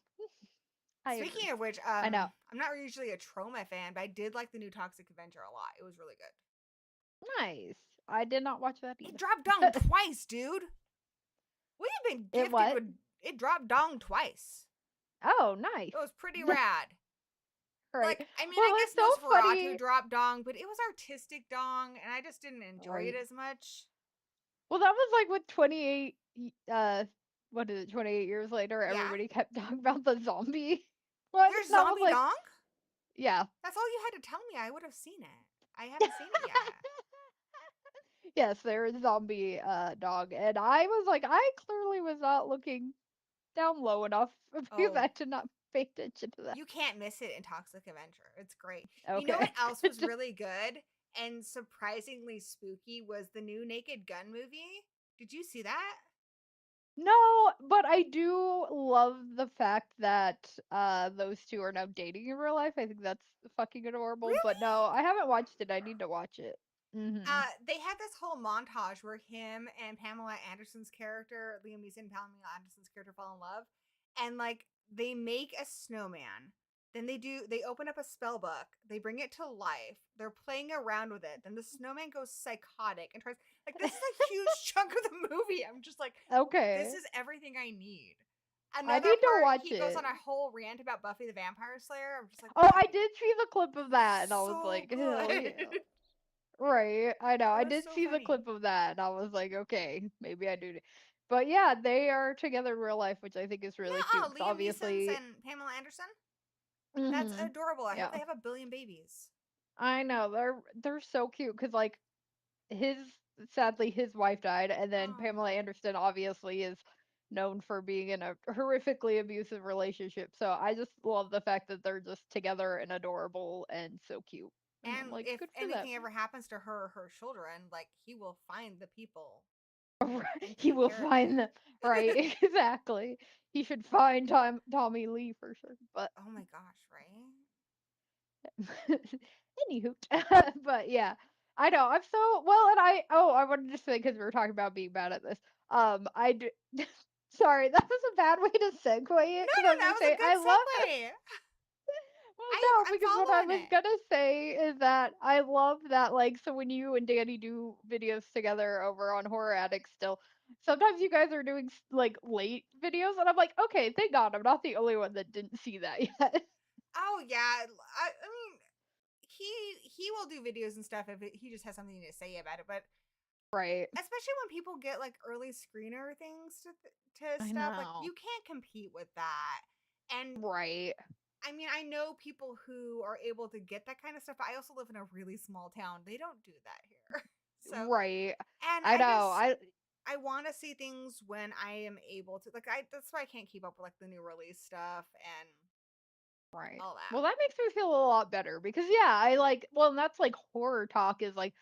[SPEAKER 2] I agree.
[SPEAKER 1] Speaking of which,
[SPEAKER 2] I know.
[SPEAKER 1] I'm not usually a trauma fan, but I did like the new Toxic Avenger a lot. It was really good.
[SPEAKER 2] Nice. I did not watch that
[SPEAKER 1] It
[SPEAKER 2] either.
[SPEAKER 1] dropped dong twice, dude. We've been
[SPEAKER 2] It
[SPEAKER 1] gifted
[SPEAKER 2] what?
[SPEAKER 1] with it dropped dong twice.
[SPEAKER 2] Oh, nice.
[SPEAKER 1] It was pretty rad.
[SPEAKER 2] Right.
[SPEAKER 1] Like, I mean,
[SPEAKER 2] Well,
[SPEAKER 1] I
[SPEAKER 2] it's
[SPEAKER 1] guess
[SPEAKER 2] so
[SPEAKER 1] Nosferatu
[SPEAKER 2] funny.
[SPEAKER 1] dropped dong, but it was artistic dong, and I just didn't enjoy it
[SPEAKER 2] Right.
[SPEAKER 1] as much.
[SPEAKER 2] Well, that was like with 28 what is it, 28 years later,
[SPEAKER 1] Yeah.
[SPEAKER 2] everybody kept talking about the zombie one,
[SPEAKER 1] There's
[SPEAKER 2] and I was
[SPEAKER 1] Zombie
[SPEAKER 2] like,
[SPEAKER 1] Dong?
[SPEAKER 2] yeah.
[SPEAKER 1] That's all you had to tell me. I would have seen it. I haven't seen it yet.
[SPEAKER 2] Yes, there is zombie dog, and I was like, I clearly was not looking down low enough because
[SPEAKER 1] Oh,
[SPEAKER 2] I did not pay attention to that.
[SPEAKER 1] you can't miss it in Toxic Avenger. It's great. You know what
[SPEAKER 2] Okay.
[SPEAKER 1] else was really good and surprisingly spooky was the new Naked Gun movie. Did you see that?
[SPEAKER 2] No, but I do love the fact that those two are now dating in real life. I think that's fucking adorable. But
[SPEAKER 1] Really?
[SPEAKER 2] no, I haven't watched it. I need to watch it. Mhm.
[SPEAKER 1] They had this whole montage where him and Pamela Anderson's character, Liam Neeson and Pamela Anderson's character fall in love, and like they make a snowman. Then they open up a spell book, they bring it to life, they're playing around with it. Then the snowman goes psychotic and tries like this is a huge chunk of the movie. I'm just like, this
[SPEAKER 2] Okay.
[SPEAKER 1] is everything I need.
[SPEAKER 2] I
[SPEAKER 1] Another
[SPEAKER 2] need to
[SPEAKER 1] part,
[SPEAKER 2] watch
[SPEAKER 1] he goes on
[SPEAKER 2] it.
[SPEAKER 1] a whole rant about Buffy the Vampire Slayer. I'm just like,
[SPEAKER 2] Oh, I did see the clip of that and I was
[SPEAKER 1] so
[SPEAKER 2] like,
[SPEAKER 1] good.
[SPEAKER 2] hell yeah. Right. I know.
[SPEAKER 1] It
[SPEAKER 2] I
[SPEAKER 1] was
[SPEAKER 2] did
[SPEAKER 1] so
[SPEAKER 2] see the
[SPEAKER 1] funny.
[SPEAKER 2] clip of that and I was like, okay, maybe I do. But yeah, they are together in real life, which I think is really
[SPEAKER 1] Yeah,
[SPEAKER 2] cute
[SPEAKER 1] oh,
[SPEAKER 2] because
[SPEAKER 1] Liam Neeson's
[SPEAKER 2] obviously,
[SPEAKER 1] and Pamela Anderson. That's
[SPEAKER 2] mhm.
[SPEAKER 1] adorable. I hope
[SPEAKER 2] Yeah.
[SPEAKER 1] they have a billion babies.
[SPEAKER 2] I know. They're so cute cuz like his sadly his wife died, and then
[SPEAKER 1] Oh.
[SPEAKER 2] Pamela Anderson obviously is known for being in a horrifically abusive relationship. So I just love the fact that they're just together and adorable and so cute. And I'm
[SPEAKER 1] And
[SPEAKER 2] like,
[SPEAKER 1] if
[SPEAKER 2] good for them.
[SPEAKER 1] anything ever happens to her or her children, like he will find the people and
[SPEAKER 2] He
[SPEAKER 1] take
[SPEAKER 2] will
[SPEAKER 1] care of
[SPEAKER 2] find them,
[SPEAKER 1] it.
[SPEAKER 2] right? Exactly. He should find Tommy Lee for sure. But
[SPEAKER 1] Oh my gosh, right?
[SPEAKER 2] anywho, but yeah, I know. I'm so well, and I wanted to say because we were talking about being bad at this. I do. Sorry, that was a bad way to segue it
[SPEAKER 1] No,
[SPEAKER 2] because I
[SPEAKER 1] no,
[SPEAKER 2] was
[SPEAKER 1] that
[SPEAKER 2] gonna
[SPEAKER 1] was
[SPEAKER 2] say
[SPEAKER 1] a good
[SPEAKER 2] I love.
[SPEAKER 1] segue.
[SPEAKER 2] Well, no,
[SPEAKER 1] I'm
[SPEAKER 2] because what I
[SPEAKER 1] following
[SPEAKER 2] was
[SPEAKER 1] it.
[SPEAKER 2] gonna say is that I love that, like, so when you and Danny do videos together over on Horror Addict still, sometimes you guys are doing like late videos, and I'm like, okay, thank God, I'm not the only one that didn't see that yet.
[SPEAKER 1] Oh yeah, I mean, he will do videos and stuff if he just has something to say about it. But
[SPEAKER 2] Right.
[SPEAKER 1] especially when people get like early screener things to
[SPEAKER 2] I
[SPEAKER 1] stuff, like
[SPEAKER 2] know.
[SPEAKER 1] you can't compete with that. And
[SPEAKER 2] Right.
[SPEAKER 1] I mean, I know people who are able to get that kind of stuff, but I also live in a really small town. They don't do that here. So,
[SPEAKER 2] Right.
[SPEAKER 1] and
[SPEAKER 2] I
[SPEAKER 1] I
[SPEAKER 2] know.
[SPEAKER 1] just I want to see things when I am able to. Like I that's why I can't keep up with like the new release stuff and
[SPEAKER 2] Right.
[SPEAKER 1] all that.
[SPEAKER 2] Well, that makes me feel a lot better because yeah, I like well, and that's like horror talk is like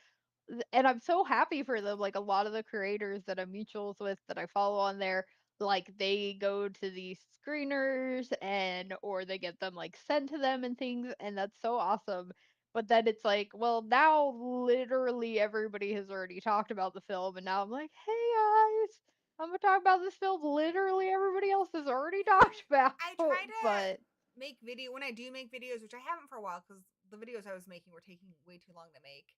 [SPEAKER 2] and I'm so happy for them. Like a lot of the creators that I'm mutuals with that I follow on there, like they go to these screeners and or they get them like sent to them and things, and that's so awesome. But then it's like, well, now literally everybody has already talked about the film, and now I'm like, hey guys, I'm gonna talk about this film. Literally everybody else has already talked about,
[SPEAKER 1] I try to
[SPEAKER 2] but
[SPEAKER 1] make video when I do make videos, which I haven't for a while because the videos I was making were taking way too long to make.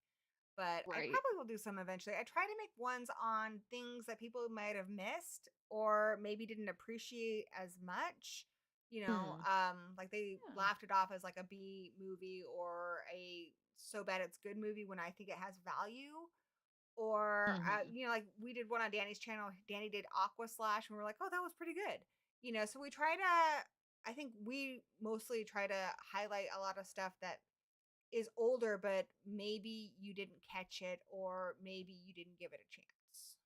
[SPEAKER 1] But I
[SPEAKER 2] right.
[SPEAKER 1] probably will do some eventually. I try to make ones on things that people might have missed or maybe didn't appreciate as much.
[SPEAKER 2] Hmm.
[SPEAKER 1] Like they
[SPEAKER 2] Yeah.
[SPEAKER 1] laughed it off as like a B movie or a so bad it's good movie when I think it has value. Or
[SPEAKER 2] Hmm.
[SPEAKER 1] like we did one on Danny's channel. Danny did Aqua Slash, and we are like, oh, that was pretty good. So we try to. I think we mostly try to highlight a lot of stuff that is older, but maybe you didn't catch it or maybe you didn't give it a chance.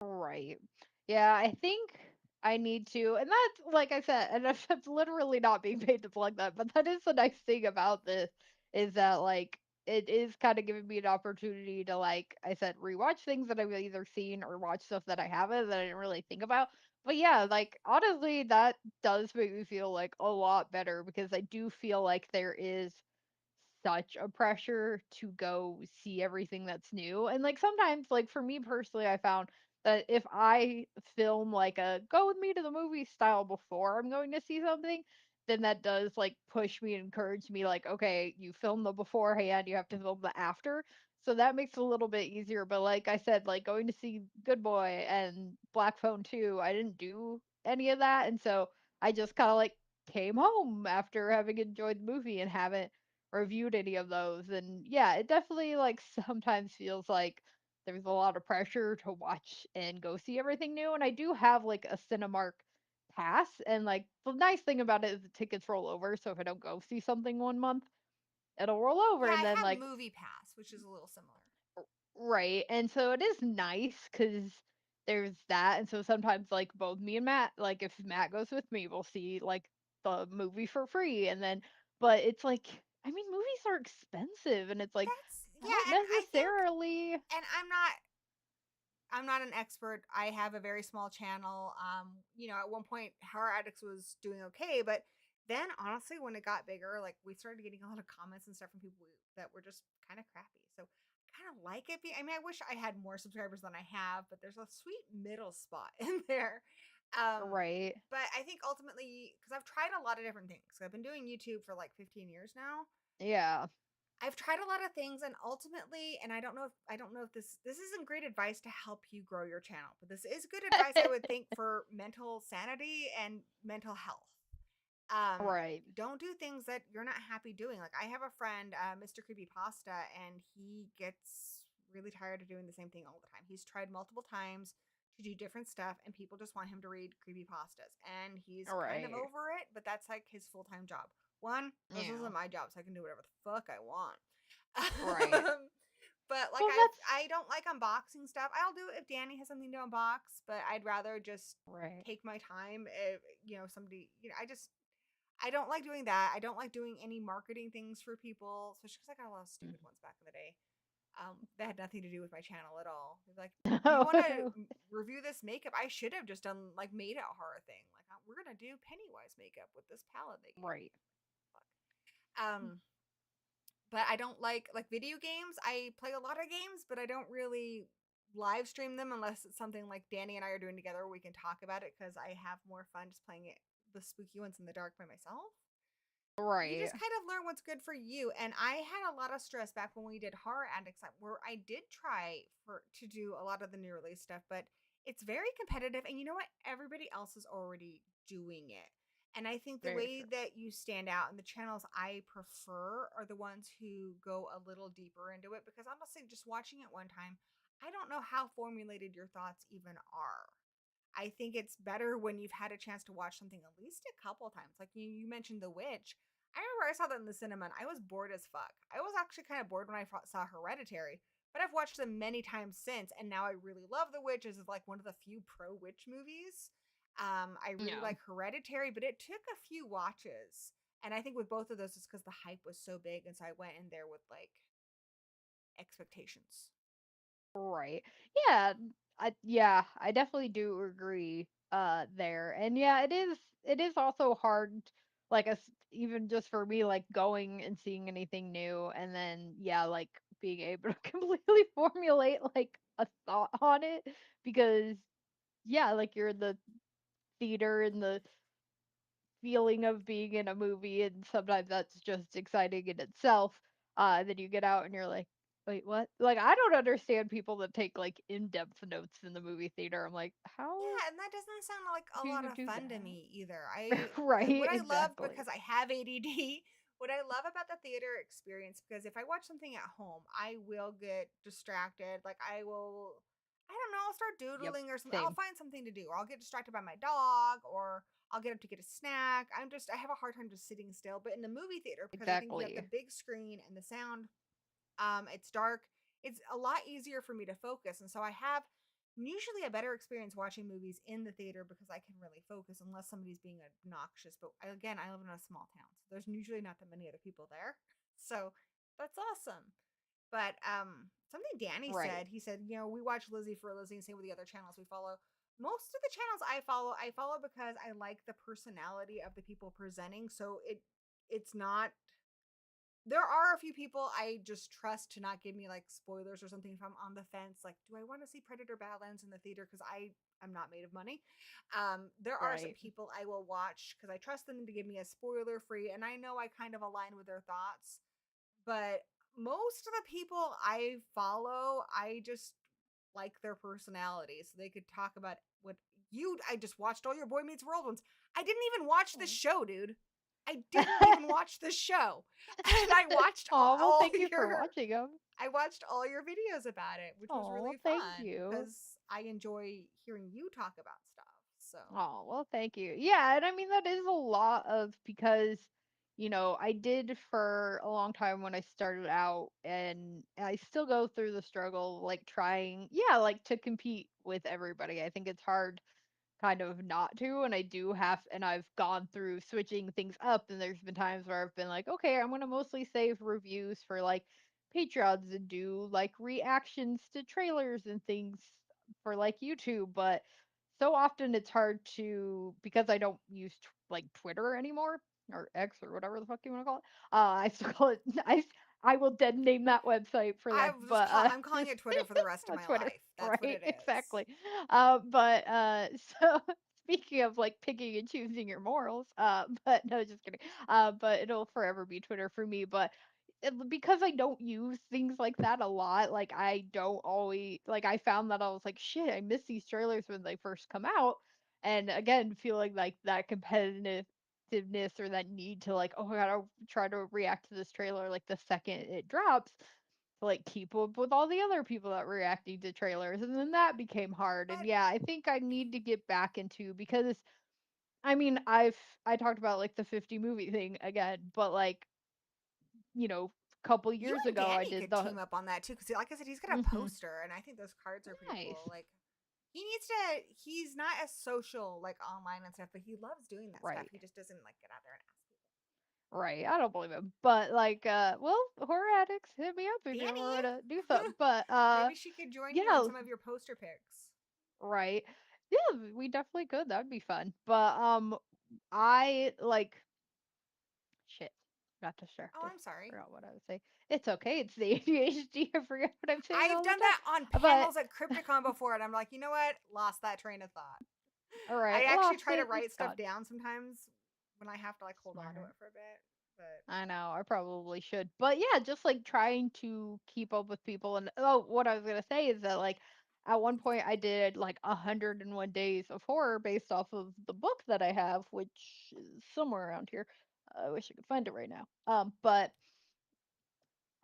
[SPEAKER 2] Right. Yeah, I think I need to, and that's like I said, and I'm literally not being paid to plug that, but that is the nice thing about this is that like it is kind of giving me an opportunity to like I said rewatch things that I've either seen or watch stuff that I haven't that I didn't really think about. But yeah, like honestly, that does make me feel like a lot better because I do feel like there is such a pressure to go see everything that's new. And like sometimes, like for me personally, I found that if I film like a go with me to the movie style before I'm going to see something, then that does like push me and encourage me, like, okay, you film the beforehand, you have to film the after. So that makes it a little bit easier. But like I said, like going to see Good Boy and Black Phone 2, I didn't do any of that. And so I just kind of like came home after having enjoyed the movie and haven't reviewed any of those. And yeah, it definitely like sometimes feels like there's a lot of pressure to watch and go see everything new. And I do have like a Cinemark pass, and like the nice thing about it is the tickets roll over. So if I don't go see something one month, it'll roll over,
[SPEAKER 1] Yeah,
[SPEAKER 2] and
[SPEAKER 1] I
[SPEAKER 2] then
[SPEAKER 1] have
[SPEAKER 2] like
[SPEAKER 1] Movie Pass, which is a little similar.
[SPEAKER 2] right. And so it is nice because there's that. And so sometimes like both me and Matt, like if Matt goes with me, we'll see like the movie for free. And then but it's like I mean movies are expensive, and it's like
[SPEAKER 1] That's
[SPEAKER 2] I
[SPEAKER 1] yeah,
[SPEAKER 2] don't
[SPEAKER 1] and I think,
[SPEAKER 2] necessarily
[SPEAKER 1] and I'm not an expert. I have a very small channel. You know, at one point Horror Addicts was doing okay, but then honestly when it got bigger, like we started getting a lot of comments and stuff from people that were just kind of crappy. So I kind of like it. I mean, I wish I had more subscribers than I have, but there's a sweet middle spot in there.
[SPEAKER 2] right.
[SPEAKER 1] But I think ultimately, because I've tried a lot of different things. I've been doing YouTube for like 15 years now.
[SPEAKER 2] Yeah.
[SPEAKER 1] I've tried a lot of things, and ultimately, and I don't know if this isn't great advice to help you grow your channel, but this is good advice I would think for mental sanity and mental health.
[SPEAKER 2] Right.
[SPEAKER 1] Don't do things that you're not happy doing. Like I have a friend, Mr. Creepy Pasta, and he gets really tired of doing the same thing all the time. He's tried multiple times to do different stuff, and people just want him to read creepy pastas, and he's kind of
[SPEAKER 2] Right.
[SPEAKER 1] over it. But that's like his full time job. One, this
[SPEAKER 2] Yeah.
[SPEAKER 1] isn't my job, so I can do whatever the fuck I want.
[SPEAKER 2] Right.
[SPEAKER 1] But like
[SPEAKER 2] Well, that's
[SPEAKER 1] I don't like unboxing stuff. I'll do it if Danny has something to unbox, but I'd rather just
[SPEAKER 2] right.
[SPEAKER 1] take my time if you know somebody, you know, I don't like doing that. I don't like doing any marketing things for people, especially because I got a lot of stupid ones back in the day. That had nothing to do with my channel at all. Like, do you want to
[SPEAKER 2] Mhm.
[SPEAKER 1] review this makeup? I should have just done like made it horror thing. Like, we're gonna do Pennywise makeup with this palette they gave me.
[SPEAKER 2] right.
[SPEAKER 1] Fuck. But I don't like video games. I play a lot of games, but I don't really live stream them unless it's something like Danny and I are doing together where we can talk about it because I have more fun just playing it the spooky ones in the dark by myself. You
[SPEAKER 2] Right.
[SPEAKER 1] just kind of learn what's good for you. And I had a lot of stress back when we did Horror Addicts, where I did try to do a lot of the new release stuff, but it's very competitive. And you know what? Everybody else is already doing it. And I think the
[SPEAKER 2] Very
[SPEAKER 1] way
[SPEAKER 2] true.
[SPEAKER 1] that you stand out and the channels I prefer are the ones who go a little deeper into it. Because honestly, just watching it one time, I don't know how formulated your thoughts even are. I think it's better when you've had a chance to watch something at least a couple times. Like you mentioned The Witch. I remember I saw that in the cinema and I was bored as fuck. I was actually kind of bored when I saw Hereditary, but I've watched them many times since, and now I really love The Witch. It's like one of the few pro witch movies. I really
[SPEAKER 2] Yeah.
[SPEAKER 1] like Hereditary, but it took a few watches. And I think with both of those, it's because the hype was so big, and so I went in there with like expectations.
[SPEAKER 2] Right. Yeah, I definitely do agree there. And yeah, it is also hard like us even just for me like going and seeing anything new, and then yeah, like being able to completely formulate like a thought on it, because yeah, like you're in the theater and the feeling of being in a movie, and sometimes that's just exciting in itself. Then you get out and you're like, wait, what? Like I don't understand people that take like in-depth notes in the movie theater. I'm like, how
[SPEAKER 1] Yeah, and that doesn't sound like a
[SPEAKER 2] do
[SPEAKER 1] lot
[SPEAKER 2] you
[SPEAKER 1] of
[SPEAKER 2] do
[SPEAKER 1] fun to
[SPEAKER 2] that?
[SPEAKER 1] me either.
[SPEAKER 2] Right,
[SPEAKER 1] What I love
[SPEAKER 2] exactly.
[SPEAKER 1] because I have ADD, what I love about the theater experience because if I watch something at home, I will get distracted. Like I don't know, I'll start
[SPEAKER 2] Yep,
[SPEAKER 1] doodling or something. I'll
[SPEAKER 2] same.
[SPEAKER 1] find something to do. Or I'll get distracted by my dog or I'll get up to get a snack. I have a hard time just sitting still. But in the movie theater, because I think you have the
[SPEAKER 2] Exactly.
[SPEAKER 1] big screen and the sound, it's dark. It's a lot easier for me to focus, and so I have usually a better experience watching movies in the theater because I can really focus unless somebody's being obnoxious. But again, I live in a small town, so there's usually not that many other people there. So that's awesome. But something Danny
[SPEAKER 2] Right.
[SPEAKER 1] said, he said, you know, we watch Lizzie for Lizzie and same with the other channels we follow. Most of the channels I follow because I like the personality of the people presenting. So it's not there are a few people I just trust to not give me like spoilers or something if I'm on the fence. Like, do I want to see Predator Badlands in the theater? Because I'm not made of money. There are some
[SPEAKER 2] Right.
[SPEAKER 1] people I will watch because I trust them to give me a spoiler free, and I know I kind of align with their thoughts. But most of the people I follow, I just like their personality, so they could talk about what you. I just watched all your Boy Meets World ones. I didn't even watch the
[SPEAKER 2] Mm.
[SPEAKER 1] show, dude. I didn't even watch the show, and I watched
[SPEAKER 2] Oh, well,
[SPEAKER 1] all
[SPEAKER 2] thank you for
[SPEAKER 1] your
[SPEAKER 2] watching them.
[SPEAKER 1] I watched all your videos about it, which was
[SPEAKER 2] Oh,
[SPEAKER 1] really
[SPEAKER 2] thank
[SPEAKER 1] fun
[SPEAKER 2] you.
[SPEAKER 1] because I enjoy hearing you talk about stuff. So
[SPEAKER 2] Oh, well, thank you. Yeah, and I mean that is a lot of because I did for a long time when I started out and I still go through the struggle like trying, yeah, like to compete with everybody. I think it's hard kind of not to, and I do have, and I've gone through switching things up, and there's been times where I've been like, okay, I'm going to mostly save reviews for like Patreons and do like reactions to trailers and things for like YouTube, but so often it's hard to, because I don't use like Twitter anymore or X or whatever the fuck you want to call it. I still call it I will dead name that website for them, but
[SPEAKER 1] I'm calling it Twitter for the rest of my
[SPEAKER 2] Twitter,
[SPEAKER 1] life. That's what
[SPEAKER 2] right?
[SPEAKER 1] it is.
[SPEAKER 2] Exactly. But so speaking of like picking and choosing your morals, but no, just kidding. But it'll forever be Twitter for me. But because I don't use things like that a lot, like I don't always like I found that I was like, shit, I miss these trailers when they first come out. And again, feeling like that competitiveness or that need to like, oh, I gotta try to react to this trailer like the second it drops to like keep up with all the other people that were reacting to trailers. And then that became hard. And
[SPEAKER 1] But
[SPEAKER 2] yeah, I think I need to get back into because I mean, I talked about like the 50 movie thing again, but like, couple
[SPEAKER 1] you
[SPEAKER 2] years
[SPEAKER 1] and
[SPEAKER 2] ago I
[SPEAKER 1] Danny
[SPEAKER 2] did
[SPEAKER 1] could
[SPEAKER 2] the
[SPEAKER 1] team up on that too, because like I said, he's got a
[SPEAKER 2] mhm,
[SPEAKER 1] poster, and I think those cards are pretty
[SPEAKER 2] nice.
[SPEAKER 1] cool. Like he needs to. He's not as social like online and stuff, but he loves doing that stuff.
[SPEAKER 2] Right.
[SPEAKER 1] He just doesn't like get out there and ask people.
[SPEAKER 2] Right. I don't believe him. But like well, horror addicts, hit me up if you ever
[SPEAKER 1] Danny,
[SPEAKER 2] want to do something. But
[SPEAKER 1] maybe she could join you in
[SPEAKER 2] yeah,
[SPEAKER 1] some of your poster pics.
[SPEAKER 2] right. Yeah, we definitely could. That'd be fun. But I like shit. Got
[SPEAKER 1] Oh,
[SPEAKER 2] distracted.
[SPEAKER 1] I'm sorry.
[SPEAKER 2] Forgot what I was saying. It's okay. It's the ADHD. I forget what I'm saying
[SPEAKER 1] I've
[SPEAKER 2] all the
[SPEAKER 1] done that on
[SPEAKER 2] time. But
[SPEAKER 1] panels at Crypticon before, and I'm like, you know what? Lost that train of thought.
[SPEAKER 2] all
[SPEAKER 1] I
[SPEAKER 2] right,
[SPEAKER 1] actually
[SPEAKER 2] lost
[SPEAKER 1] try to
[SPEAKER 2] it. It's
[SPEAKER 1] write stuff
[SPEAKER 2] gone.
[SPEAKER 1] down sometimes when I have to like hold on to
[SPEAKER 2] Smart.
[SPEAKER 1] it for a bit. But
[SPEAKER 2] I know, I probably should. But yeah, just like trying to keep up with people. And oh, what I was gonna say is that like at one point I did like 101 days of horror based off of the book that I have, which is somewhere around here. I wish I could find it right now. But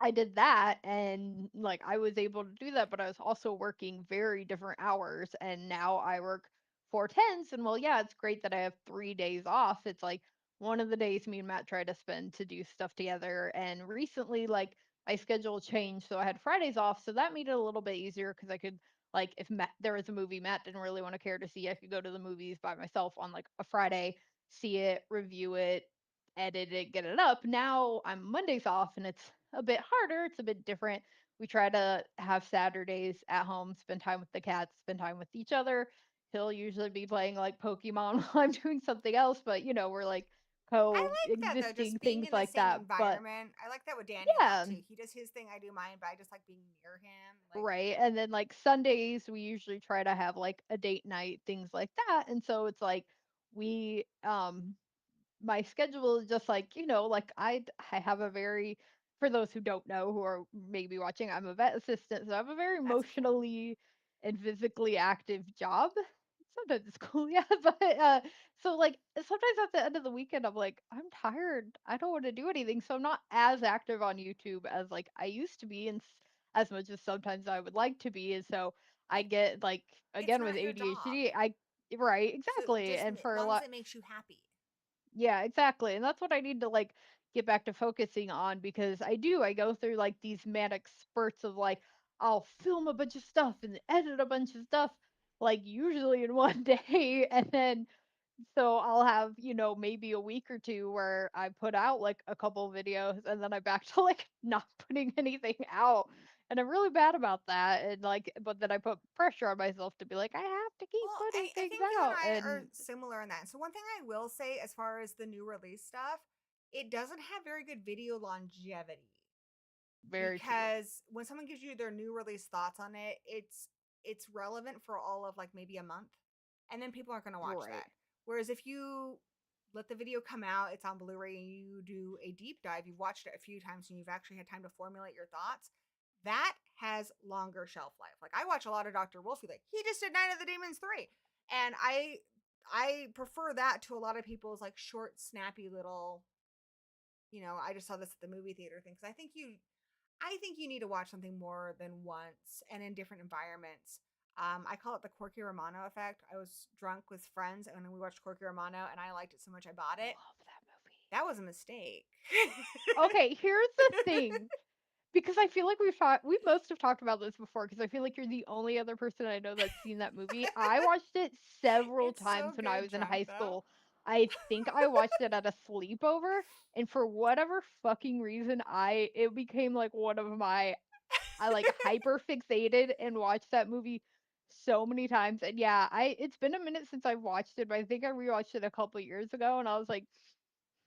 [SPEAKER 2] I did that and like I was able to do that, but I was also working very different hours and now I work 4 10s and well yeah, it's great that I have 3 days off. It's like one of the days me and Matt try to spend to do stuff together. And recently like my schedule changed. So I had Fridays off. So that made it a little bit easier because I could like if there was a movie Matt didn't really want to care to see, I could go to the movies by myself on like a Friday, see it, review it, edit it, get it up. Now I'm Mondays off and it's a bit harder. It's a bit different. We try to have Saturdays at home, spend time with the cats, spend time with each other. He'll usually be playing like Pokemon while I'm doing something else, but we're like
[SPEAKER 1] I like that though,
[SPEAKER 2] coexisting,
[SPEAKER 1] just being
[SPEAKER 2] things
[SPEAKER 1] in the
[SPEAKER 2] like
[SPEAKER 1] same
[SPEAKER 2] that. But
[SPEAKER 1] environment. I like that with Danny a lot
[SPEAKER 2] yeah,
[SPEAKER 1] too. He does his thing, I do mine, but I just like being near him. Like
[SPEAKER 2] right. And then like Sundays, we usually try to have like a date night, things like that. And so it's like we my schedule is just like like I have a very, for those who don't know who are maybe watching, I'm a vet assistant, so I have a very
[SPEAKER 1] that's cool.
[SPEAKER 2] emotionally and physically active job. Sometimes it's cool, yeah, but so like sometimes at the end of the weekend I'm like I'm tired, I don't want to do anything, so I'm not as active on YouTube as like I used to be, and as much as sometimes I would like to be. And so I
[SPEAKER 1] It
[SPEAKER 2] get like
[SPEAKER 1] it's
[SPEAKER 2] again with
[SPEAKER 1] not your job.
[SPEAKER 2] ADHD, I right,
[SPEAKER 1] So
[SPEAKER 2] exactly,
[SPEAKER 1] just
[SPEAKER 2] and
[SPEAKER 1] as
[SPEAKER 2] for a
[SPEAKER 1] long as
[SPEAKER 2] lot.
[SPEAKER 1] it makes you happy.
[SPEAKER 2] Yeah, exactly. And that's what I need to like get back to focusing on because I go through like these manic spurts of like I'll film a bunch of stuff and edit a bunch of stuff like usually in one day. And then so I'll have, maybe a week or two where I put out like a couple videos and then I back to like not putting anything out. And I'm really bad about that. And like, but then I put pressure on myself to be like, I have to keep
[SPEAKER 1] Well,
[SPEAKER 2] putting
[SPEAKER 1] I
[SPEAKER 2] things
[SPEAKER 1] think you and
[SPEAKER 2] out.
[SPEAKER 1] I are
[SPEAKER 2] And
[SPEAKER 1] similar in that. So one thing I will say as far as the new release stuff, it doesn't have very good video longevity.
[SPEAKER 2] very true.
[SPEAKER 1] Because when someone gives you their new release thoughts on it, it's relevant for all of like maybe a month, and then people aren't going to watch
[SPEAKER 2] Right.
[SPEAKER 1] that. Whereas if you let the video come out, it's on Blu-ray, and you do a deep dive, you've watched it a few times, and you've actually had time to formulate your thoughts. That has longer shelf life. Like I watch a lot of Dr. Wolfie. Like he just did Night of the Demons 3, and I prefer that to a lot of people's like short, snappy little, I just saw this at the movie theater thing. Because I think you need to watch something more than once and in different environments. I call it the Corky Romano effect. I was drunk with friends and we watched Corky Romano and I liked it so much I bought it.
[SPEAKER 2] Love that movie.
[SPEAKER 1] That was a mistake.
[SPEAKER 2] Okay, here's the thing. Because I feel like we must have talked about this before, because I feel like you're the only other person I know that's seen that movie. I watched it several
[SPEAKER 1] It's so
[SPEAKER 2] times when I
[SPEAKER 1] good
[SPEAKER 2] was in
[SPEAKER 1] drunk
[SPEAKER 2] high
[SPEAKER 1] though.
[SPEAKER 2] school. I think I watched it at a sleepover, and for whatever fucking reason, it became like one of my I like hyper fixated and watched that movie so many times. And yeah, I it's been a minute since I've watched it, but I think I rewatched it a couple years ago, and I was like,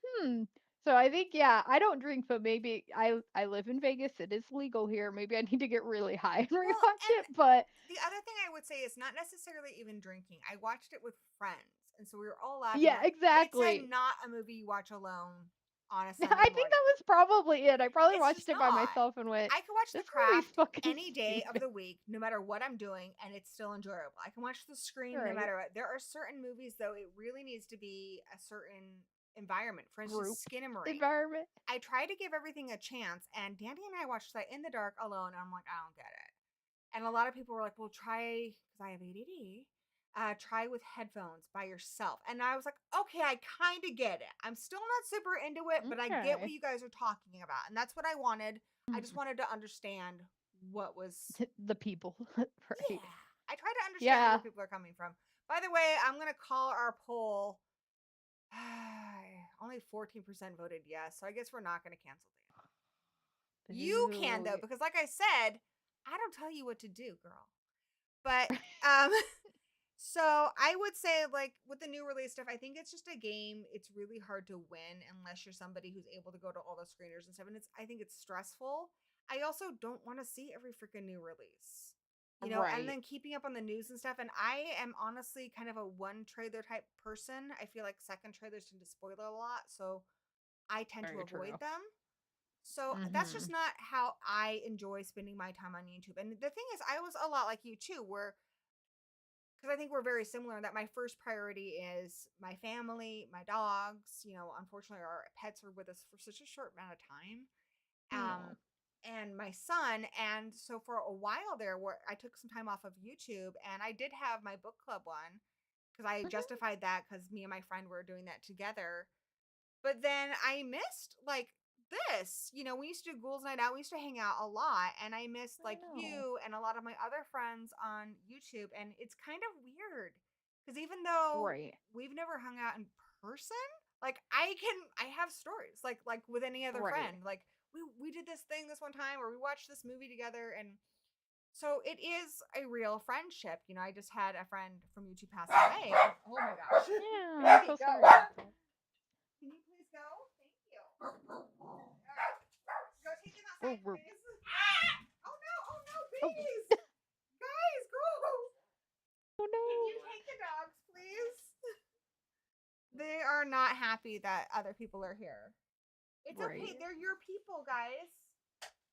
[SPEAKER 2] hmm. So I think, yeah, I don't drink, but maybe I live in Vegas. It is legal here. Maybe I need to get really high and
[SPEAKER 1] Well,
[SPEAKER 2] rewatch
[SPEAKER 1] and
[SPEAKER 2] it. But
[SPEAKER 1] the other thing I would say is not necessarily even drinking. I watched it with friends, and so we were all laughing.
[SPEAKER 2] yeah,
[SPEAKER 1] Like it's
[SPEAKER 2] exactly.
[SPEAKER 1] not a movie you watch alone on a Sunday
[SPEAKER 2] I think
[SPEAKER 1] morning.
[SPEAKER 2] that was probably it. I probably
[SPEAKER 1] It's
[SPEAKER 2] watched
[SPEAKER 1] just
[SPEAKER 2] it by
[SPEAKER 1] not.
[SPEAKER 2] myself and went,
[SPEAKER 1] I can watch The
[SPEAKER 2] "This movie's
[SPEAKER 1] Craft
[SPEAKER 2] fucking
[SPEAKER 1] any day of
[SPEAKER 2] stupid."
[SPEAKER 1] the week, no matter what I'm doing, and it's still enjoyable. I can watch The Scream no
[SPEAKER 2] Right.
[SPEAKER 1] matter what. There are certain movies, though, it really needs to be a certain environment. For instance,
[SPEAKER 2] Group
[SPEAKER 1] Skinnamarink.
[SPEAKER 2] environment.
[SPEAKER 1] I try to give everything a chance, and Dandy and I watched that in the dark alone, and I'm like, I don't get it. And a lot of people were like, well, try, because I have ADD, try with headphones by yourself. And I was like, okay, I kind of get it. I'm still not super into it, but I get what
[SPEAKER 2] Okay.
[SPEAKER 1] you guys are talking about. And that's what I wanted. I just
[SPEAKER 2] Mhm.
[SPEAKER 1] wanted to understand what was,
[SPEAKER 2] The people, right?
[SPEAKER 1] yeah. I try to understand where
[SPEAKER 2] Yeah.
[SPEAKER 1] people are coming from. By the way, I'm going to call our poll. Only 14% voted yes. So I guess we're not going to cancel Dan. You can, though,
[SPEAKER 2] Boo.
[SPEAKER 1] because like I said, I don't tell you what to do, girl. But um so I would say, like, with the new release stuff, I think it's just a game. It's really hard to win unless you're somebody who's able to go to all the screeners and stuff. And I think it's stressful. I also don't want to see every freaking new release, and
[SPEAKER 2] Right.
[SPEAKER 1] then keeping up on the news and stuff. And I am honestly kind of a one trailer type person. I feel like second trailers tend to spoil a lot, so I tend to
[SPEAKER 2] Very
[SPEAKER 1] avoid
[SPEAKER 2] true.
[SPEAKER 1] them. So that's just
[SPEAKER 2] Mhm.
[SPEAKER 1] not how I enjoy spending my time on YouTube. And the thing is, I was a lot like you too, where because I think we're very similar in that my first priority is my family, my dogs. Unfortunately, our pets are with us for such a short amount of time.
[SPEAKER 2] Oh.
[SPEAKER 1] And my son. And so for a while there, where I took some time off of YouTube, and I did have my book club one because I
[SPEAKER 2] Mhm.
[SPEAKER 1] justified that because me and my friend were doing that together. But then I missed like this. We used to do Ghouls Night Out. We used to hang out a lot. And I missed
[SPEAKER 2] I
[SPEAKER 1] like
[SPEAKER 2] know.
[SPEAKER 1] you and a lot of my other friends on YouTube. And it's kind of weird because even though
[SPEAKER 2] Right.
[SPEAKER 1] we've never hung out in person, like I have stories like with any other
[SPEAKER 2] Right.
[SPEAKER 1] friend. Like we did this thing this one time or we watched this movie together. And so it is a real friendship. I just had a friend from YouTube pass away. Oh my gosh.
[SPEAKER 2] Yeah, I'm
[SPEAKER 1] Baby,
[SPEAKER 2] so
[SPEAKER 1] go.
[SPEAKER 2] sorry about that.
[SPEAKER 1] Can you please go? Thank you. All right. Go take him
[SPEAKER 2] Oh,
[SPEAKER 1] outside, please. Oh no,
[SPEAKER 2] oh,
[SPEAKER 1] babies. Guys, go.
[SPEAKER 2] oh
[SPEAKER 1] Can you
[SPEAKER 2] no.
[SPEAKER 1] take the dogs, please? They are not happy that other people are here. It's okay.
[SPEAKER 2] Right.
[SPEAKER 1] They're your people, guys.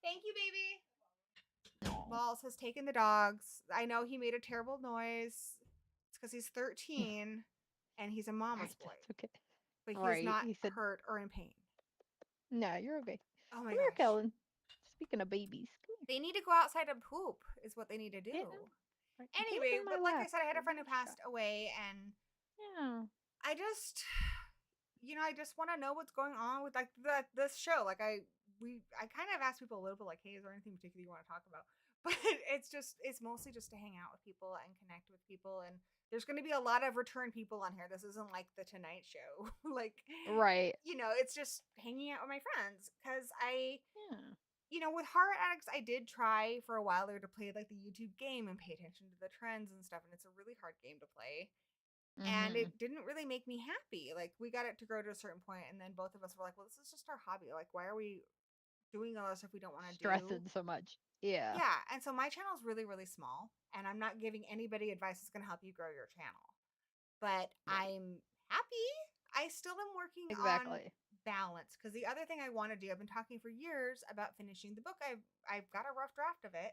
[SPEAKER 1] Thank you, baby.
[SPEAKER 2] No.
[SPEAKER 1] Balls has taken the dogs. I know he made a terrible noise. It's because he's 13 and he's a
[SPEAKER 2] Right,
[SPEAKER 1] mama's boy,
[SPEAKER 2] that's okay.
[SPEAKER 1] but he is
[SPEAKER 2] Right.
[SPEAKER 1] not
[SPEAKER 2] He said,
[SPEAKER 1] hurt or in pain.
[SPEAKER 2] "No, you're okay.
[SPEAKER 1] Oh my
[SPEAKER 2] Come here,
[SPEAKER 1] gosh.
[SPEAKER 2] Kellen." Speaking of babies, come here.
[SPEAKER 1] They need to go outside and poop, is what they need to
[SPEAKER 2] Get
[SPEAKER 1] do.
[SPEAKER 2] right. Get
[SPEAKER 1] Anyway,
[SPEAKER 2] in my
[SPEAKER 1] but like I
[SPEAKER 2] lap.
[SPEAKER 1] said, I had a
[SPEAKER 2] You're
[SPEAKER 1] friend
[SPEAKER 2] being
[SPEAKER 1] who
[SPEAKER 2] shy.
[SPEAKER 1] passed away, and
[SPEAKER 2] Yeah.
[SPEAKER 1] I just, I just want to know what's going on with like this show. Like I kind of asked people a little bit like, hey, is there anything particular you want to talk about? But it's mostly just to hang out with people and connect with people. And there's going to be a lot of return people on here. This isn't like the Tonight Show. Like,
[SPEAKER 2] Right.
[SPEAKER 1] it's just hanging out with my friends because
[SPEAKER 2] Yeah.
[SPEAKER 1] with Horror Addicts, I did try for a while there to play like the YouTube game and pay attention to the trends and stuff. And it's a really hard game to play. And
[SPEAKER 2] Mhm.
[SPEAKER 1] it didn't really make me happy. Like, we got it to grow to a certain point, and then both of us were like, well, this is just our hobby. Like, why are we doing all this stuff we don't want to do?
[SPEAKER 2] Stressing so much. Yeah.
[SPEAKER 1] Yeah. And so my channel is really, really small, and I'm not giving anybody advice that's going to help you grow your channel. But
[SPEAKER 2] Right.
[SPEAKER 1] I'm happy. I still am working on
[SPEAKER 2] Exactly.
[SPEAKER 1] balance because the other thing I want to do, I've been talking for years about finishing the book. I've got a rough draft of it,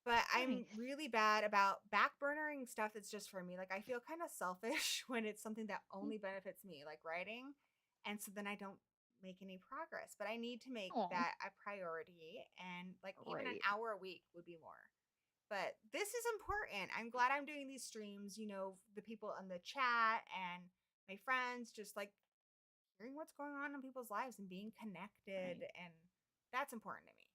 [SPEAKER 1] But I'm
[SPEAKER 2] Nice.
[SPEAKER 1] really bad about backburnering stuff that's just for me. Like I feel kind of selfish when it's something that only benefits me, like writing. And so then I don't make any progress. But I need to make
[SPEAKER 2] Oh,
[SPEAKER 1] that a priority, and like even an
[SPEAKER 2] right.
[SPEAKER 1] hour a week would be more. But this is important. I'm glad I'm doing these streams, the people in the chat and my friends just like hearing what's going on in people's lives and being connected,
[SPEAKER 2] Right.
[SPEAKER 1] and that's important to me.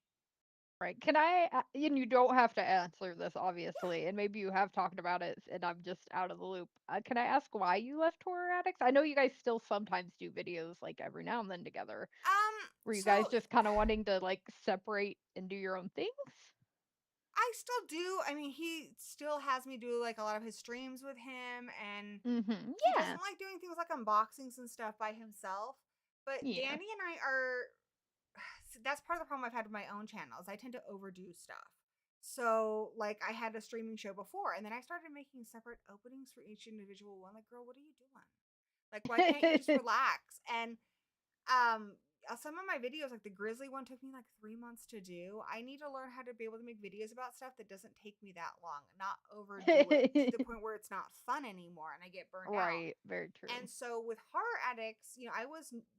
[SPEAKER 2] Right. Can and you don't have to answer this, obviously, and maybe you have talked about it and I'm just out of the loop. Can I ask why you left Horror Addicts? I know you guys still sometimes do videos like every now and then together. Were you
[SPEAKER 1] So
[SPEAKER 2] guys just kind of wanting to like separate and do your own things?
[SPEAKER 1] I still do. I mean, he still has me do like a lot of his streams with him, and
[SPEAKER 2] Mhm.
[SPEAKER 1] he
[SPEAKER 2] Yeah.
[SPEAKER 1] doesn't like doing things like unboxings and stuff by himself. But
[SPEAKER 2] Yeah.
[SPEAKER 1] Danny and I are that's part of the problem I've had with my own channels. I tend to overdo stuff. So, like, I had a streaming show before, and then I started making separate openings for each individual one. Like, girl, what are you doing? Like, why can't you just relax? And um some of my videos, like the grizzly one, took me like 3 months to do. I need to learn how to be able to make videos about stuff that doesn't take me that long, not overdo it to the point where it's not fun anymore and I get burned out.
[SPEAKER 2] Right, very
[SPEAKER 1] And
[SPEAKER 2] true.
[SPEAKER 1] so with horror addicts,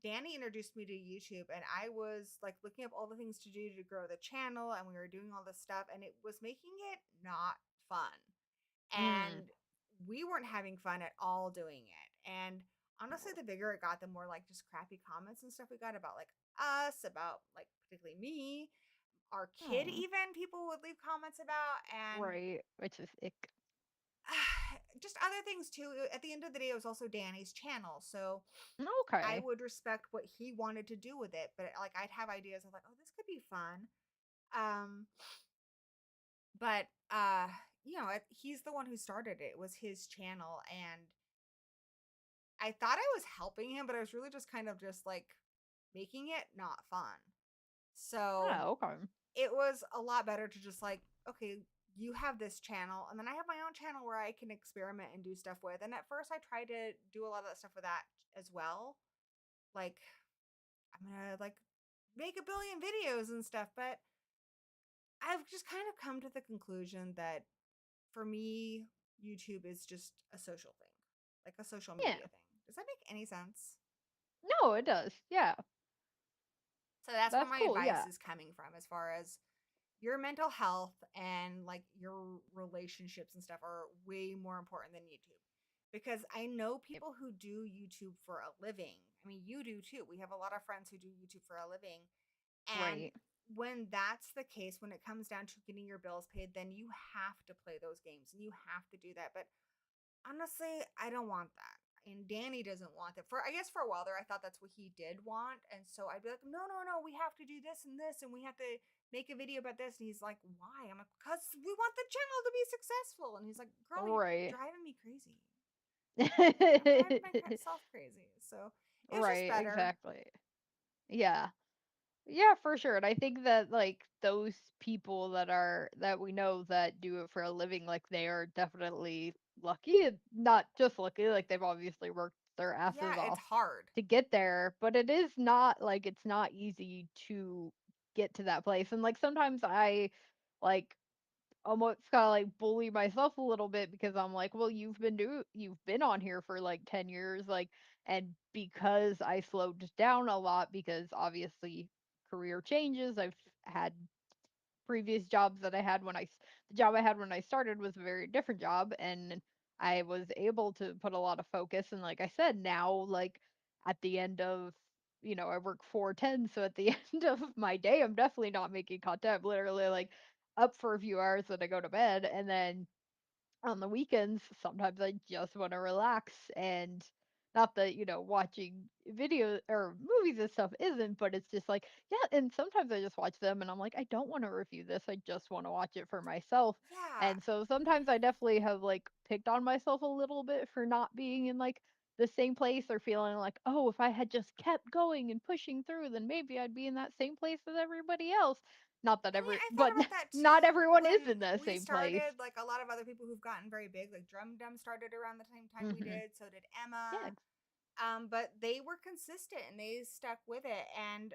[SPEAKER 1] Danny introduced me to YouTube, and I was like looking up all the things to do to grow the channel, and we were doing all this stuff, and it was making it not fun.
[SPEAKER 2] Mm.
[SPEAKER 1] And we weren't having fun at all doing it. And honestly, the bigger it got, the more like just crappy comments and stuff we got about like us, about like particularly me, our kid,
[SPEAKER 2] Oh,
[SPEAKER 1] even people would leave comments about, and
[SPEAKER 2] right, which is ick.
[SPEAKER 1] just other things too. At the end of the day, it was also Danny's channel. So I
[SPEAKER 2] Okay.
[SPEAKER 1] would respect what he wanted to do with it, but like I'd have ideas of like, oh, this could be fun. Um, but he's the one who started it. It was his channel, and I thought I was helping him, but I was really just kind of just like making it not fun. So
[SPEAKER 2] Oh, okay.
[SPEAKER 1] it was a lot better to just like, okay, you have this channel, and then I have my own channel where I can experiment and do stuff with. And at first, I tried to do a lot of that stuff with that as well. Like, I'm gonna like make a billion videos and stuff, but I've just kind of come to the conclusion that for me, YouTube is just a social thing, like a social
[SPEAKER 2] Yeah.
[SPEAKER 1] media thing. Does that make any sense?
[SPEAKER 2] No, it does. Yeah.
[SPEAKER 1] So that's where
[SPEAKER 2] That's
[SPEAKER 1] my
[SPEAKER 2] cool.
[SPEAKER 1] advice
[SPEAKER 2] Yeah.
[SPEAKER 1] is coming from, as far as your mental health and like your relationships and stuff are way more important than YouTube. Because I know
[SPEAKER 2] Yep.
[SPEAKER 1] people who do YouTube for a living. I mean, you do too. We have a lot of friends who do YouTube for a living. And
[SPEAKER 2] Right.
[SPEAKER 1] when that's the case, when it comes down to getting your bills paid, then you have to play those games and you have to do that. But honestly, I don't want that. And Danny doesn't want that. I guess for a while there, I thought that's what he did want. And so I'd be like, no, no, no, we have to do this and this, and we have to make a video about this. And he's like, why? I'm like, because we want the channel to be successful. And he's like, girl, you're
[SPEAKER 2] Right.
[SPEAKER 1] driving me crazy. I'm driving myself crazy. So it was just
[SPEAKER 2] Right,
[SPEAKER 1] better.
[SPEAKER 2] exactly. Yeah. Yeah, for sure. And I think that like those people that we know that do it for a living, like they are definitely lucky. And not just lucky, like they've obviously worked their
[SPEAKER 1] Yeah,
[SPEAKER 2] asses
[SPEAKER 1] it's
[SPEAKER 2] off
[SPEAKER 1] hard.
[SPEAKER 2] to get there, but it is not like it's not easy to get to that place. And like sometimes I like almost gotta like bully myself a little bit because I'm like, well, you've been on here for like 10 years, like, and because I slowed down a lot because obviously career changes. I've had previous jobs that I had the job I had when I started was a very different job, and I was able to put a lot of focus. And like I said, now like at the end of I work 4 10, so at the end of my day, I'm definitely not making content. I'm literally like up for a few hours, then I go to bed, and then on the weekends, sometimes I just want to relax. And not that, watching video or movies and stuff isn't, but it's just like, yeah. And sometimes I just watch them and I'm like, I don't want to review this. I just want to watch it for myself.
[SPEAKER 1] Yeah.
[SPEAKER 2] And so sometimes I definitely have like picked on myself a little bit for not being in like the same place, or feeling like, oh, if I had just kept going and pushing through, then maybe I'd be in that same place as everybody else. Not that
[SPEAKER 1] I mean, I
[SPEAKER 2] but
[SPEAKER 1] thought about that
[SPEAKER 2] not
[SPEAKER 1] too
[SPEAKER 2] everyone
[SPEAKER 1] when
[SPEAKER 2] is in that
[SPEAKER 1] we
[SPEAKER 2] same place.
[SPEAKER 1] started. Like a lot of other people who've gotten very big, like Drum Dum started around the same time we
[SPEAKER 2] Hmm.
[SPEAKER 1] did. So did
[SPEAKER 2] Yeah,
[SPEAKER 1] Emma. But they were consistent and they stuck with it. And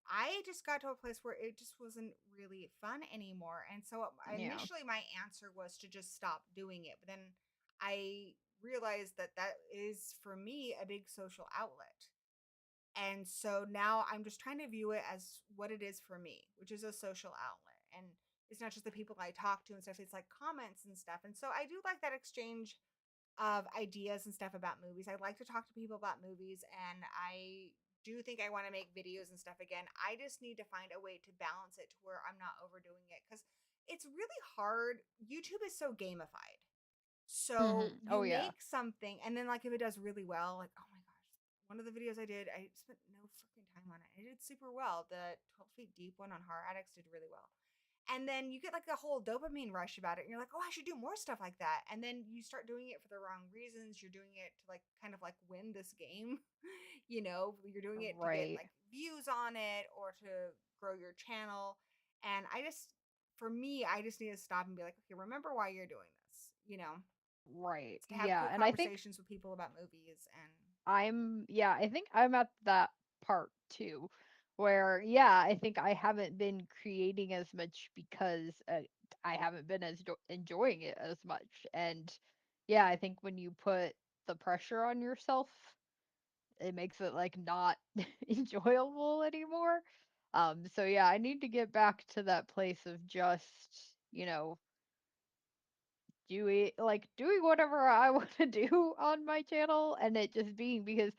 [SPEAKER 1] I just got to a place where it just wasn't really fun anymore. And so
[SPEAKER 2] Yeah.
[SPEAKER 1] initially my answer was to just stop doing it. But then I realized that that is for me a big social outlet. And so now I'm just trying to view it as what it is for me, which is a social outlet. And it's not just the people I talk to and stuff, it's like comments and stuff. And so I do like that exchange of ideas and stuff about movies. I like to talk to people about movies, and I do think I want to make videos and stuff again. I just need to find a way to balance it to where I'm not overdoing it because it's really hard. YouTube is so gamified. So you
[SPEAKER 2] Oh yeah.
[SPEAKER 1] make something, and then like if it does really well, like oh my gosh, one of the videos I did, I spent no freaking time on it. It did super well. The 12 Feet Deep one on Horror Addicts did really well. And then you get like a whole dopamine rush about it, and you're like, oh, I should do more stuff like that. And then you start doing it for the wrong reasons. You're doing it to like kind of like win this game, you're doing it to get
[SPEAKER 2] Right.
[SPEAKER 1] like views on it or to grow your channel. And for me, I just need to stop and be like, okay, remember why you're doing this.
[SPEAKER 2] Right.
[SPEAKER 1] It's to have
[SPEAKER 2] Yeah.
[SPEAKER 1] cool
[SPEAKER 2] And I think
[SPEAKER 1] conversations with people about movies and
[SPEAKER 2] I think I'm at that part too, where, yeah, I think I haven't been creating as much because I haven't been as enjoying it as much. And yeah, I think when you put the pressure on yourself, it makes it like not enjoyable anymore. So yeah, I need to get back to that place of just, doing whatever I want to do on my channel and it just being because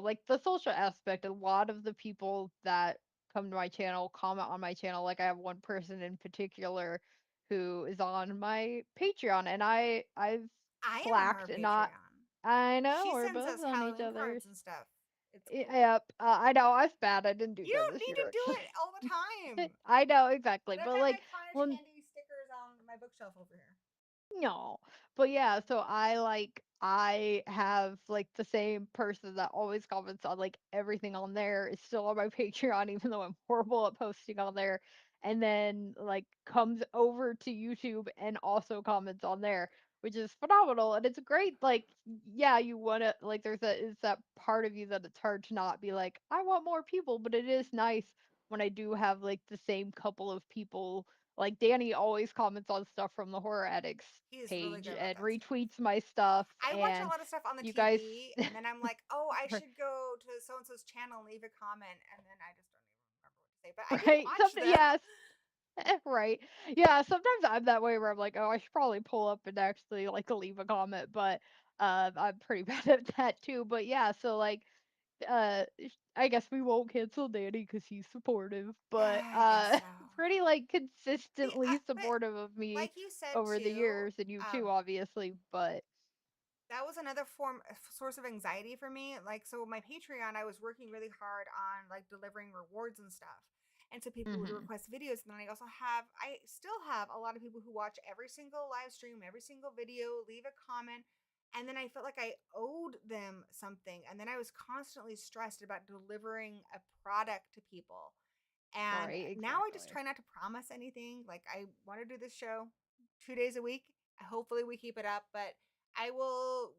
[SPEAKER 2] like the social aspect, a lot of the people that come to my channel comment on my channel. Like I have one person in particular who is on my Patreon, and I've
[SPEAKER 1] I am on her
[SPEAKER 2] slacked and not.
[SPEAKER 1] Patreon.
[SPEAKER 2] I know
[SPEAKER 1] She
[SPEAKER 2] we're
[SPEAKER 1] sends
[SPEAKER 2] both
[SPEAKER 1] us
[SPEAKER 2] on each
[SPEAKER 1] Halloween
[SPEAKER 2] other's.
[SPEAKER 1] cards and stuff. It's cool.
[SPEAKER 2] Yep, I know I was bad. I didn't do
[SPEAKER 1] You
[SPEAKER 2] that
[SPEAKER 1] don't
[SPEAKER 2] this
[SPEAKER 1] need
[SPEAKER 2] year
[SPEAKER 1] to do
[SPEAKER 2] actually.
[SPEAKER 1] it all the time.
[SPEAKER 2] I know exactly,
[SPEAKER 1] But I've
[SPEAKER 2] but
[SPEAKER 1] got my
[SPEAKER 2] like
[SPEAKER 1] Carnage
[SPEAKER 2] when
[SPEAKER 1] Candy stickers on my bookshelf over here.
[SPEAKER 2] no. But yeah, so I have like the same person that always comments on like everything on there is still on my Patreon, even though I'm horrible at posting on there. And then like comes over to YouTube and also comments on there, which is phenomenal. And it's great. Like, yeah, you wanna like it's that part of you that it's hard to not be like, I want more people, but it is nice when I do have like the same couple of people like Danny always comments on stuff from the Horror Addicts
[SPEAKER 1] He is really
[SPEAKER 2] page
[SPEAKER 1] good about
[SPEAKER 2] and
[SPEAKER 1] that stuff.
[SPEAKER 2] retweets my stuff
[SPEAKER 1] I watch a
[SPEAKER 2] and
[SPEAKER 1] lot of stuff on the
[SPEAKER 2] you guys
[SPEAKER 1] TV, and then I'm like, oh, I should go to so and so's channel and leave a comment, and then I just don't even remember what to say. But I do
[SPEAKER 2] right
[SPEAKER 1] watch
[SPEAKER 2] something
[SPEAKER 1] them.
[SPEAKER 2] yes right yeah sometimes I'm that way where I'm like oh I should probably pull up and actually like leave a comment but I'm pretty bad at that too but yeah so like I guess we won't cancel Danny because he's supportive but
[SPEAKER 1] I guess so.
[SPEAKER 2] pretty like
[SPEAKER 1] See,
[SPEAKER 2] consistently
[SPEAKER 1] but
[SPEAKER 2] supportive of me
[SPEAKER 1] like you said
[SPEAKER 2] over the
[SPEAKER 1] too,
[SPEAKER 2] years and you too
[SPEAKER 1] um,
[SPEAKER 2] obviously but
[SPEAKER 1] that was another source of anxiety for me. Like, so my Patreon, I was working really hard on like delivering rewards and stuff. And so people would
[SPEAKER 2] mhm.
[SPEAKER 1] request videos. And then I still have a lot of people who watch every single live stream, every single video, leave a comment. And then I felt like I owed them something. And then I was constantly stressed about delivering a product to people. And
[SPEAKER 2] Right,
[SPEAKER 1] now I just
[SPEAKER 2] exactly.
[SPEAKER 1] try not to promise anything. Like, I want to do this show 2 days a week. Hopefully we keep it up, but I will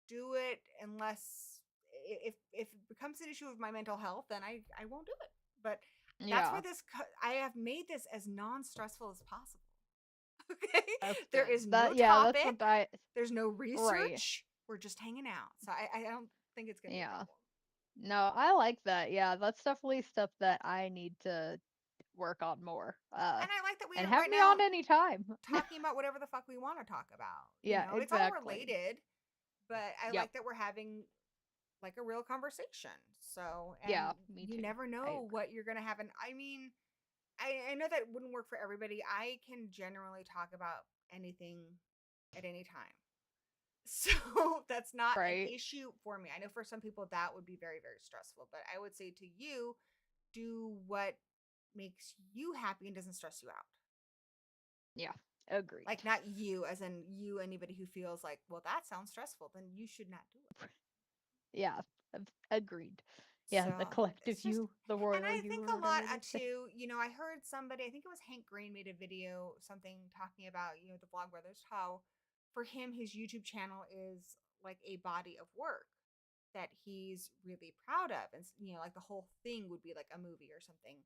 [SPEAKER 1] do it unless if it becomes an issue of my mental health, then I won't do it. But that's where
[SPEAKER 2] Yeah,
[SPEAKER 1] I have made this as non-stressful as possible. Okay,
[SPEAKER 2] that's
[SPEAKER 1] there
[SPEAKER 2] good.
[SPEAKER 1] is no
[SPEAKER 2] That yeah, that's
[SPEAKER 1] topic,
[SPEAKER 2] what I
[SPEAKER 1] there's no
[SPEAKER 2] right.
[SPEAKER 1] research. We're just hanging out, so I don't think it's gonna be a
[SPEAKER 2] Yeah.
[SPEAKER 1] problem.
[SPEAKER 2] No, I like that. Yeah, that's definitely stuff that I need to work on more.
[SPEAKER 1] And I like that we
[SPEAKER 2] And
[SPEAKER 1] are
[SPEAKER 2] have
[SPEAKER 1] right
[SPEAKER 2] me
[SPEAKER 1] now
[SPEAKER 2] on anytime.
[SPEAKER 1] talking about whatever the fuck we want to talk about.
[SPEAKER 2] Yeah,
[SPEAKER 1] It's all
[SPEAKER 2] exactly.
[SPEAKER 1] related, but I
[SPEAKER 2] Yep.
[SPEAKER 1] like that we're having like a real conversation. So, and
[SPEAKER 2] Yeah, me
[SPEAKER 1] you
[SPEAKER 2] too.
[SPEAKER 1] never
[SPEAKER 2] I
[SPEAKER 1] know
[SPEAKER 2] agree.
[SPEAKER 1] what you're going to have. And I mean, I know that wouldn't work for everybody. I can generally talk about anything at any time. So that's not an
[SPEAKER 2] Right.
[SPEAKER 1] issue for me. I know for some people that would be very, very stressful, but I would say to you, do what makes you happy and doesn't stress you out.
[SPEAKER 2] Yeah. Agreed.
[SPEAKER 1] Like, not you, as in you, anybody who feels like, well, that sounds stressful, then you should not do it.
[SPEAKER 2] Yeah. Agreed.
[SPEAKER 1] So
[SPEAKER 2] Yeah, the collective
[SPEAKER 1] it's just,
[SPEAKER 2] you, the
[SPEAKER 1] and
[SPEAKER 2] royal
[SPEAKER 1] I
[SPEAKER 2] you,
[SPEAKER 1] think
[SPEAKER 2] or
[SPEAKER 1] a lot
[SPEAKER 2] whatever they say.
[SPEAKER 1] too, I heard somebody, I think it was Hank Green made a video, something talking about, the Vlogbrothers, how for him, his YouTube channel is like a body of work that he's really proud of, and like the whole thing would be like a movie or something.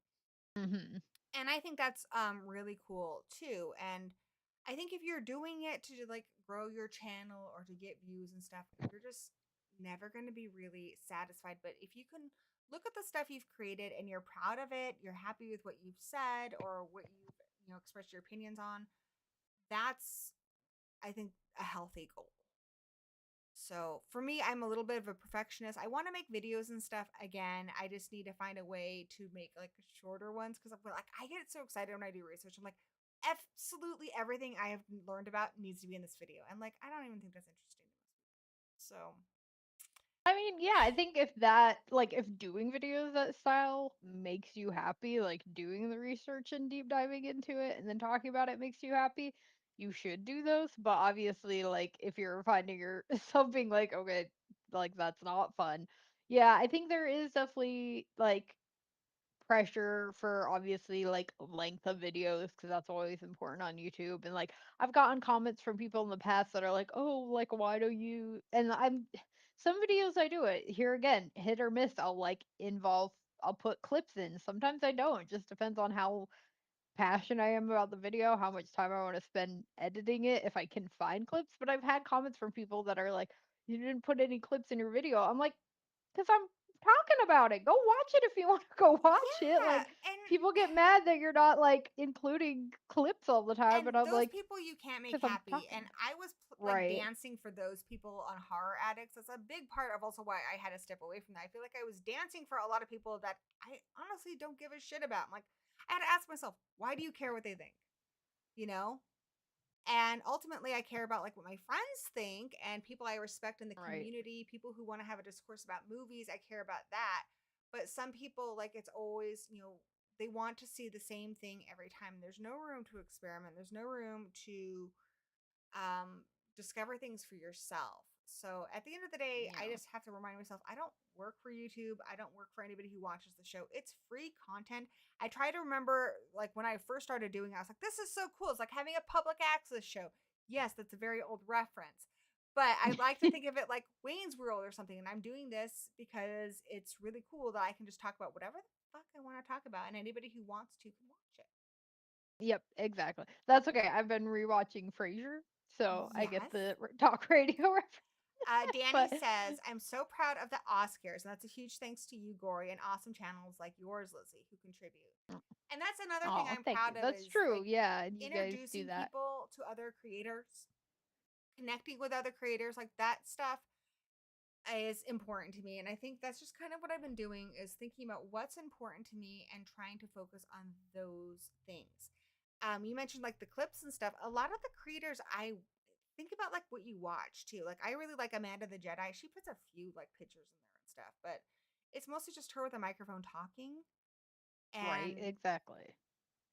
[SPEAKER 2] Mhm.
[SPEAKER 1] And I think that's really cool too. And I think if you're doing it to like grow your channel or to get views and stuff, you're just never going to be really satisfied. But if you can look at the stuff you've created and you're proud of it, you're happy with what you've said or what you've expressed your opinions on, that's, I think, a healthy goal. So for me, I'm a little bit of a perfectionist. I want to make videos and stuff again. I just need to find a way to make like shorter ones because I'm like, I get so excited when I do research. I'm like, absolutely everything I have learned about needs to be in this video. And like, I don't even think that's interesting to most people. So
[SPEAKER 2] I mean, yeah, I think if that, like, if doing videos that style makes you happy, like doing the research and deep diving into it and then talking about it makes you happy, you should do those. But obviously, like, if you're finding yourself being like, okay, like, that's not fun. Yeah, I think there is definitely, like, pressure for obviously like length of videos because that's always important on YouTube. And like I've gotten comments from people in the past that are like, "Oh, like why do you?" And I'm some videos I do it here again, hit or miss. I'll put clips in. Sometimes I don't. It just depends on how passionate I am about the video, how much time I want to spend editing it, if I can find clips. But I've had comments from people that are like, "You didn't put any clips in your video." I'm like, because I'm talking about it. Go watch it if you want to go watch it.
[SPEAKER 1] yeah,
[SPEAKER 2] Like people get mad that you're not like including clips all the time,
[SPEAKER 1] and
[SPEAKER 2] and I'm
[SPEAKER 1] those
[SPEAKER 2] like,
[SPEAKER 1] people you can't make
[SPEAKER 2] because I'm
[SPEAKER 1] happy.
[SPEAKER 2] talking
[SPEAKER 1] And
[SPEAKER 2] about
[SPEAKER 1] I was
[SPEAKER 2] it.
[SPEAKER 1] like
[SPEAKER 2] Right.
[SPEAKER 1] dancing for those people on Horror Addicts. That's a big part of also why I had to step away from that. I feel like I was dancing for a lot of people that I honestly don't give a shit about. I'm like, I had to ask myself, why do you care what they think? You know? And ultimately, I care about like what my friends think and people I respect in the
[SPEAKER 2] Right.
[SPEAKER 1] community, people who want to have a discourse about movies. I care about that. But some people, like, it's always, they want to see the same thing every time. There's no room to experiment, there's no room to discover things for yourself. So at the end of the day, I
[SPEAKER 2] Yeah.
[SPEAKER 1] just have to remind myself I don't work for YouTube. I don't work for anybody who watches the show. It's free content. I try to remember, like, when I first started doing it, I was like, this is so cool. It's like having a public access show. Yes, that's a very old reference. But I like to think of it like Wayne's World or something. And I'm doing this because it's really cool that I can just talk about whatever the fuck I want to talk about. And anybody who wants to can watch it.
[SPEAKER 2] Yep. Exactly. That's okay. I've been rewatching Frasier, so I get
[SPEAKER 1] Yes.
[SPEAKER 2] the talk radio reference.
[SPEAKER 1] Danny
[SPEAKER 2] But
[SPEAKER 1] says, I'm so proud of the Oscars, and that's a huge thanks to you, Gory, and awesome channels like yours, Lizzie, who contribute. And that's another thing
[SPEAKER 2] oh,
[SPEAKER 1] I'm
[SPEAKER 2] thank you.
[SPEAKER 1] proud of
[SPEAKER 2] That's
[SPEAKER 1] is
[SPEAKER 2] true.
[SPEAKER 1] like
[SPEAKER 2] Yeah, you guys do
[SPEAKER 1] introducing
[SPEAKER 2] that.
[SPEAKER 1] people to other creators, connecting with other creators, like that stuff is important to me. And I think that's just kind of what I've been doing is thinking about what's important to me and trying to focus on those things. You mentioned like the clips and stuff. A lot of the creators I think about like what you watch too. Like I really like Amanda the Jedi. She puts a few like pictures in there and stuff, but it's mostly just her with a microphone talking
[SPEAKER 2] Right.
[SPEAKER 1] and
[SPEAKER 2] Exactly.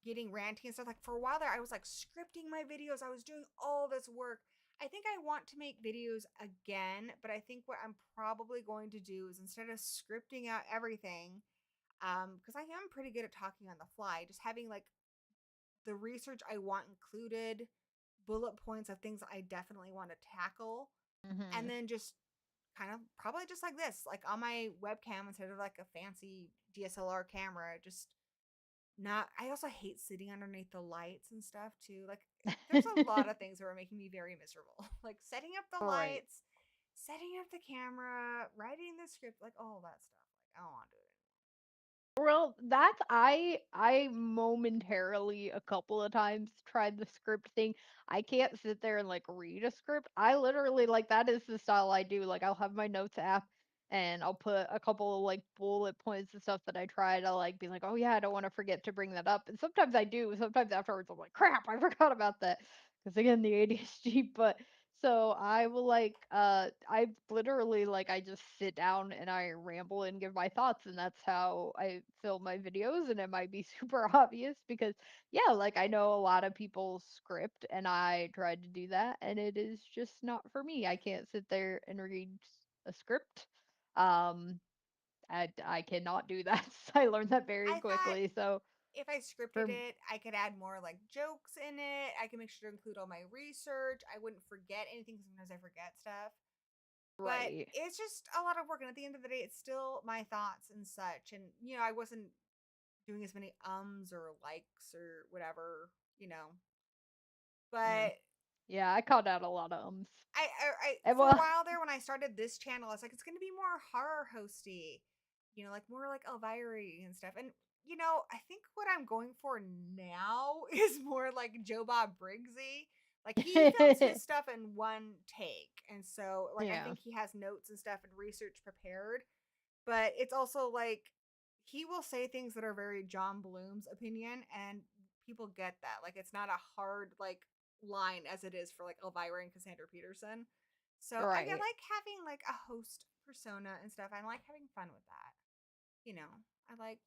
[SPEAKER 1] getting ranty and stuff. Like for a while there, I was like scripting my videos. I was doing all this work. I think I want to make videos again, but I think what I'm probably going to do is instead of scripting out everything, because I am pretty good at talking on the fly, just having like the research I want included, bullet points of things I definitely want to tackle, and
[SPEAKER 2] Hmm.
[SPEAKER 1] then just kind of probably just like this, like on my webcam instead of like a fancy DSLR camera, just not. I also hate sitting underneath the lights and stuff too. Like there's a lot of things that are making me very miserable. Like setting up the
[SPEAKER 2] Right.
[SPEAKER 1] lights, setting up the camera, writing the script, like all that stuff. Like I don't want to do it.
[SPEAKER 2] Well, that's I momentarily a couple of times tried the script thing. I can't sit there and like read a script. I literally like that is the style I do. Like I'll have my notes app and I'll put a couple of like bullet points and stuff that I try to like be like, "Oh yeah, I don't want to forget to bring that up." And sometimes I do. Sometimes afterwards I'm like, "Crap, I forgot about that." Cuz again, the ADHD, but so I will like I literally like I just sit down and I ramble and give my thoughts and that's how I film my videos and it might be super obvious because yeah, like I know a lot of people script and I tried to do that and it is just not for me. I can't sit there and read a script. Um I cannot do that. I learned that very
[SPEAKER 1] I thought
[SPEAKER 2] quickly. So
[SPEAKER 1] if I scripted
[SPEAKER 2] for
[SPEAKER 1] it, I could add more like jokes in it. I can make sure to include all my research. I wouldn't forget anything. Sometimes I forget stuff. But
[SPEAKER 2] Right.
[SPEAKER 1] it's just a lot of work. And at the end of the day, it's still my thoughts and such. And, I wasn't doing as many ums or likes or whatever,
[SPEAKER 2] Mm.
[SPEAKER 1] But
[SPEAKER 2] Yeah, I called out a lot of ums.
[SPEAKER 1] I
[SPEAKER 2] And
[SPEAKER 1] for a
[SPEAKER 2] well,
[SPEAKER 1] while there when I started this channel, it's like it's gonna be more horror hosty, like more like Elvira and stuff. And I think what I'm going for now is more like Joe Bob Briggsy. Like he films his stuff in one take, and so like I
[SPEAKER 2] yeah,
[SPEAKER 1] think he has notes and stuff and research prepared. But it's also like he will say things that are very John Bloom's opinion, and people get that. Like it's not a hard like line as it is for like Elvira and Cassandra Peterson. So I
[SPEAKER 2] right,
[SPEAKER 1] like having like a host persona and stuff. I like having fun with that. I like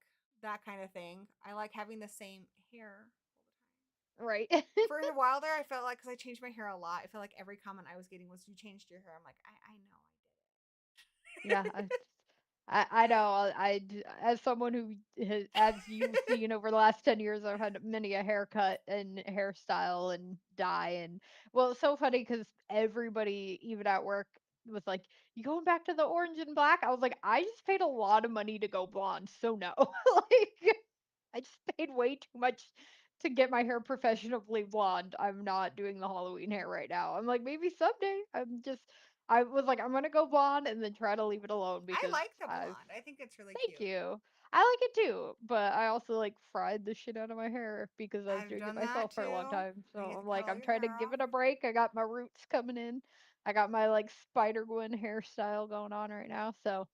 [SPEAKER 1] that kind of thing. I like having the same hair all the time.
[SPEAKER 2] right.
[SPEAKER 1] For a while there, I felt like because I changed my hair a lot, I felt like every comment I was getting was "You changed your hair." I'm like, I know
[SPEAKER 2] Yeah, I know. As someone who has, as you've seen over the last 10 years, I've had many a haircut and hairstyle and dye. And well, it's so funny because everybody, even at work, was like, "You going back to the orange and black?" I was like, "I just paid a lot of money to go blonde, so no." Like, I just paid way too much to get my hair professionally blonde. I'm not doing the Halloween hair right now. I'm like, maybe someday. I was like, I'm gonna go blonde and then try to leave it alone
[SPEAKER 1] I
[SPEAKER 2] because
[SPEAKER 1] like the
[SPEAKER 2] I've
[SPEAKER 1] blonde. I think it's really
[SPEAKER 2] thank
[SPEAKER 1] cute.
[SPEAKER 2] you. I like it too, but I also like fried the shit out of my hair because I was
[SPEAKER 1] I've
[SPEAKER 2] doing it
[SPEAKER 1] done that
[SPEAKER 2] myself for a long
[SPEAKER 1] too.
[SPEAKER 2] time. So
[SPEAKER 1] When you get
[SPEAKER 2] I'm
[SPEAKER 1] to cut
[SPEAKER 2] like,
[SPEAKER 1] all
[SPEAKER 2] I'm
[SPEAKER 1] your
[SPEAKER 2] trying to
[SPEAKER 1] hair
[SPEAKER 2] give
[SPEAKER 1] off.
[SPEAKER 2] it a break. I got my roots coming in. I got my like Spider Gwen hairstyle going on right now. So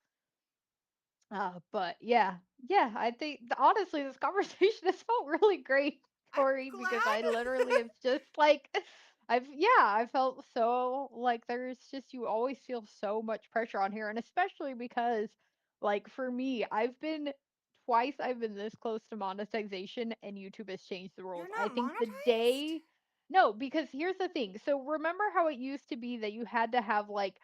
[SPEAKER 2] but yeah, I think honestly, this conversation has felt really great,
[SPEAKER 1] I'm
[SPEAKER 2] Corey, because I
[SPEAKER 1] glad.
[SPEAKER 2] literally have just like, I felt so like there's just you always feel so much pressure on here, and especially because, like for me, I've been this close to monetization, and YouTube has changed the rules.
[SPEAKER 1] You're
[SPEAKER 2] I
[SPEAKER 1] not
[SPEAKER 2] think the
[SPEAKER 1] monetized?
[SPEAKER 2] day, no, because here's the thing. So remember how it used to be that you had to have like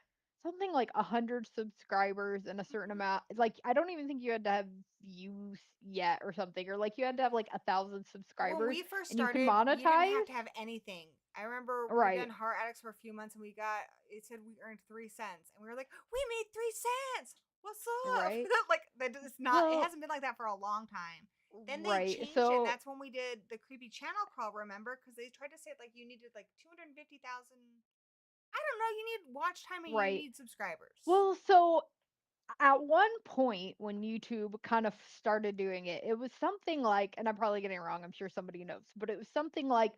[SPEAKER 2] something like 100 subscribers and a certain
[SPEAKER 1] Mhm.
[SPEAKER 2] amount, like I don't even think you had to have views yet or something, or like you had to have like 1,000
[SPEAKER 1] When
[SPEAKER 2] subscribers
[SPEAKER 1] we first
[SPEAKER 2] and you can
[SPEAKER 1] started, you didn't have
[SPEAKER 2] monetize.
[SPEAKER 1] to have anything. I remember we
[SPEAKER 2] Right,
[SPEAKER 1] done Heart Addicts for a few months and it said we earned 3 cents. And we were like, we made 3 cents. What's up?
[SPEAKER 2] right.
[SPEAKER 1] Like, that is not, it
[SPEAKER 2] Well,
[SPEAKER 1] hasn't been like that for a long time. Then they
[SPEAKER 2] right.
[SPEAKER 1] changed it, and
[SPEAKER 2] So
[SPEAKER 1] that's when we did the creepy channel crawl, remember? Because they tried to say like you needed like 250,000. I don't know, you need watch time and you
[SPEAKER 2] right.
[SPEAKER 1] need subscribers.
[SPEAKER 2] Well, so at one point when YouTube kind of started doing it, it was something like, and I'm probably getting it wrong, I'm sure somebody knows, but it was something like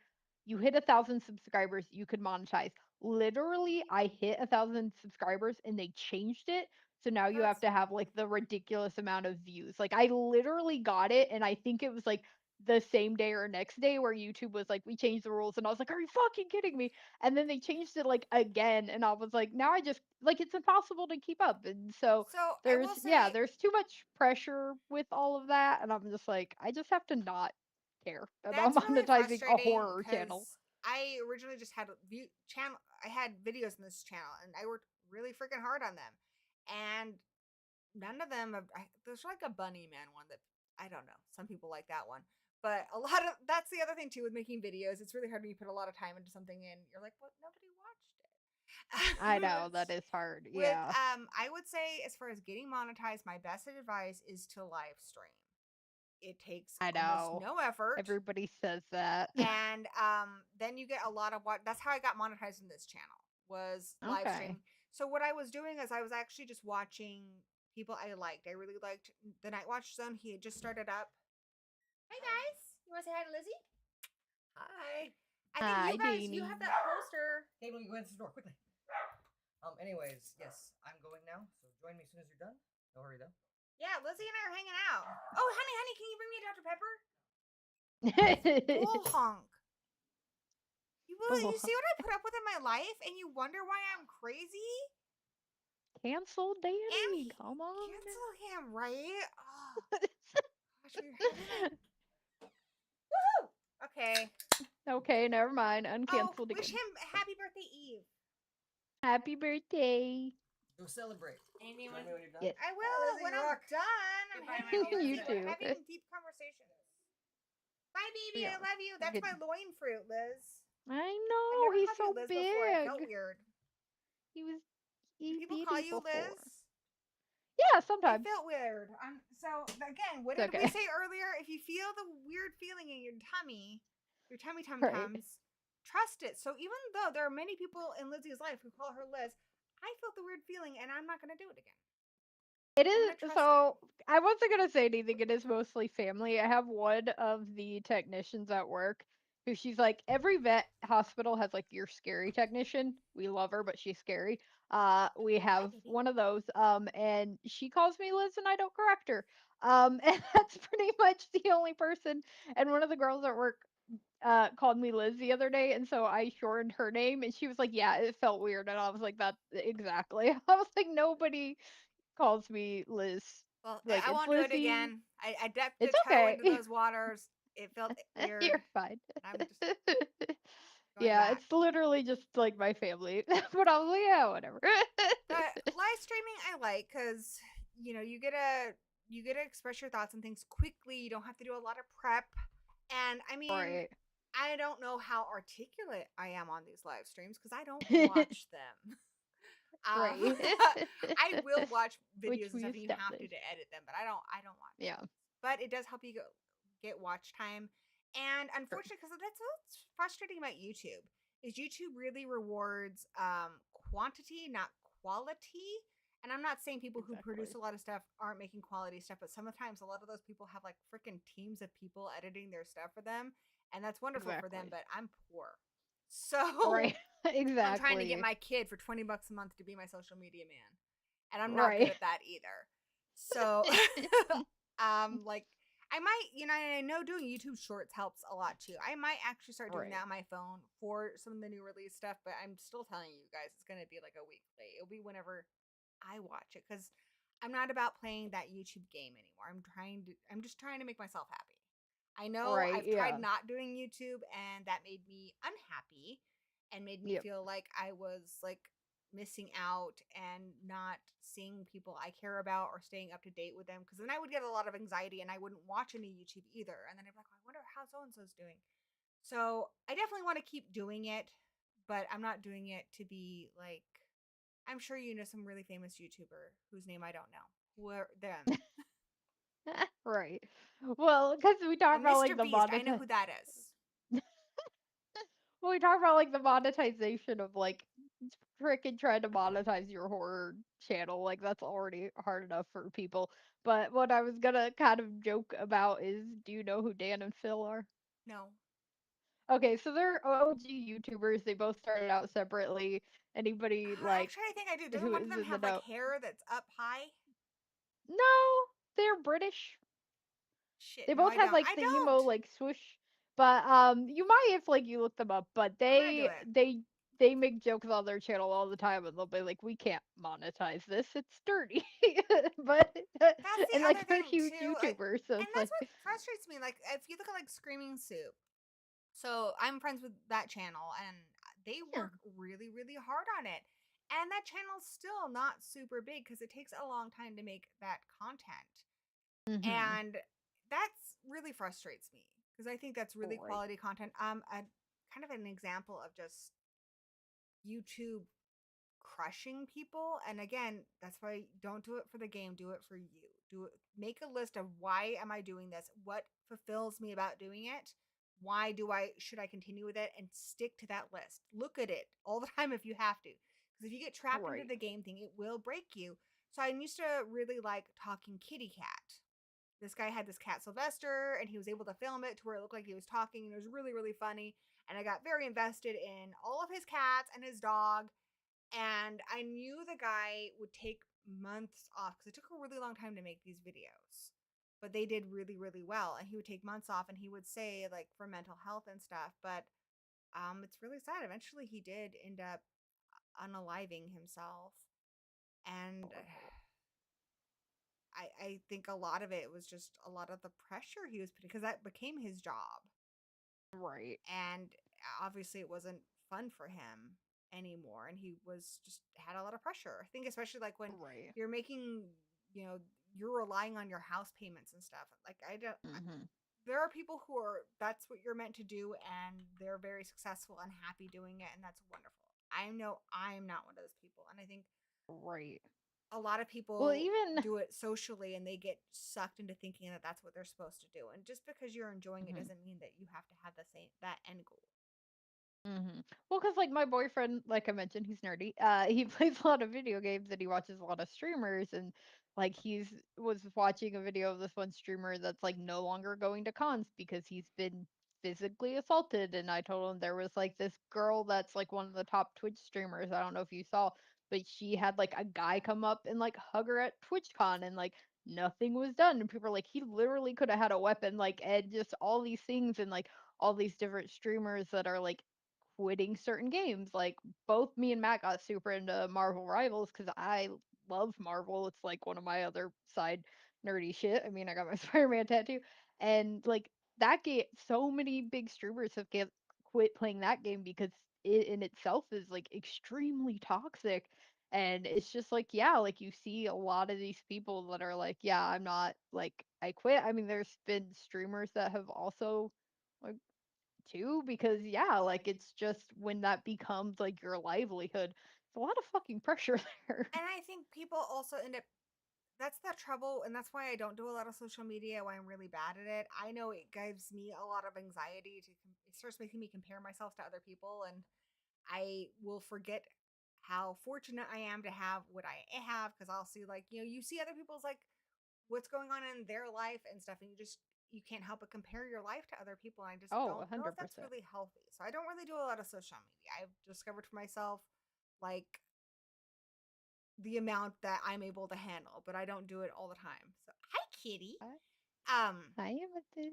[SPEAKER 2] you hit 1,000 subscribers, you could monetize. Literally, I hit 1,000 subscribers and they changed it. So now you have
[SPEAKER 1] That's
[SPEAKER 2] to have like the ridiculous amount of views. Like I literally got it, and I think it was like the same day or next day where YouTube was like, we changed the rules, and I was like, are you fucking kidding me? And then they changed it like again, and I was like, now I just like it's impossible to keep up. And so
[SPEAKER 1] so I will say
[SPEAKER 2] there's too much pressure with all of that, and I'm just like, I just have to not care about
[SPEAKER 1] that's really
[SPEAKER 2] monetizing a
[SPEAKER 1] frustrating
[SPEAKER 2] horror channel.
[SPEAKER 1] because I originally just had a channel. I had videos in this channel, and I worked really freaking hard on them, and none of them. There's like a Bunny Man one that I don't know. Some people like that one, but a lot of that's the other thing too with making videos. It's really hard when you put a lot of time into something, and you're like, what? Nobody watched it.
[SPEAKER 2] I know that is hard.
[SPEAKER 1] with
[SPEAKER 2] Yeah,
[SPEAKER 1] I would say as far as getting monetized, my best advice is to live stream. It takes
[SPEAKER 2] I
[SPEAKER 1] almost
[SPEAKER 2] know.
[SPEAKER 1] no effort,
[SPEAKER 2] Everybody says that.
[SPEAKER 1] and then you get a lot of what. That's how I got monetized in this channel was live
[SPEAKER 2] Okay.
[SPEAKER 1] streaming. So what I was doing is I was actually just watching people I liked. I really liked the Night Watch Zone. He had just started up. Hi guys, you want to say hi to Lizzie? Hi. I think
[SPEAKER 2] Hi,
[SPEAKER 1] you
[SPEAKER 2] Deanie.
[SPEAKER 1] have that poster.
[SPEAKER 3] Okay, let me go into the door quickly. Anyways, yes, I'm going now, so join me as soon as you're done. No hurry though.
[SPEAKER 1] Yeah, Lizzie and I are hanging out. Oh, honey, can you bring me a Dr. Pepper? Bull honk. You
[SPEAKER 2] Oh,
[SPEAKER 1] see what I put up with in my life, and you wonder why I'm crazy?
[SPEAKER 2] cancel
[SPEAKER 1] And
[SPEAKER 2] Danny. Come on.
[SPEAKER 1] cancel him, right? Oh, gosh, we're having a woohoo. Okay.
[SPEAKER 2] Okay, never mind.
[SPEAKER 1] Oh,
[SPEAKER 2] Uncanceled
[SPEAKER 1] wish
[SPEAKER 2] again.
[SPEAKER 1] him happy birthday, Eve.
[SPEAKER 2] Happy birthday.
[SPEAKER 3] Go celebrate.
[SPEAKER 1] Amy,
[SPEAKER 3] Join me when you're done.
[SPEAKER 2] Yes.
[SPEAKER 1] I will
[SPEAKER 3] Bye, Lizzie,
[SPEAKER 1] when
[SPEAKER 3] you
[SPEAKER 1] I'm
[SPEAKER 3] rock.
[SPEAKER 1] done. I'm
[SPEAKER 3] Goodbye,
[SPEAKER 1] having
[SPEAKER 3] my dear.
[SPEAKER 2] You
[SPEAKER 1] we're
[SPEAKER 2] too.
[SPEAKER 1] having deep conversations. Bye, baby.
[SPEAKER 2] Yeah.
[SPEAKER 1] I love you.
[SPEAKER 2] We're
[SPEAKER 1] That's
[SPEAKER 2] good.
[SPEAKER 1] my loin fruit, Liz.
[SPEAKER 2] I
[SPEAKER 1] I've
[SPEAKER 2] know
[SPEAKER 1] never
[SPEAKER 2] he's
[SPEAKER 1] called you
[SPEAKER 2] so
[SPEAKER 1] Liz before. It felt
[SPEAKER 2] big.
[SPEAKER 1] weird.
[SPEAKER 2] He was
[SPEAKER 1] people call you Liz?
[SPEAKER 2] Yeah,
[SPEAKER 1] It
[SPEAKER 2] sometimes.
[SPEAKER 1] felt weird. So again, what
[SPEAKER 2] It's
[SPEAKER 1] did we
[SPEAKER 2] okay.
[SPEAKER 1] say earlier? If you feel the weird feeling in your tummy
[SPEAKER 2] Right.
[SPEAKER 1] tums, trust it. So even though there are many people in Lizzie's life who call her Liz, I felt the weird feeling, and I'm not going to do it again.
[SPEAKER 2] It
[SPEAKER 1] I'm going to
[SPEAKER 2] is
[SPEAKER 1] trust
[SPEAKER 2] so.
[SPEAKER 1] it.
[SPEAKER 2] I wasn't gonna say anything. It is mostly family. I have one of the technicians at work who she's like every vet hospital has like your scary technician. We love her, but she's scary. We
[SPEAKER 1] Hi,
[SPEAKER 2] have
[SPEAKER 1] baby.
[SPEAKER 2] one of those. And she calls me Liz, and I don't correct her. And that's pretty much the only person. And one of the girls at work called me Liz the other day, and so I shortened her name, and she was like, "Yeah, it felt weird," and I was like, "That exactly." I was like, "Nobody calls me Liz.
[SPEAKER 1] Well,
[SPEAKER 2] Like
[SPEAKER 1] I
[SPEAKER 2] it's
[SPEAKER 1] won't do it
[SPEAKER 2] Lizzie."
[SPEAKER 1] again. I dipped a
[SPEAKER 2] It's
[SPEAKER 1] toe
[SPEAKER 2] okay.
[SPEAKER 1] into those waters. It felt weird.
[SPEAKER 2] You're fine.
[SPEAKER 1] I'm just going
[SPEAKER 2] Yeah,
[SPEAKER 1] back.
[SPEAKER 2] it's literally just like my family. But I was like, yeah, whatever.
[SPEAKER 1] But live streaming I like because you get to express your thoughts and things quickly. You don't have to do a lot of prep. And I mean,
[SPEAKER 2] Right.
[SPEAKER 1] I don't know how articulate I am on these live streams because I don't watch them.
[SPEAKER 2] Right.
[SPEAKER 1] I will watch
[SPEAKER 2] Which
[SPEAKER 1] videos and
[SPEAKER 2] we
[SPEAKER 1] stuff, and you have to
[SPEAKER 2] established.
[SPEAKER 1] edit them, but I don't watch
[SPEAKER 2] Yeah.
[SPEAKER 1] them. But it does help you get watch time. And
[SPEAKER 2] Sure.
[SPEAKER 1] unfortunately, because that's what's frustrating about YouTube is YouTube really rewards quantity, not quality. And I'm not saying people who produce
[SPEAKER 2] Exactly.
[SPEAKER 1] a lot of stuff aren't making quality stuff, but sometimes a lot of those people have like freaking teams of people editing their stuff for them, and that's wonderful for them.
[SPEAKER 2] Exactly.
[SPEAKER 1] But I'm poor, so
[SPEAKER 2] Right.
[SPEAKER 1] I'm trying to get
[SPEAKER 2] Exactly.
[SPEAKER 1] my kid for $20 a month to be my social media man, and I'm not good
[SPEAKER 2] Right.
[SPEAKER 1] at that either. So, like I might, I know doing YouTube Shorts helps a lot too. I might actually start doing
[SPEAKER 2] Right.
[SPEAKER 1] that on my phone for some of the new release stuff, but I'm still telling you guys it's gonna be like a week late. It'll be whenever I watch it because I'm not about playing that YouTube game anymore. I'm just trying to make myself happy. I know
[SPEAKER 2] Right.
[SPEAKER 1] I've tried
[SPEAKER 2] Yeah.
[SPEAKER 1] not doing YouTube and that made me unhappy and made me
[SPEAKER 2] Yep.
[SPEAKER 1] feel like I was like missing out and not seeing people I care about or staying up to date with them because then I would get a lot of anxiety and I wouldn't watch any YouTube either. And then I'd be like, I wonder how so and so's doing. So I definitely want to keep doing it, but I'm not doing it to be like I'm sure you know some really famous YouTuber whose name I don't know. Where them?
[SPEAKER 2] Right. Well, because we talked about
[SPEAKER 1] Mr.
[SPEAKER 2] like the
[SPEAKER 1] Beast. I know
[SPEAKER 2] monetization.
[SPEAKER 1] who that is.
[SPEAKER 2] Well, we talked about like the monetization of like freaking trying to monetize your horror channel. Like that's already hard enough for people. But what I was gonna kind of joke about is, do you know who Dan and Phil are?
[SPEAKER 1] No.
[SPEAKER 2] Okay, so they're OG YouTubers. They both started out separately. Anybody like
[SPEAKER 1] Actually, I think I do. Doesn't
[SPEAKER 2] who
[SPEAKER 1] one of
[SPEAKER 2] is
[SPEAKER 1] them
[SPEAKER 2] in the
[SPEAKER 1] have like
[SPEAKER 2] know?
[SPEAKER 1] hair that's up high?
[SPEAKER 2] No, they're British.
[SPEAKER 1] Shit.
[SPEAKER 2] They
[SPEAKER 1] No,
[SPEAKER 2] both
[SPEAKER 1] I
[SPEAKER 2] have
[SPEAKER 1] don't.
[SPEAKER 2] like
[SPEAKER 1] I
[SPEAKER 2] the emo
[SPEAKER 1] don't.
[SPEAKER 2] like swoosh, but you might if like you look them up. But
[SPEAKER 1] I'm gonna do
[SPEAKER 2] they
[SPEAKER 1] it.
[SPEAKER 2] they they make jokes on their channel all the time, and they'll be like, "We can't monetize this; it's dirty." But
[SPEAKER 1] That's the
[SPEAKER 2] and
[SPEAKER 1] other
[SPEAKER 2] like they're
[SPEAKER 1] thing
[SPEAKER 2] huge
[SPEAKER 1] too. Like,
[SPEAKER 2] YouTubers, so
[SPEAKER 1] and
[SPEAKER 2] it's
[SPEAKER 1] that's
[SPEAKER 2] like,
[SPEAKER 1] what frustrates me. Like, if you look at like Screaming Soup, so I'm friends with that channel, and they
[SPEAKER 2] yeah,
[SPEAKER 1] work really, really hard on it. And that channel's still not super big because it takes a long time to make that content.
[SPEAKER 2] mm-hmm.
[SPEAKER 1] And that's really frustrates me because I think that's really
[SPEAKER 2] Right,
[SPEAKER 1] quality content. A kind of an example of just YouTube crushing people. And again, that's why don't do it for the game, do it for you. Do it, make a list of why am I doing this? What fulfills me about doing it? Why do I should I continue with it and stick to that list? Look at it all the time if you have to. Because if you get trapped into
[SPEAKER 2] right,
[SPEAKER 1] the game thing, it will break you. So I used to really like talking kitty cat. This guy had this cat Sylvester and he was able to film it to where it looked like he was talking and it was really, really funny. And I got very invested in all of his cats and his dog, and I knew the guy would take months off because it took a really long time to make these videos. But they did really, really well. And he would take months off and he would say, like, for mental health and stuff. But it's really sad. Eventually, he did end up unaliving himself. And
[SPEAKER 2] horrible,
[SPEAKER 1] I think a lot of it was just a lot of the pressure he was putting because that became his job.
[SPEAKER 2] right,
[SPEAKER 1] And obviously, it wasn't fun for him anymore, and he was just had a lot of pressure. I think especially like when
[SPEAKER 2] right,
[SPEAKER 1] you're making, you know, you're relying on your house payments and stuff. Like I don't
[SPEAKER 2] mm-hmm.
[SPEAKER 1] there are people who are that's what you're meant to do and they're very successful and happy doing it and that's wonderful. I know I'm not one of those people and I think
[SPEAKER 2] Right.
[SPEAKER 1] A lot of
[SPEAKER 2] Well,
[SPEAKER 1] people
[SPEAKER 2] even
[SPEAKER 1] do it socially and they get sucked into thinking that that's what they're supposed to do. And just because you're enjoying it
[SPEAKER 2] mhm.
[SPEAKER 1] doesn't mean that you have to have the same that end goal.
[SPEAKER 2] Well, because like my boyfriend, like I mentioned, he's nerdy. He plays a lot of video games and he watches a lot of streamers, and like he's was watching a video of this one streamer that's like no longer going to cons because he's been physically assaulted. And I told him there was like this girl that's like one of the top Twitch streamers. I don't know if you saw, but she had like a guy come up and like hug her at TwitchCon, and like nothing was done. And people are like, he literally could have had a weapon, like, and just all these things, and like all these different streamers that are like quitting certain games. Like both me and Matt got super into Marvel Rivals because I love Marvel. It's like one of my other side nerdy shit. I mean, I got my Spider-Man tattoo, and like that game, so many big streamers have quit playing that game because it in itself is like extremely toxic. And it's just like, yeah, like you see a lot of these people that are like, yeah, I'm not like, I quit. I mean, there's been streamers that have also like too, because yeah, like it's just when that becomes like your livelihood, it's a lot of fucking pressure there.
[SPEAKER 1] And I think people also end up that's the trouble, and that's why I don't do a lot of social media, why I'm really bad at it. I know it gives me a lot of anxiety it starts making me compare myself to other people, and I will forget how fortunate I am to have what I have, because I'll see, like, you see other people's, like, what's going on in their life and stuff, and you can't help but compare your life to other people, and I just
[SPEAKER 2] Oh,
[SPEAKER 1] don't know if that's
[SPEAKER 2] 100%.
[SPEAKER 1] really healthy. So I don't really do a lot of social media. I've discovered for myself, like, the amount that I'm able to handle, but I don't do it all the time. So hi, kitty.
[SPEAKER 2] I,
[SPEAKER 1] Um,
[SPEAKER 2] I am with this.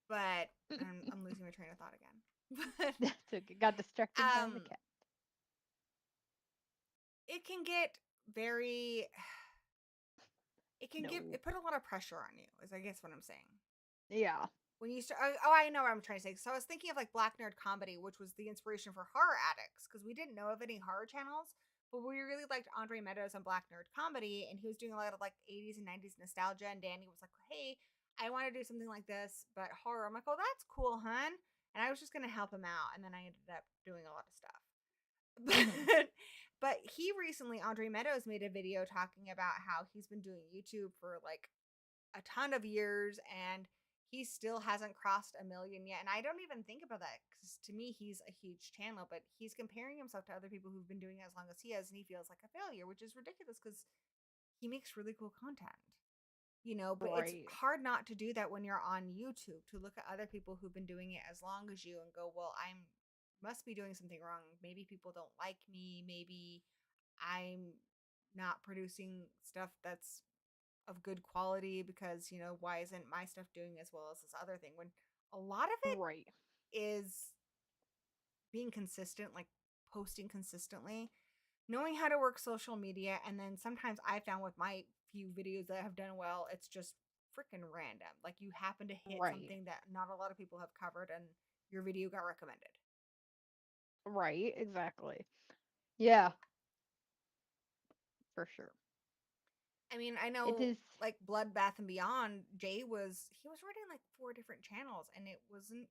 [SPEAKER 1] but I'm losing my train of thought again.
[SPEAKER 2] That's okay. Got distracted
[SPEAKER 1] But
[SPEAKER 2] by the cat.
[SPEAKER 1] it can get very
[SPEAKER 2] No.
[SPEAKER 1] it put a lot of pressure on you, is I guess what I'm saying.
[SPEAKER 2] Yeah.
[SPEAKER 1] When you start, oh, I know what I'm trying to say. So I was thinking of like Black Nerd Comedy, which was the inspiration for horror addicts, because we didn't know of any horror channels, but we really liked Andre Meadows on Black Nerd Comedy, and he was doing a lot of like 80s and 90s nostalgia. And Danny was like, "Hey, I want to do something like this, but horror." I'm like, "Oh, that's cool, hun." And I was just gonna help him out, and then I ended up doing a lot of stuff.
[SPEAKER 2] Hmm.
[SPEAKER 1] But he recently, Andre Meadows, made a video talking about how he's been doing YouTube for like a ton of years, and he still hasn't crossed a million yet. And I don't even think about that, because to me he's a huge channel, but he's comparing himself to other people who've been doing it as long as he has, and he feels like a failure, which is ridiculous because he makes really cool content, but it's
[SPEAKER 2] Right.
[SPEAKER 1] hard not to do that when you're on YouTube, to look at other people who've been doing it as long as you and go, well, I'm must be doing something wrong. Maybe people don't like me. Maybe I'm not producing stuff that's of good quality, because why isn't my stuff doing as well as this other thing, when a lot of
[SPEAKER 2] Right.
[SPEAKER 1] it is being consistent, like posting consistently, knowing how to work social media. And then sometimes I found with my few videos that have done well, it's just freaking random, like you happen to hit
[SPEAKER 2] Right.
[SPEAKER 1] something that not a lot of people have covered, and your video got recommended.
[SPEAKER 2] Right. Exactly. Yeah, for sure.
[SPEAKER 1] I mean, I
[SPEAKER 2] It
[SPEAKER 1] know
[SPEAKER 2] is.
[SPEAKER 1] like Bloodbath and Beyond, he was running like 4 different channels, and it wasn't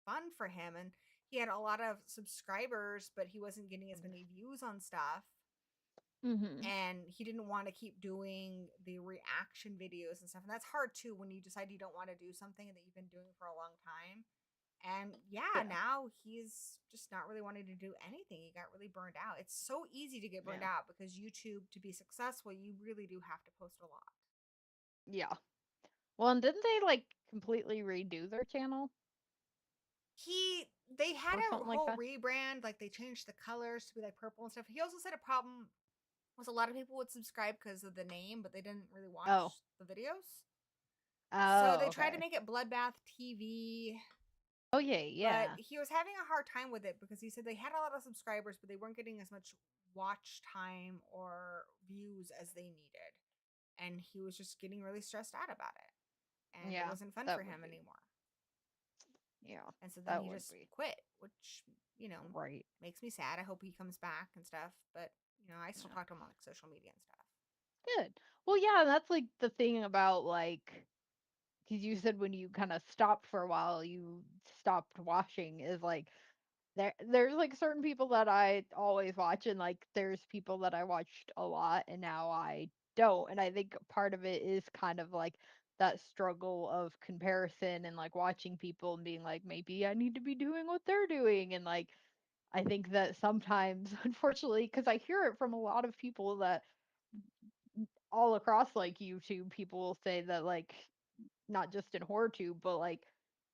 [SPEAKER 1] fun for him, and he had a lot of subscribers, but he wasn't getting as many views on stuff,
[SPEAKER 2] Hmm.
[SPEAKER 1] and he didn't want to keep doing the reaction videos and stuff. And that's hard too, when you decide you don't want to do something that you've been doing for a long time. And yeah,
[SPEAKER 2] Yeah.
[SPEAKER 1] now he's just not really wanting to do anything. He got really burned out. It's so easy to get burned
[SPEAKER 2] Yeah.
[SPEAKER 1] out, because YouTube, to be successful, you really do have to post a lot.
[SPEAKER 2] Yeah. Well, and didn't they like completely redo their channel
[SPEAKER 1] he They had
[SPEAKER 2] or
[SPEAKER 1] a
[SPEAKER 2] something like
[SPEAKER 1] whole
[SPEAKER 2] that?
[SPEAKER 1] rebrand, like they changed the colors to be like purple and stuff. He also said a problem was a lot of people would subscribe because of the name, but they didn't really
[SPEAKER 2] Oh.
[SPEAKER 1] watch the videos. So
[SPEAKER 2] Oh,
[SPEAKER 1] they tried to
[SPEAKER 2] okay.
[SPEAKER 1] make it Bloodbath TV,
[SPEAKER 2] Oh, yeah,
[SPEAKER 1] but
[SPEAKER 2] yeah.
[SPEAKER 1] he was having a hard time with it, because he said they had a lot of subscribers, but they weren't getting as much watch time or views as they needed. And he was just getting really stressed out about it. And it
[SPEAKER 2] Yeah,
[SPEAKER 1] wasn't fun for
[SPEAKER 2] that would
[SPEAKER 1] him
[SPEAKER 2] be.
[SPEAKER 1] anymore.
[SPEAKER 2] Yeah,
[SPEAKER 1] And so then
[SPEAKER 2] that
[SPEAKER 1] he
[SPEAKER 2] would
[SPEAKER 1] just
[SPEAKER 2] be.
[SPEAKER 1] quit, which, you know,
[SPEAKER 2] Right.
[SPEAKER 1] makes me sad. I hope he comes back and stuff. But, I still
[SPEAKER 2] Yeah.
[SPEAKER 1] talk to him on like social media and stuff.
[SPEAKER 2] Good. Well, yeah, that's like the thing about like, because you said when you kind of stopped for a while, you stopped watching, is like there's like certain people that I always watch, and like there's people that I watched a lot and now I don't. And I think part of it is kind of like that struggle of comparison and like watching people and being like, maybe I need to be doing what they're doing. And like I think that sometimes, unfortunately, because I hear it from a lot of people that all across like YouTube, people will say that like not just in horror tube, but like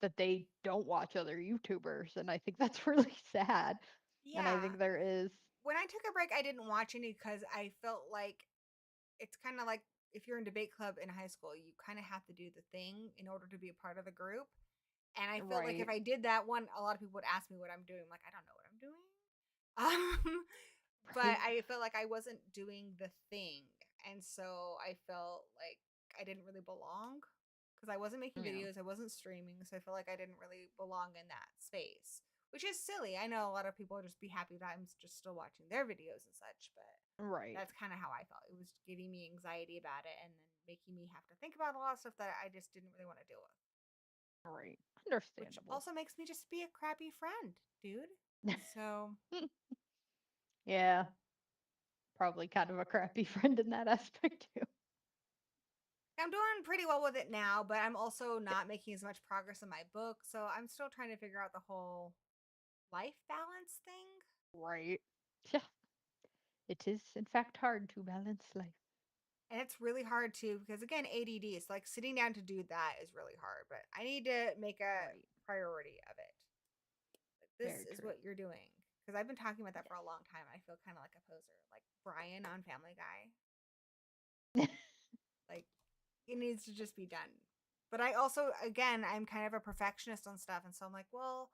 [SPEAKER 2] that they don't watch other YouTubers, and I think that's really sad. And I
[SPEAKER 1] Yeah.
[SPEAKER 2] think there is
[SPEAKER 1] When I took a break, I didn't watch any because I felt like it's kind of like if you're in debate club in high school, you kind of have to do the thing in order to be a part of the group. And I felt like if
[SPEAKER 2] right,
[SPEAKER 1] I did that one, a lot of people would ask me what I'm doing. I'm like, I don't know what I'm doing. Um, but
[SPEAKER 2] right,
[SPEAKER 1] I felt like I wasn't doing the thing. And so I felt like I didn't really belong because I wasn't making
[SPEAKER 2] yeah,
[SPEAKER 1] videos, I wasn't streaming. So I feel like I didn't really belong in that space, which is silly. I know a lot of people just be happy that I'm just still watching their videos and such, but
[SPEAKER 2] right,
[SPEAKER 1] that's kind of how I felt. It was giving me anxiety about it and then making me have to think about a lot of stuff that I just didn't really want to deal with,
[SPEAKER 2] right.
[SPEAKER 1] which
[SPEAKER 2] Understandable.
[SPEAKER 1] also makes me just be a crappy friend, dude. So
[SPEAKER 2] Yeah, probably kind of a crappy friend in that aspect too.
[SPEAKER 1] I'm doing pretty well with it now, but I'm also not making as much progress in my book. So I'm still trying to figure out the whole life balance thing.
[SPEAKER 2] Right. Yeah, it is in fact hard to balance life.
[SPEAKER 1] And it's really hard too because again, ADD, it's like sitting down to do that is really hard, but I need to make a
[SPEAKER 2] Right.
[SPEAKER 1] priority of it. Like, this
[SPEAKER 2] Very
[SPEAKER 1] is
[SPEAKER 2] true.
[SPEAKER 1] what you're doing. Because I've been talking about that for
[SPEAKER 2] Yes.
[SPEAKER 1] a long time. I feel kind of like a poser, like Brian on Family Guy. Like it needs to just be done. But I also, again, I'm kind of a perfectionist on stuff. And so I'm like, well,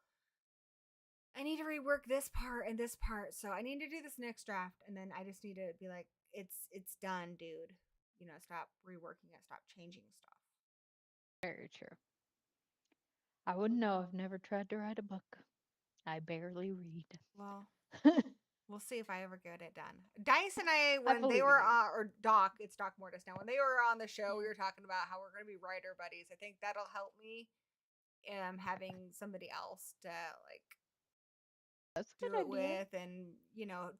[SPEAKER 1] I need to rework this part and this part. So I need to do this next draft. And then I just need to be like, it's done, dude. You know, stop reworking it, stop changing stuff.
[SPEAKER 2] Very true. I wouldn't know. I've never tried to write a book. I barely read.
[SPEAKER 1] Well, we'll see if I ever get it done. Dice and I,
[SPEAKER 2] I
[SPEAKER 1] when they
[SPEAKER 2] believe in
[SPEAKER 1] were
[SPEAKER 2] you.
[SPEAKER 1] or Doc, it's Doc Mortis now. When they were on the show, we
[SPEAKER 2] Mm.
[SPEAKER 1] were talking about how we're going to be writer buddies. I think that'll help me. Having somebody else to like
[SPEAKER 2] That's a
[SPEAKER 1] do
[SPEAKER 2] good
[SPEAKER 1] it
[SPEAKER 2] idea.
[SPEAKER 1] with, and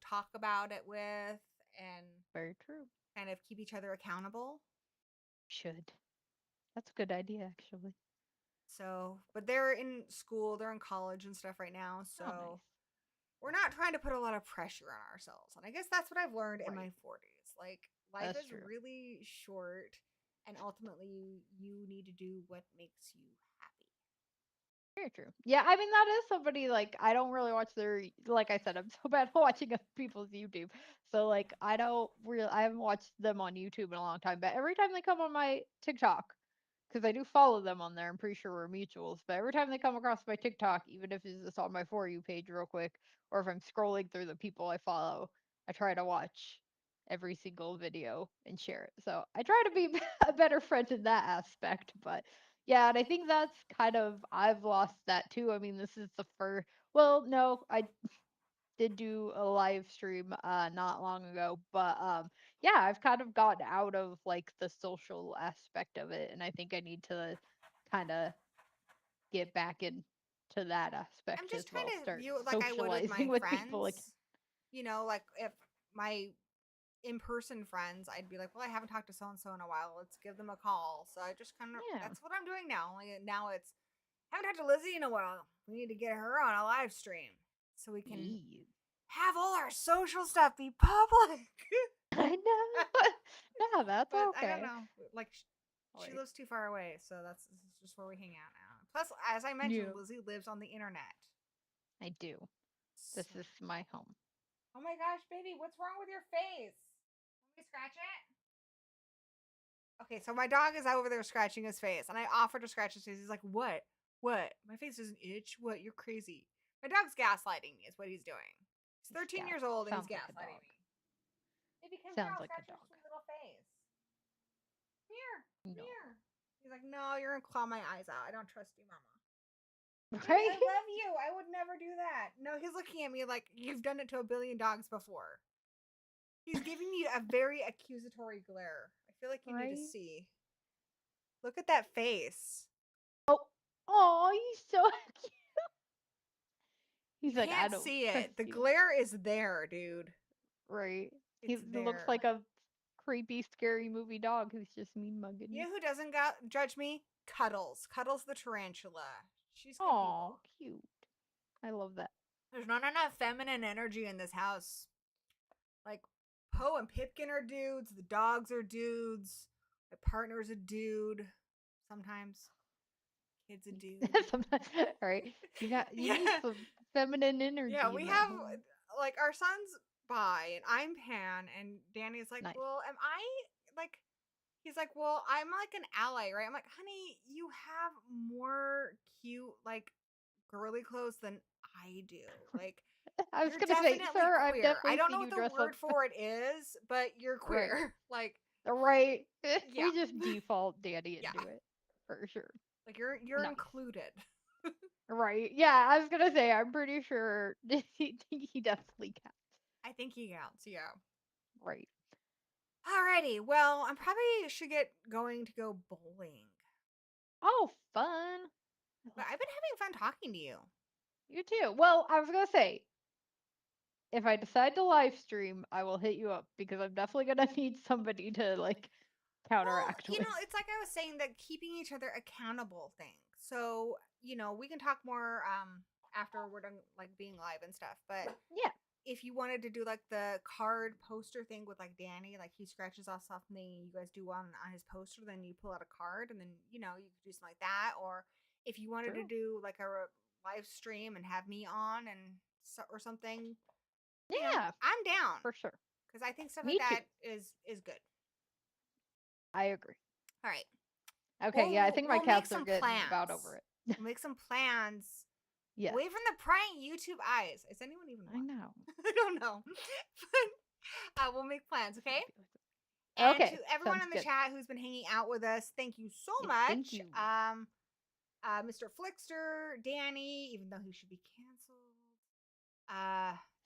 [SPEAKER 1] talk about it with, and
[SPEAKER 2] Very true.
[SPEAKER 1] kind of keep each other accountable.
[SPEAKER 2] Should. That's a good idea, actually.
[SPEAKER 1] So, but they're in school, they're in college and stuff right now.
[SPEAKER 2] Oh,
[SPEAKER 1] So
[SPEAKER 2] nice.
[SPEAKER 1] we're not trying to put a lot of pressure on ourselves. And I guess that's what I've learned in
[SPEAKER 2] Right.
[SPEAKER 1] my 40s. Like, life
[SPEAKER 2] That's
[SPEAKER 1] is
[SPEAKER 2] true.
[SPEAKER 1] really short, and ultimately, you need to do what makes you happy.
[SPEAKER 2] Very true. Yeah, I mean that is somebody like I don't really watch their like I said, I'm so bad at watching other people's YouTube. So like I haven't watched them on YouTube in a long time, but every time they come on my TikTok, because I do follow them on there. I'm pretty sure we're mutuals. But every time they come across my TikTok, even if it's just on my For You page real quick, or if I'm scrolling through the people I follow, I try to watch every single video and share it. So I try to be a better friend in that aspect. But yeah, and I think that's kind of, I've lost that too. I mean, this is the first, well, no, I did do a live stream not long ago, but yeah, I've kind of gotten out of like the social aspect of it, and I think I need to kind of get back into that
[SPEAKER 1] I'm
[SPEAKER 2] aspect as
[SPEAKER 1] just trying
[SPEAKER 2] well,
[SPEAKER 1] to
[SPEAKER 2] start
[SPEAKER 1] view it like I would with
[SPEAKER 2] socializing
[SPEAKER 1] my
[SPEAKER 2] with people again.
[SPEAKER 1] friends. Like if my in person friends, I'd be like, well, I haven't talked to so and so in a while. Let's give them a call. So I just kind of,
[SPEAKER 2] Yeah.
[SPEAKER 1] that's what I'm doing now. Only now it's, haven't talked to Lizzie in a while. We need to get her on a live stream so we can
[SPEAKER 2] Yeah.
[SPEAKER 1] have all our social stuff be public.
[SPEAKER 2] I know. No, that's
[SPEAKER 1] But I don't
[SPEAKER 2] okay.
[SPEAKER 1] know. Like, she
[SPEAKER 2] Right.
[SPEAKER 1] lives too far away. So this is just where we hang out now. Plus, as I mentioned,
[SPEAKER 2] Yeah.
[SPEAKER 1] Lizzie lives on the internet.
[SPEAKER 2] I do. This
[SPEAKER 1] So,
[SPEAKER 2] is my home.
[SPEAKER 1] oh my gosh, baby, what's wrong with your face? Let me scratch it. Okay, so my dog is over there scratching his face, and I offered to scratch his face. He's like, "What? What? My face doesn't itch. What? You're crazy." My dog's gaslighting me. Is what he's doing. He's
[SPEAKER 2] He's
[SPEAKER 1] 13
[SPEAKER 2] gas.
[SPEAKER 1] years old and he's
[SPEAKER 2] Sounds like a
[SPEAKER 1] gaslighting
[SPEAKER 2] dog.
[SPEAKER 1] me. Baby, come here.
[SPEAKER 2] Sounds
[SPEAKER 1] I'll
[SPEAKER 2] like a
[SPEAKER 1] scratch your
[SPEAKER 2] dog.
[SPEAKER 1] sweet little face. Come here. Come
[SPEAKER 2] No.
[SPEAKER 1] here. He's like, "No, you're gonna claw my eyes out. I don't trust you, Mama." Baby,
[SPEAKER 2] Right?
[SPEAKER 1] I love you. I would never do that. No, he's looking at me like you've done it to a billion dogs before. He's giving me a very accusatory glare. I feel like you need to
[SPEAKER 2] Right?
[SPEAKER 1] see. Look at that face.
[SPEAKER 2] Oh, oh, he's so cute. He's
[SPEAKER 1] You
[SPEAKER 2] like, I
[SPEAKER 1] can't
[SPEAKER 2] don't
[SPEAKER 1] see
[SPEAKER 2] trust
[SPEAKER 1] it. The
[SPEAKER 2] you.
[SPEAKER 1] glare is there, dude.
[SPEAKER 2] Right. He
[SPEAKER 1] It's
[SPEAKER 2] looks
[SPEAKER 1] there.
[SPEAKER 2] like a creepy, scary movie dog who's just mean mugging
[SPEAKER 1] You
[SPEAKER 2] you.
[SPEAKER 1] know who doesn't judge me? Cuddles. Cuddles the tarantula. She's good
[SPEAKER 2] Aw,
[SPEAKER 1] people.
[SPEAKER 2] cute. I love that.
[SPEAKER 1] There's not enough feminine energy in this house. Like, Poe and Pipkin are dudes. The dogs are dudes. My partner's a dude. Sometimes. Kid's a dude.
[SPEAKER 2] Sometimes, right? You
[SPEAKER 1] Yeah.
[SPEAKER 2] need some feminine energy.
[SPEAKER 1] Yeah,
[SPEAKER 2] in
[SPEAKER 1] we
[SPEAKER 2] that
[SPEAKER 1] have,
[SPEAKER 2] home.
[SPEAKER 1] like, our son's Bi, and I'm Pan, and Danny's like,
[SPEAKER 2] Nice.
[SPEAKER 1] well, am I, like, he's like, well, I'm like an ally, right? I'm like, honey, you have more cute, like, girly clothes than I do. Like,
[SPEAKER 2] I was
[SPEAKER 1] you're
[SPEAKER 2] gonna say,
[SPEAKER 1] definitely
[SPEAKER 2] sir, I've
[SPEAKER 1] queer. I
[SPEAKER 2] definitely
[SPEAKER 1] don't know
[SPEAKER 2] seen
[SPEAKER 1] what
[SPEAKER 2] you
[SPEAKER 1] the
[SPEAKER 2] dress up
[SPEAKER 1] word for it is, but you're
[SPEAKER 2] right.
[SPEAKER 1] queer. Like,
[SPEAKER 2] Right.
[SPEAKER 1] yeah.
[SPEAKER 2] We just default Danny
[SPEAKER 1] Yeah.
[SPEAKER 2] into it for sure.
[SPEAKER 1] Like, you're
[SPEAKER 2] Nice.
[SPEAKER 1] included.
[SPEAKER 2] Right. Yeah, I was gonna say, I'm pretty sure he definitely counts.
[SPEAKER 1] I think he counts, yeah.
[SPEAKER 2] Right.
[SPEAKER 1] Alrighty, well, I'm probably should get going to go bowling.
[SPEAKER 2] Oh, fun.
[SPEAKER 1] But I've been having fun talking to you.
[SPEAKER 2] You too. Well, I was gonna say, if I decide to live stream, I will hit you up because I'm definitely gonna need somebody to like
[SPEAKER 1] Well,
[SPEAKER 2] counteract
[SPEAKER 1] you
[SPEAKER 2] with.
[SPEAKER 1] know, it's like I was saying, that keeping each other accountable thing. So, you know, we can talk more after we're done like being live and stuff. But
[SPEAKER 2] Yeah.
[SPEAKER 1] if you wanted to do like the card poster thing with like Danny, like he scratches off something, you guys do one on his poster, then you pull out a card, and then you know you could do something like that. Or if you wanted to
[SPEAKER 2] True.
[SPEAKER 1] do like a live stream and have me on and or something, you know,
[SPEAKER 2] Yeah,
[SPEAKER 1] I'm down
[SPEAKER 2] for sure.
[SPEAKER 1] because I think stuff
[SPEAKER 2] Me
[SPEAKER 1] like
[SPEAKER 2] too.
[SPEAKER 1] that is good.
[SPEAKER 2] I agree.
[SPEAKER 1] All right.
[SPEAKER 2] Okay, yeah, I think my
[SPEAKER 1] We'll make
[SPEAKER 2] cats are
[SPEAKER 1] some
[SPEAKER 2] getting
[SPEAKER 1] plans.
[SPEAKER 2] about over it.
[SPEAKER 1] We'll make some plans.
[SPEAKER 2] Yes.
[SPEAKER 1] Away from the prying YouTube eyes. Is anyone even
[SPEAKER 2] I
[SPEAKER 1] watching?
[SPEAKER 2] know.
[SPEAKER 1] I don't know. But we'll make plans, okay?
[SPEAKER 2] Okay,
[SPEAKER 1] And to everyone
[SPEAKER 2] sounds
[SPEAKER 1] in the
[SPEAKER 2] good.
[SPEAKER 1] chat who's been hanging out with us, thank you so
[SPEAKER 2] Yes,
[SPEAKER 1] much.
[SPEAKER 2] thank you.
[SPEAKER 1] Mr. Flickster, Danny, even though he should be canceled.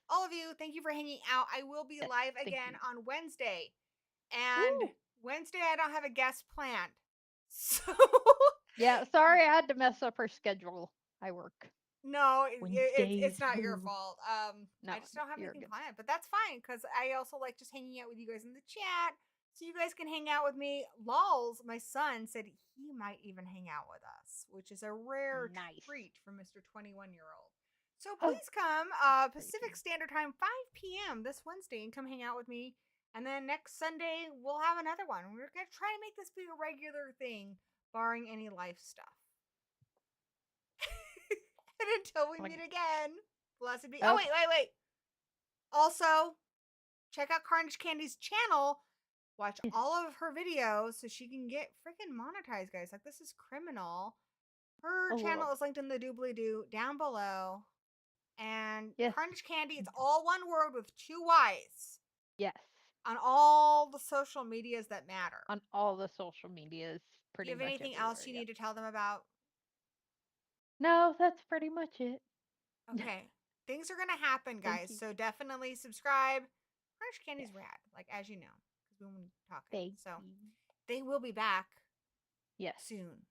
[SPEAKER 1] All of you, thank you for hanging out. I will be
[SPEAKER 2] Yes,
[SPEAKER 1] live
[SPEAKER 2] thank
[SPEAKER 1] again
[SPEAKER 2] you.
[SPEAKER 1] on Wednesday. And
[SPEAKER 2] Ooh.
[SPEAKER 1] Wednesday I don't have a guest planned. So
[SPEAKER 2] Yeah, sorry I had to mess up her schedule. I work
[SPEAKER 1] no,
[SPEAKER 2] Wednesdays.
[SPEAKER 1] it's not your fault.
[SPEAKER 2] No,
[SPEAKER 1] I just don't have
[SPEAKER 2] you're
[SPEAKER 1] anything
[SPEAKER 2] good.
[SPEAKER 1] planned, but that's fine because I also like just hanging out with you guys in the chat, so you guys can hang out with me. Lols, my son said he might even hang out with us, which is a rare
[SPEAKER 2] Nice.
[SPEAKER 1] treat for Mr. 21-year-old. So
[SPEAKER 2] Oh,
[SPEAKER 1] please come
[SPEAKER 2] crazy.
[SPEAKER 1] Pacific Standard Time, 5 p.m. this Wednesday, and come hang out with me. And then next Sunday we'll have another one. We're gonna try to make this be a regular thing, barring any life stuff. And until we meet again, blessed be. Oh, wait. Also, check out CarnageCandy's channel. Watch all of her videos so she can get freaking monetized, guys. Like, this is criminal. Her channel is linked in the doobly-doo down below. And
[SPEAKER 2] Yes.
[SPEAKER 1] CarnageCandyy, it's all one word with 2 Y's.
[SPEAKER 2] Yes.
[SPEAKER 1] On all the social medias that matter.
[SPEAKER 2] On all the social medias, pretty much.
[SPEAKER 1] Do you have anything else you need to tell them about?
[SPEAKER 2] No, that's pretty much it.
[SPEAKER 1] Okay. Things are going to happen, guys. So definitely subscribe. CarnageCandy's rad, like, as you know, because we've been talking. So they will be back soon,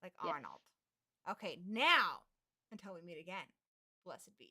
[SPEAKER 1] like Arnold. Okay, now, until we meet again, blessed be.